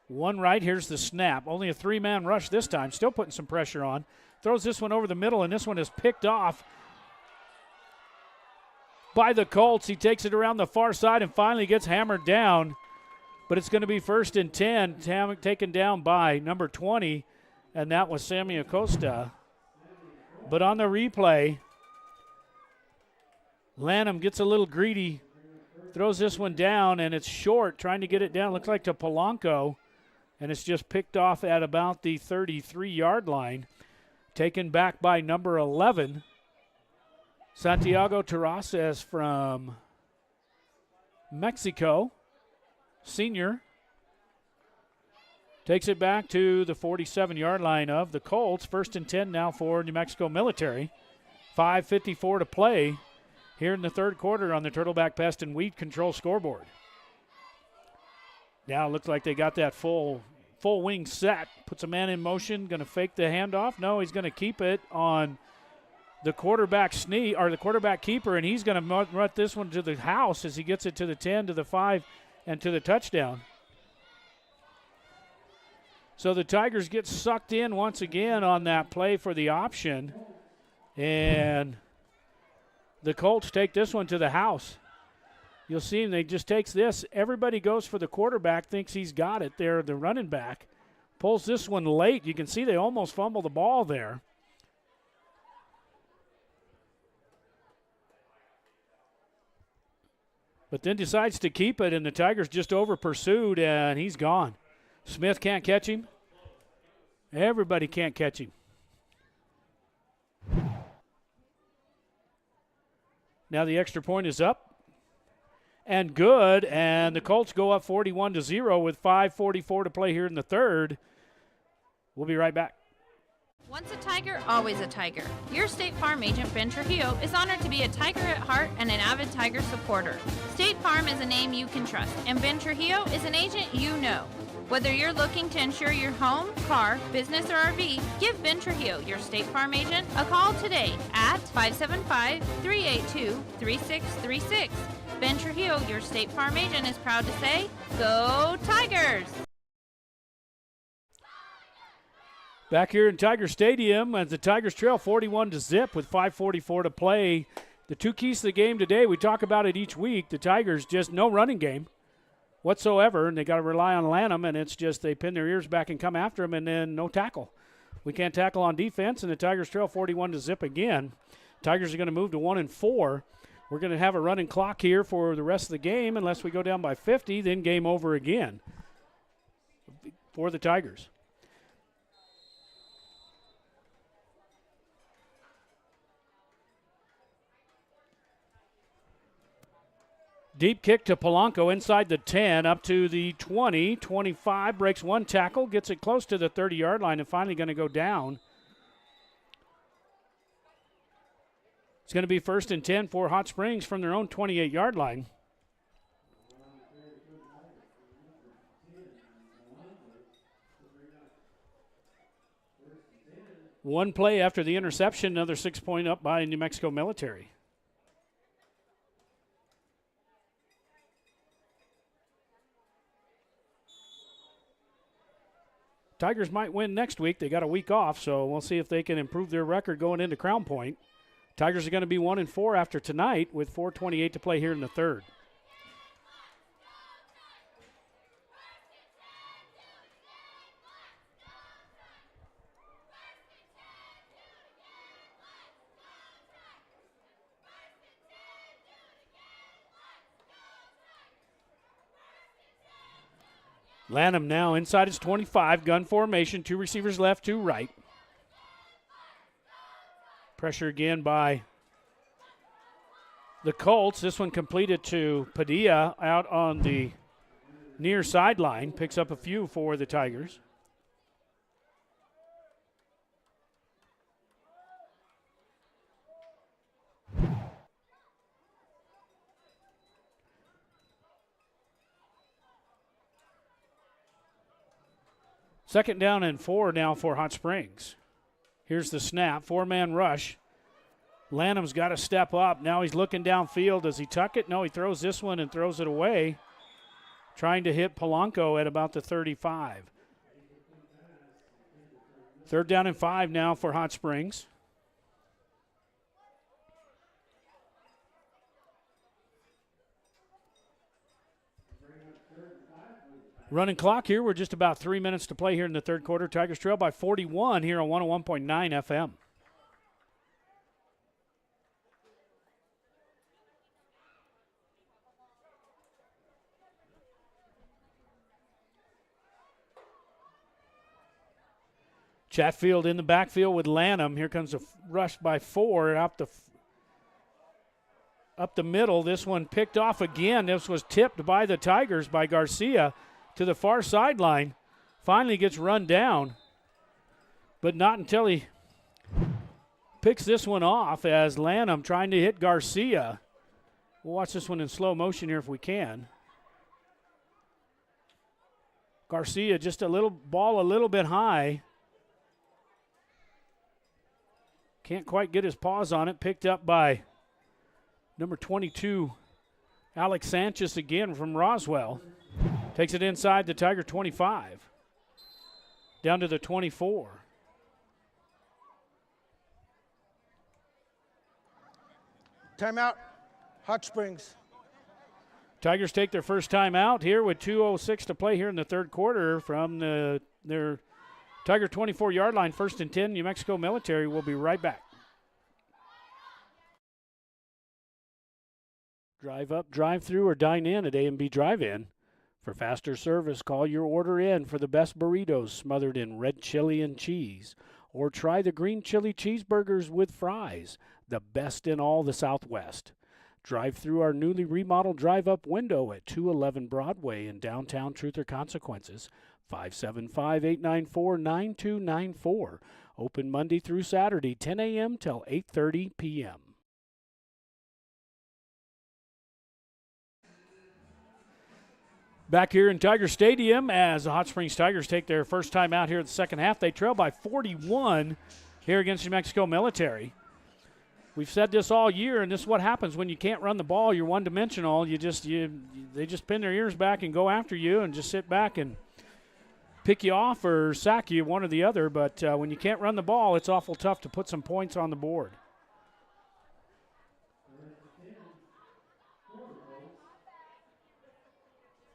1 right, here's the snap. Only a 3-man rush this time, still putting some pressure on. Throws this one over the middle, and this one is picked off by the Colts. He takes it around the far side and finally gets hammered down. But it's going to be 1st and 10, taken down by number 20, and that was Sammy Acosta. But on the replay, Lanham gets a little greedy, throws this one down, and it's short, trying to get it down. Looks like to Polanco, and it's just picked off at about the 33-yard line. Taken back by number 11, Santiago Terrazas from Mexico, senior. Takes it back to the 47-yard line of the Colts. 1st and 10 now for New Mexico Military. 5:54 to play here in the third quarter on the Turtleback Pest and Weed Control scoreboard. Now it looks like they got that full wing set. Puts a man in motion, going to fake the handoff. No, he's going to keep it on the quarterback the quarterback keeper, and he's going to run this one to the house as he gets it to the 10, to the 5, and to the touchdown. So the Tigers get sucked in once again on that play for the option, and the Colts take this one to the house. You'll see him, they just takes this. Everybody goes for the quarterback, thinks he's got it there, the running back. Pulls this one late. You can see they almost fumble the ball there. But then decides to keep it, and the Tigers just over-pursued, and he's gone. Smith can't catch him. Everybody can't catch him. Now the extra point is up and good, and the Colts go up 41-0 with 5:44 to play here in the third. We'll be right back. Once a Tiger, always a Tiger. Your State Farm agent, Ben Trujillo, is honored to be a Tiger at heart and an avid Tiger supporter. State Farm is a name you can trust, and Ben Trujillo is an agent you know. Whether you're looking to insure your home, car, business, or RV, give Ben Trujillo, your State Farm agent, a call today at 575-382-3636. Ben Trujillo, your State Farm agent, is proud to say, Go Tigers! Back here in Tiger Stadium as the Tigers trail 41-0 with 5:44 to play. The two keys to the game today, we talk about it each week. The Tigers just no running game whatsoever, and they got to rely on Lanham, and it's just they pin their ears back and come after him, and then no tackle. We can't tackle on defense, and the Tigers trail 41-0 again. Tigers are going to move to 1-4. We're going to have a running clock here for the rest of the game unless we go down by 50, then game over again for the Tigers. Deep kick to Polanco inside the 10, up to the 20, 25, breaks one tackle, gets it close to the 30-yard line, and finally going to go down. It's going to be 1st and 10 for Hot Springs from their own 28-yard line. One play after the interception, another 6-point up by New Mexico Military. Tigers might win next week. They got a week off, so we'll see if they can improve their record going into Crown Point. Tigers are going to be 1-4 after tonight with 4:28 to play here in the third. Lanham now inside his 25, gun formation, two receivers left, two right. Pressure again by the Colts. This one completed to Padilla out on the near sideline. Picks up a few for the Tigers. Second down and 4 now for Hot Springs. Here's the snap, four-man rush. Lanham's got to step up. Now he's looking downfield. Does he tuck it? No, he throws this one and throws it away, trying to hit Polanco at about the 35. Third down and 5 now for Hot Springs. Running clock here. We're just about 3 minutes to play here in the third quarter. Tigers trail by 41 here on 101.9 FM. Chatfield in the backfield with Lanham. Here comes a rush by 4 up the middle. This one picked off again. This was tipped by the Tigers by Garcia to the far sideline. Finally gets run down, but not until he picks this one off as Lanham trying to hit Garcia. We'll watch this one in slow motion here if we can. Garcia just a little bit high. Can't quite get his paws on it. Picked up by number 22, Alex Sanchez again from Roswell. Takes it inside the Tiger 25. Down to the 24. Timeout, Hot Springs. Tigers take their first time out here with 2:06 to play here in the third quarter from their Tiger 24-yard line. 1st and 10, New Mexico Military. Will be right back. Drive up, drive through, or dine in at A&B Drive-In. For faster service, call your order in for the best burritos smothered in red chili and cheese. Or try the green chili cheeseburgers with fries, the best in all the Southwest. Drive through our newly remodeled drive-up window at 211 Broadway in downtown Truth or Consequences. 575-894-9294. Open Monday through Saturday, 10 a.m. till 8:30 p.m. Back here in Tiger Stadium as the Hot Springs Tigers take their first time out here in the second half. They trail by 41 here against New Mexico Military. We've said this all year, and this is what happens when you can't run the ball. You're one-dimensional. They just pin their ears back and go after you and just sit back and pick you off or sack you, one or the other. But when you can't run the ball, it's awful tough to put some points on the board.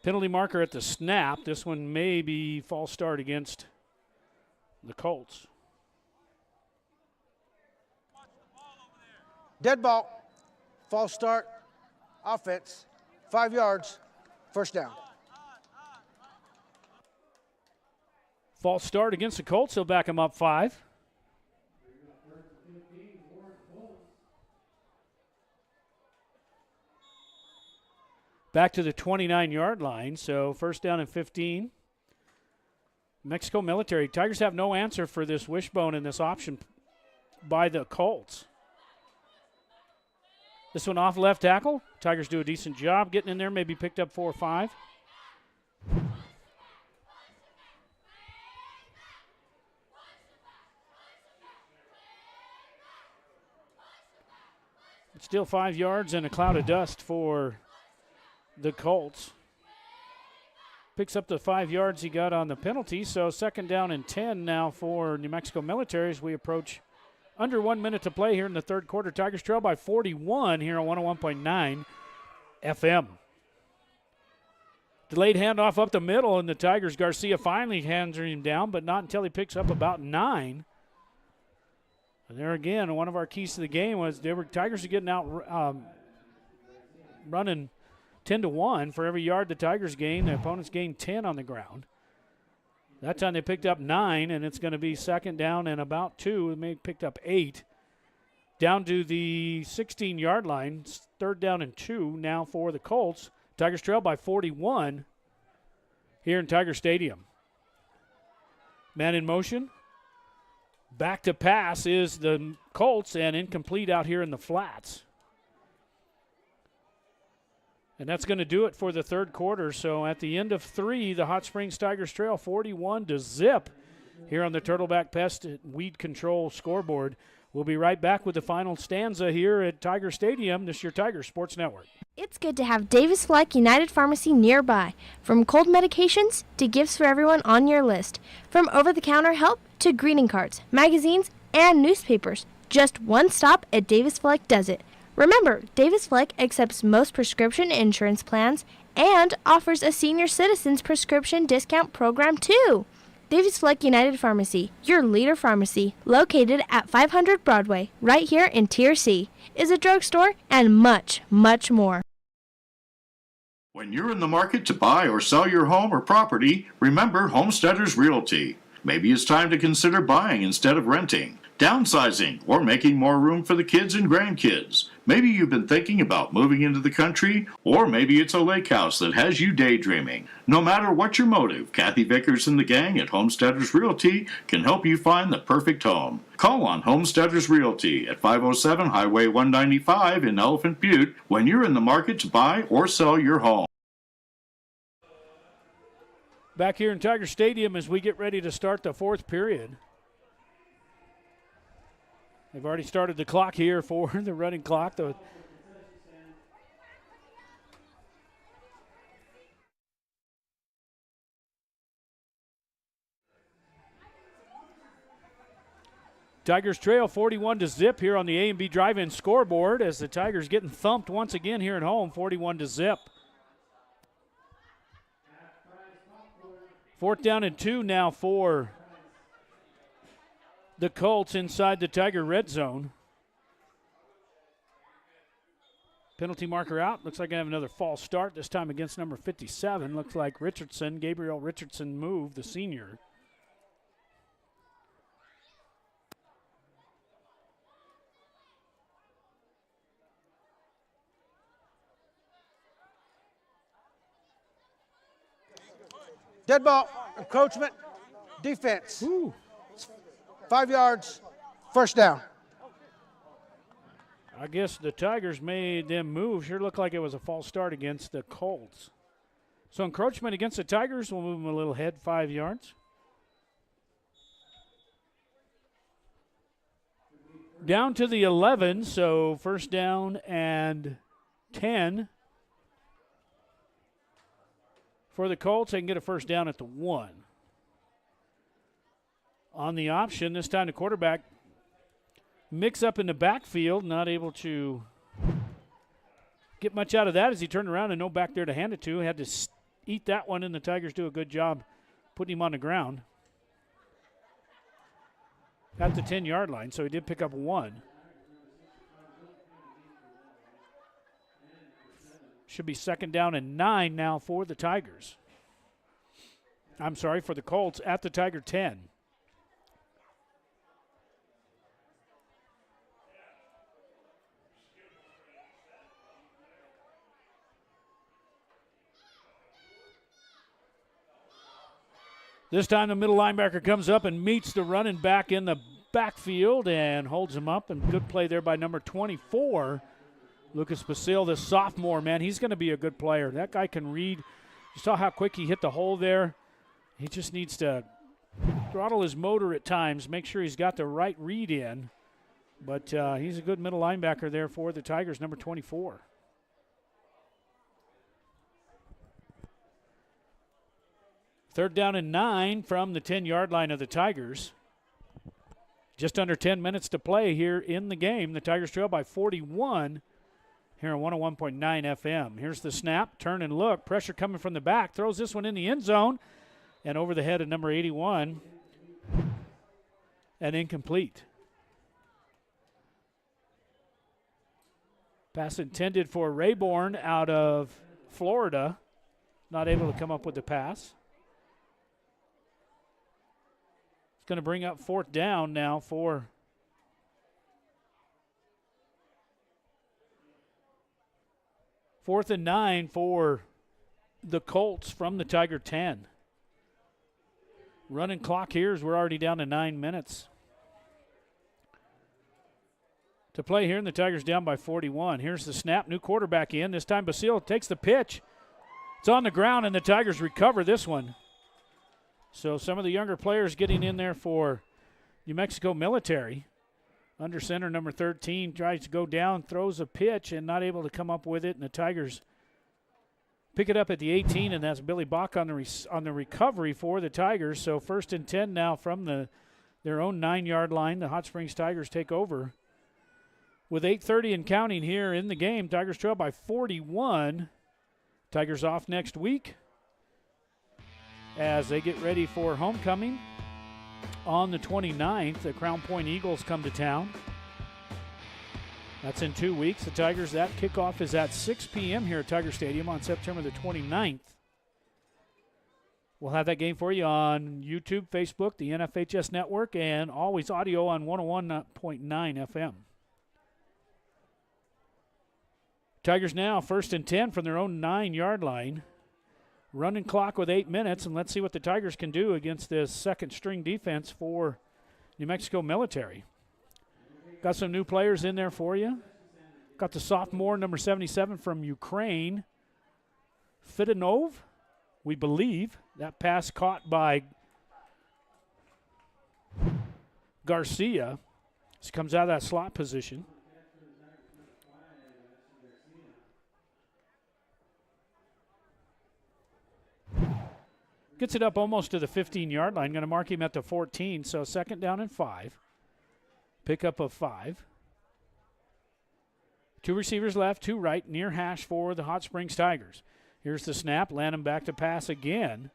Penalty marker at the snap. This one may be false start against the Colts. Dead ball, false start, offense, 5 yards, first down. False start against the Colts. He'll back him up 5. Back to the 29-yard line, so first down and 15. Mexico Military. Tigers have no answer for this wishbone and this option by the Colts. This one off left tackle. Tigers do a decent job getting in there, maybe picked up 4 or 5. It's still 5 yards and a cloud of dust for the Colts. Picks up the 5 yards he got on the penalty, so second down and 10 now for New Mexico Military as we approach under 1 minute to play here in the third quarter. Tigers trail by 41 here on 101.9 FM. Delayed handoff up the middle, and the Tigers, Garcia finally hands him down, but not until he picks up about 9. And there again, one of our keys to the game was Tigers are getting out running 10-1 for every yard the Tigers gain. The opponents gain 10 on the ground. That time they picked up 9, and it's going to be second down and about 2. They picked up 8. Down to the 16-yard line, third down and 2 now for the Colts. Tigers trail by 41 here in Tiger Stadium. Man in motion. Back to pass is the Colts, and incomplete out here in the flats. And that's going to do it for the third quarter. So at the end of 3, the Hot Springs Tigers trail 41-0 here on the Turtleback Pest Weed Control scoreboard. We'll be right back with the final stanza here at Tiger Stadium. This is your Tiger Sports Network. It's good to have Davis Fleck United Pharmacy nearby. From cold medications to gifts for everyone on your list. From over-the-counter help to greeting cards, magazines, and newspapers. Just one stop at Davis Fleck does it. Remember, Davis Fleck accepts most prescription insurance plans and offers a senior citizens prescription discount program too. Davis Fleck United Pharmacy, your leader pharmacy, located at 500 Broadway, right here in Tier C, is a drugstore and much, much more. When you're in the market to buy or sell your home or property, remember Homesteaders Realty. Maybe it's time to consider buying instead of renting, downsizing, or making more room for the kids and grandkids. Maybe you've been thinking about moving into the country, or maybe it's a lake house that has you daydreaming. No matter what your motive, Kathy Vickers and the gang at Homesteaders Realty can help you find the perfect home. Call on Homesteaders Realty at 507 Highway 195 in Elephant Butte when you're in the market to buy or sell your home. Back here in Tiger Stadium as we get ready to start the fourth period. They've already started the clock here for the running clock. Tigers trail 41-0 here on the A&B Drive-In scoreboard as the Tigers getting thumped once again here at home, 41-0. Fourth down and 2 now for the Colts inside the Tiger red zone. Penalty marker out. Looks like I have another false start, this time against number 57. Looks like Richardson, Gabriel Richardson moved, the senior. Dead ball, encroachment, defense. 5 yards, first down. I guess the Tigers made them move. Sure looked like it was a false start against the Colts. So encroachment against the Tigers. We'll move them a little ahead, 5 yards. Down to the 11, so first down and 10. For the Colts, they can get a first down at the 1. On the option, this time the quarterback mix up in the backfield, not able to get much out of that as he turned around and no back there to hand it to. Had to eat that one, and the Tigers do a good job putting him on the ground at the 10-yard line, so he did pick up 1. Should be second down and 9 now for the Tigers. I'm sorry, for the Colts at the Tiger 10. This time the middle linebacker comes up and meets the running back in the backfield and holds him up. And good play there by number 24, Lucas Basile, the sophomore, man. He's going to be a good player. That guy can read. You saw how quick he hit the hole there. He just needs to throttle his motor at times, make sure he's got the right read in. But he's a good middle linebacker there for the Tigers, number 24. Third down and 9 from the 10-yard line of the Tigers. Just under 10 minutes to play here in the game. The Tigers trail by 41 here on 101.9 FM. Here's the snap, turn and look. Pressure coming from the back. Throws this one in the end zone and over the head of number 81 and incomplete. Pass intended for Rayborn out of Florida. Not able to come up with the pass. It's going to bring up fourth down now for fourth and 9 for the Colts from the Tiger 10. Running clock here as we're already down to 9 minutes to play here, and the Tigers down by 41. Here's the snap, new quarterback in. This time Basile takes the pitch. It's on the ground, and the Tigers recover this one. So some of the younger players getting in there for New Mexico Military. Under center, number 13, tries to go down, throws a pitch, and not able to come up with it. And the Tigers pick it up at the 18, and that's Billy Bach on the recovery for the Tigers. So first and 10 now from their own 9-yard line. The Hot Springs Tigers take over. With 8:30 and counting here in the game, Tigers trail by 41. Tigers off next week as they get ready for homecoming on the 29th. The Crown Point Eagles come to town. That's in 2 weeks. The Tigers, that kickoff is at 6 p.m. here at Tiger Stadium on September the 29th. We'll have that game for you on YouTube, Facebook, the NFHS Network, and always audio on 101.9 FM. Tigers now first and 10 from their own 9-yard line. Running clock with 8 minutes, and let's see what the Tigers can do against this second-string defense for New Mexico Military. Got some new players in there for you. Got the sophomore, number 77 from Ukraine, Fidanov, we believe. That pass caught by Garcia. He comes out of that slot position. Gets it up almost to the 15-yard line. Going to mark him at the 14, so second down and 5. Pickup of 5. 2 receivers left, 2 right, near hash for the Hot Springs Tigers. Here's the snap. Lanham back to pass again.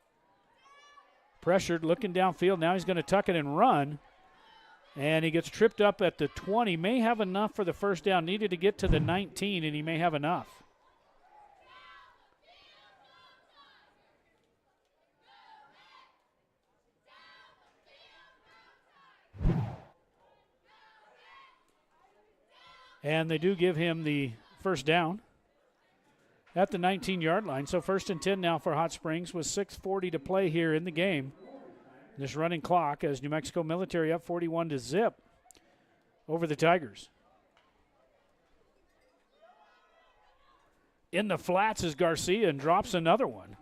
Pressured, looking downfield. Now he's going to tuck it and run. And he gets tripped up at the 20. May have enough for the first down. Needed to get to the 19, and he may have enough. And they do give him the first down. at the 19-yard line. So 1st and 10 now for Hot Springs with 6:40 to play here in the game. This running clock as New Mexico Military up 41-0 over the Tigers. In the flats is Garcia and drops another one.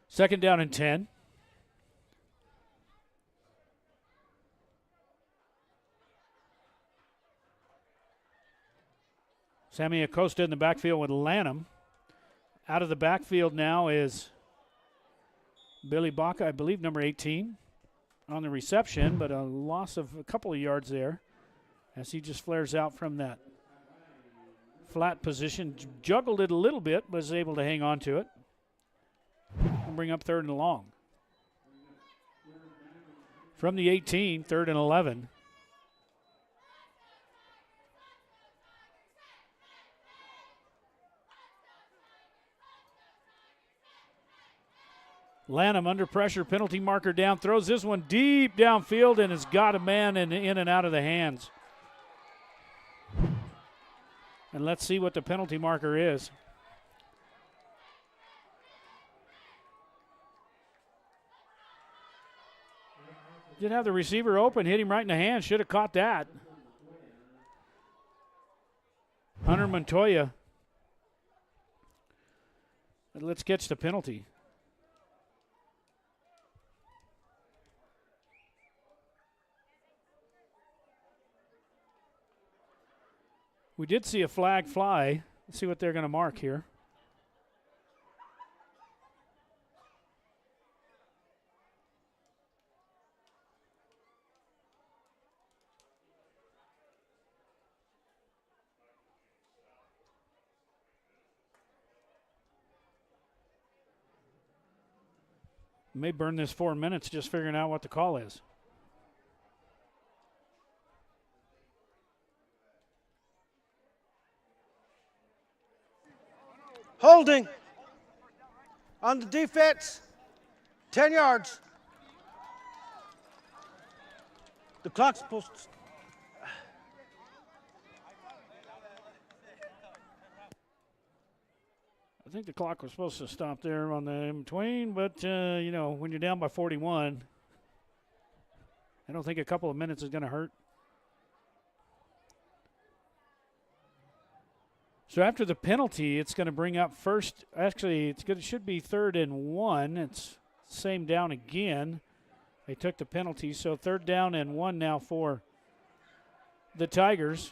Second down and 10. Sammy Acosta in the backfield with Lanham. Out of the backfield now is Billy Baca, I believe, number 18, on the reception, but a loss of a couple of yards there as he just flares out from that flat position. Juggled it a little bit, but was able to hang on to it and bring up 3rd and long. From the 18, 3rd and 11. Lanham under pressure, penalty marker down, throws this one deep downfield and has got a man in and out of the hands. And let's see what the penalty marker is. Did have the receiver open, hit him right in the hand, should have caught that. Hunter Montoya. Let's catch the penalty. We did see a flag fly. Let's see what they're going to mark here. May burn this 4 minutes just figuring out what the call is. Holding on the defense, 10 yards. The clock's supposed to. I think the clock was supposed to stop there on the in-between, but, you know, when you're down by 41, I don't think a couple of minutes is going to hurt. So after the penalty, it's going to bring up first. Actually, it should be 3rd and 1. It's same down again. They took the penalty, so 3rd down and 1 now for the Tigers.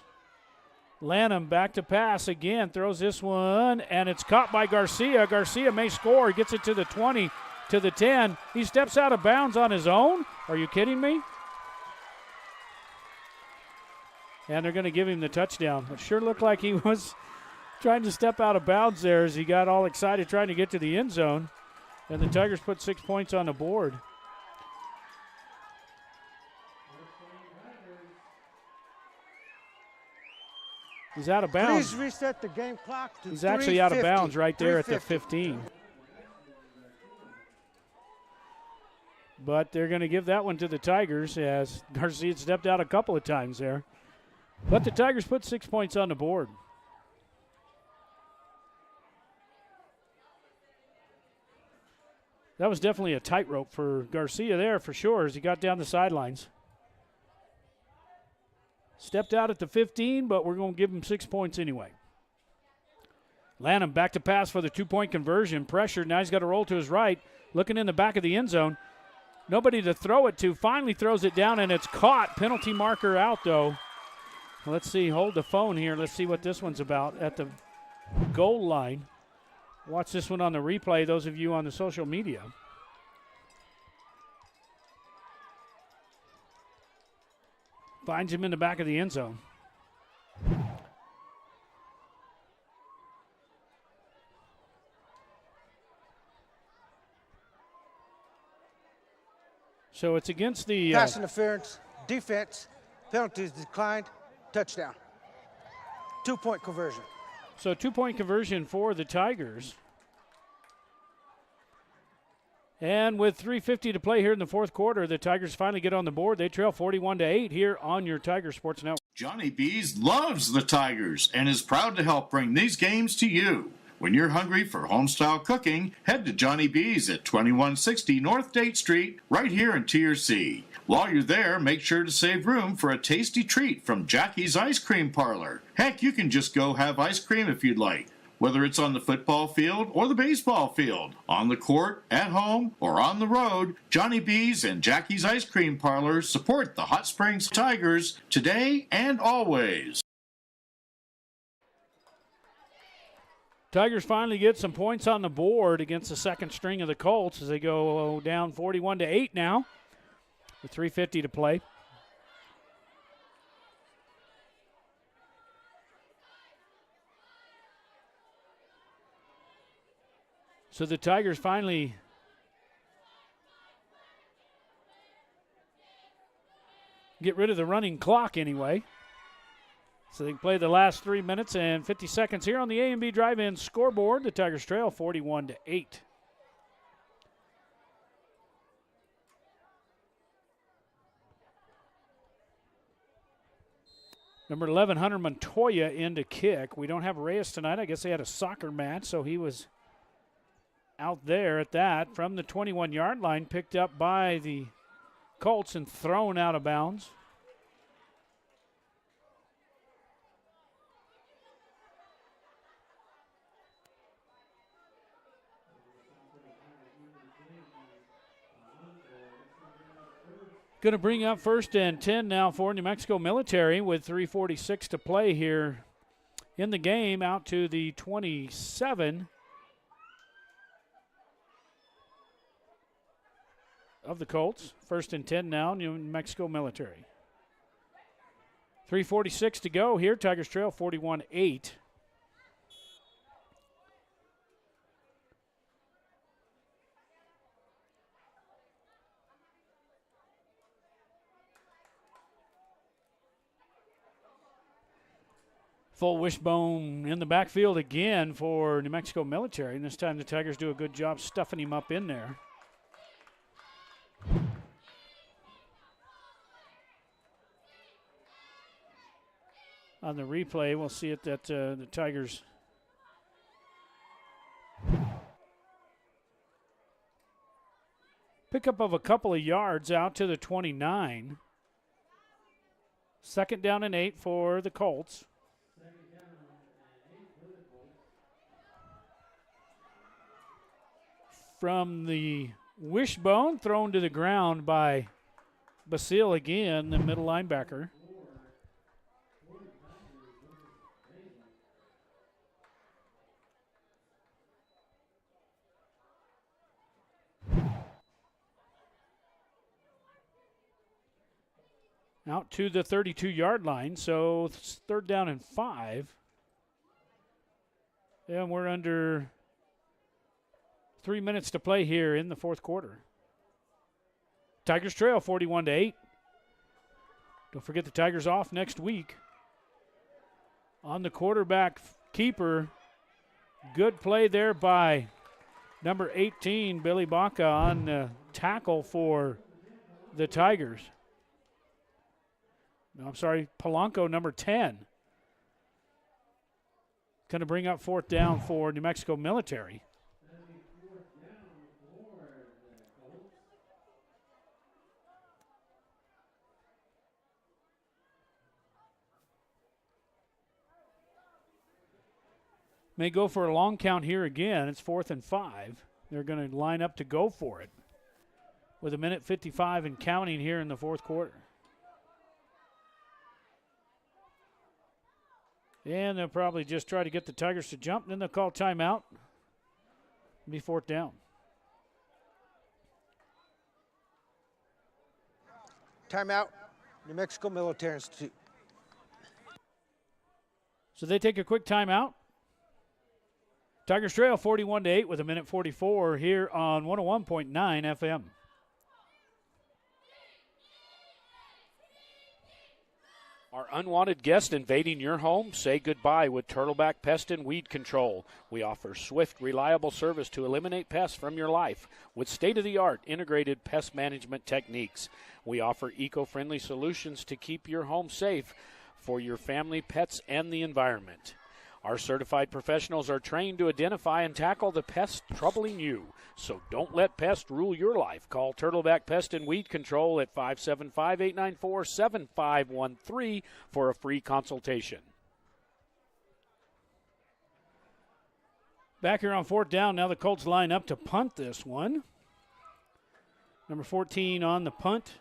Lanham back to pass again, throws this one, and it's caught by Garcia. Garcia may score, gets it to the 20, to the 10. He steps out of bounds on his own. Are you kidding me? And they're going to give him the touchdown. It sure looked like he was trying to step out of bounds there as he got all excited trying to get to the end zone. And the Tigers put 6 points on the board. He's out of bounds. Please reset the game clock to He's actually out of bounds right there at the 15. But they're going to give that one to the Tigers as Garcia stepped out a couple of times there. But the Tigers put 6 points on the board. That was definitely a tightrope for Garcia there for sure as he got down the sidelines. Stepped out at the 15, but we're going to give him 6 points anyway. Lanham back to pass for the 2-point conversion. Pressure, now he's got to roll to his right. Looking in the back of the end zone. Nobody to throw it to. Finally throws it down, and it's caught. Penalty marker out, though. Let's see. Hold the phone here. Let's see what this one's about at the goal line. Watch this one on the replay, those of you on the social media. Finds him in the back of the end zone. So it's against the pass interference, defense, penalties declined, touchdown. 2-point conversion. So 2-point conversion for the Tigers. And with 3:50 to play here in the fourth quarter, the Tigers finally get on the board. They trail 41-8 here on your Tiger Sports Network. Johnny B's loves the Tigers and is proud to help bring these games to you. When you're hungry for home-style cooking, head to Johnny B's at 2160 North Date Street, right here in Tier C. While you're there, make sure to save room for a tasty treat from Jackie's Ice Cream Parlor. Heck, you can just go have ice cream if you'd like. Whether it's on the football field or the baseball field, on the court, at home, or on the road, Johnny B's and Jackie's Ice Cream Parlor support the Hot Springs Tigers today and always. Tigers finally get some points on the board against the second string of the Colts as they go down 41-8 now with 3:50 to play. So the Tigers finally get rid of the running clock anyway. So they can play the last 3 minutes and 50 seconds here on the A&B Drive-In scoreboard. The Tigers trail 41-8. Number 11, Hunter Montoya in to kick. We don't have Reyes tonight. I guess they had a soccer match, so he was out there at that from the 21-yard line, picked up by the Colts and thrown out of bounds. Going to bring up 1st and 10 now for New Mexico Military with 3:46 to play here in the game, out to the 27 of the Colts. 1st and 10 now, New Mexico Military. 3:46 to go here. Tigers trail 41-8. Full wishbone in the backfield again for New Mexico Military, and this time the Tigers do a good job stuffing him up in there. On the replay, we'll see it that the Tigers pickup of a couple of yards out to the 29. 2nd down and 8 for the Colts. From the wishbone, thrown to the ground by Basile again, the middle linebacker. Out to the 32-yard line, so 3rd down and 5. And we're under 3 minutes to play here in the fourth quarter. Tigers trail 41-8. Don't forget the Tigers off next week. On the quarterback keeper, good play there by number 18, Billy Baca, on tackle for the Tigers. No, I'm sorry, Polanco, number 10. Going to bring up 4th down for New Mexico Military. May go for a long count here again. It's 4th and 5. They're going to line up to go for it with 1:55 and counting here in the fourth quarter. And they'll probably just try to get the Tigers to jump, and then they'll call timeout. It'll be 4th down. Timeout, New Mexico Military Institute. So they take a quick timeout. Tigers trail 41-8 with 1:44 here on 101.9 FM. Are unwanted guests invading your home? Say goodbye with Turtleback Pest and Weed Control. We offer swift, reliable service to eliminate pests from your life with state-of-the-art integrated pest management techniques. We offer eco-friendly solutions to keep your home safe for your family, pets, and the environment. Our certified professionals are trained to identify and tackle the pests troubling you. So don't let pests rule your life. Call Turtleback Pest and Weed Control at 575-894-7513 for a free consultation. Back here on fourth down, now the Colts line up to punt this one. Number 14 on the punt.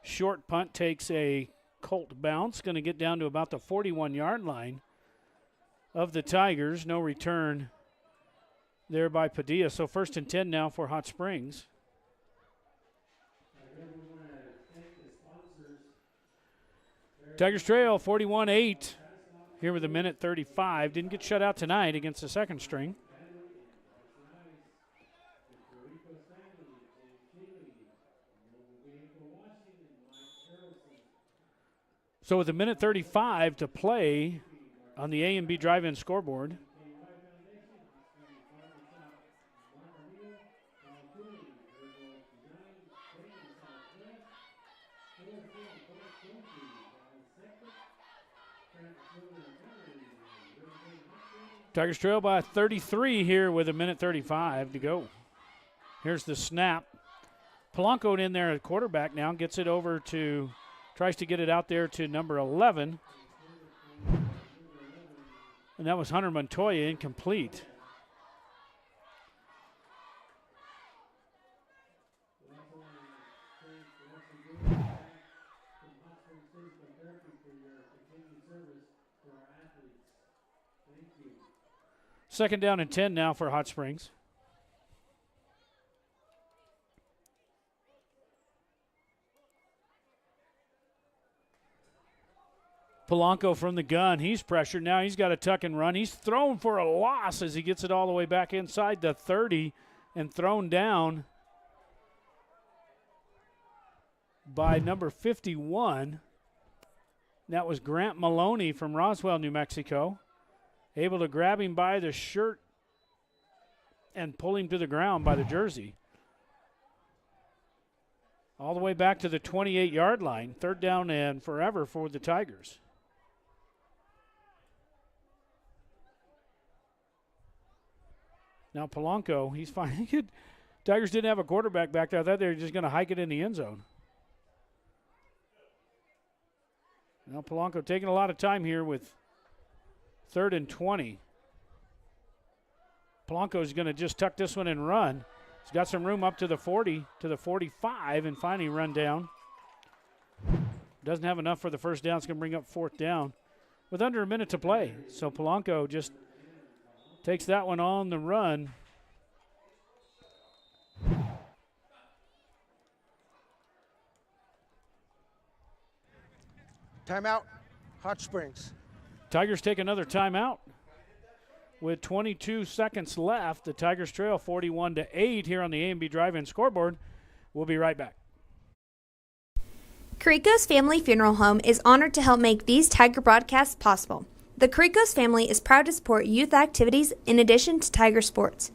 Short punt takes a Colt bounce. Going to get down to about the 41-yard line of the Tigers. No return there by Padilla. So 1st and 10 now for Hot Springs. Tigers trail 41-8 here with a minute 35. Didn't get shut out tonight against the second string. So with a minute 35 to play on the A&B drive-in scoreboard, Tigers trail by 33 here with a minute 35 to go. Here's the snap. Polanco in there at quarterback now, gets it over to, tries to get it out there to number 11. And that was Hunter Montoya, incomplete. Second down and 10 now for Hot Springs. Polanco from the gun. He's pressured. Now he's got to tuck and run. He's thrown for a loss as he gets it all the way back inside the 30 and thrown down by number 51. That was Grant Maloney from Roswell, New Mexico. Able to grab him by the shirt and pull him to the ground by the jersey. All the way back to the 28-yard line. Third down and forever for the Tigers. Now Polanco, he's fine. Tigers didn't have a quarterback back there. I thought they were just going to hike it in the end zone. Now Polanco taking a lot of time here with 3rd and 20. Polanco's going to just tuck this one and run. He's got some room up to the 40, to the 45, and finally run down. Doesn't have enough for the first down. It's going to bring up 4th down with under a minute to play. So Polanco just takes that one on the run. Timeout, Hot Springs. Tigers take another timeout with 22 seconds left. The Tigers trail 41-8 here on the A&B drive-in scoreboard. We'll be right back. Carrico's Family Funeral Home is honored to help make these Tiger broadcasts possible. The Carrico's family is proud to support youth activities in addition to Tiger sports.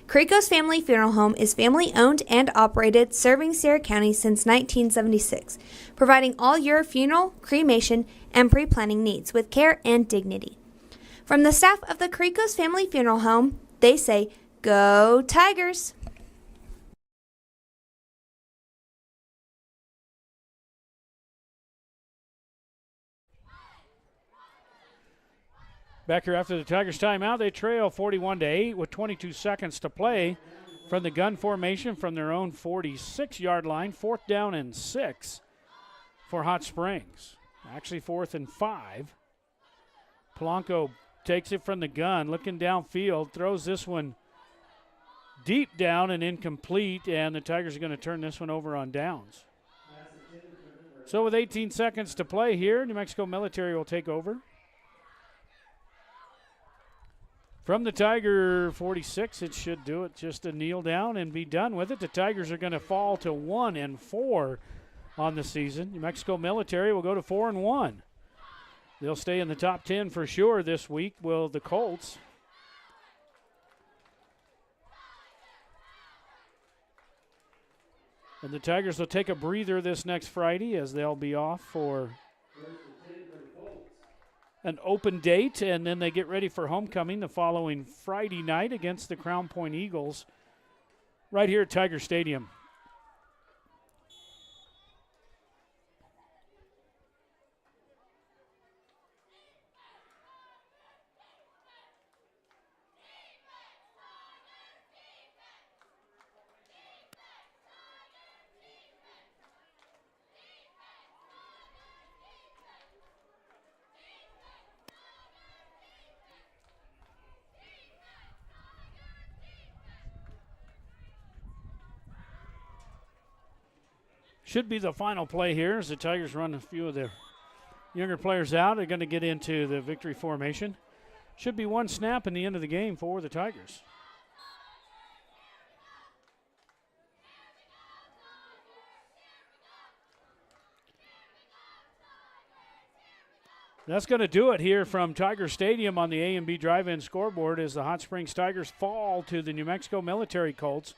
Carrico's Family Funeral Home is family-owned and operated, serving Sierra County since 1976, providing all your funeral, cremation, and pre-planning needs with care and dignity. From the staff of the Carrico's Family Funeral Home, they say, "Go Tigers!" Back here after the Tigers timeout, they trail 41-8 with 22 seconds to play from the gun formation from their own 46-yard line. 4th down and 6 for Hot Springs. Actually 4th and 5. Polanco takes it from the gun, looking downfield, throws this one deep down and incomplete, and the Tigers are going to turn this one over on downs. So with 18 seconds to play here, New Mexico Military will take over. From the Tiger 46, it should do it. Just a kneel down and be done with it. The Tigers are going to fall to 1-4 on the season. New Mexico Military will go to 4-1. They'll stay in the top 10 for sure this week. Will the Colts? And the Tigers will take a breather this next Friday as they'll be off for an open date, and then they get ready for homecoming the following Friday night against the Crown Point Eagles right here at Tiger Stadium. Should be the final play here as the Tigers run a few of their younger players out. They're going to get into the victory formation. Should be one snap in the end of the game for the Tigers. That's going to do it here from Tiger Stadium on the A&B Drive-In scoreboard as the Hot Springs Tigers fall to the New Mexico Military Colts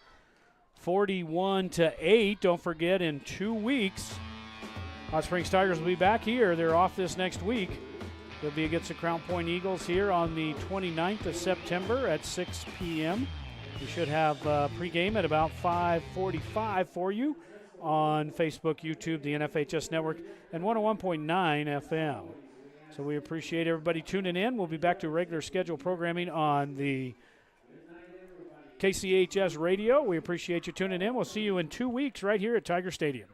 41-8. Don't forget, in 2 weeks, Hot Springs Tigers will be back here. They're off this next week. They'll be against the Crown Point Eagles here on the 29th of September at 6 p.m. We should have pregame at about 5:45 for you on Facebook, YouTube, the NFHS Network, and 101.9 FM. So we appreciate everybody tuning in. We'll be back to regular scheduled programming on the KCHS radio. We appreciate you tuning in. We'll see you in 2 weeks right here at Tiger Stadium.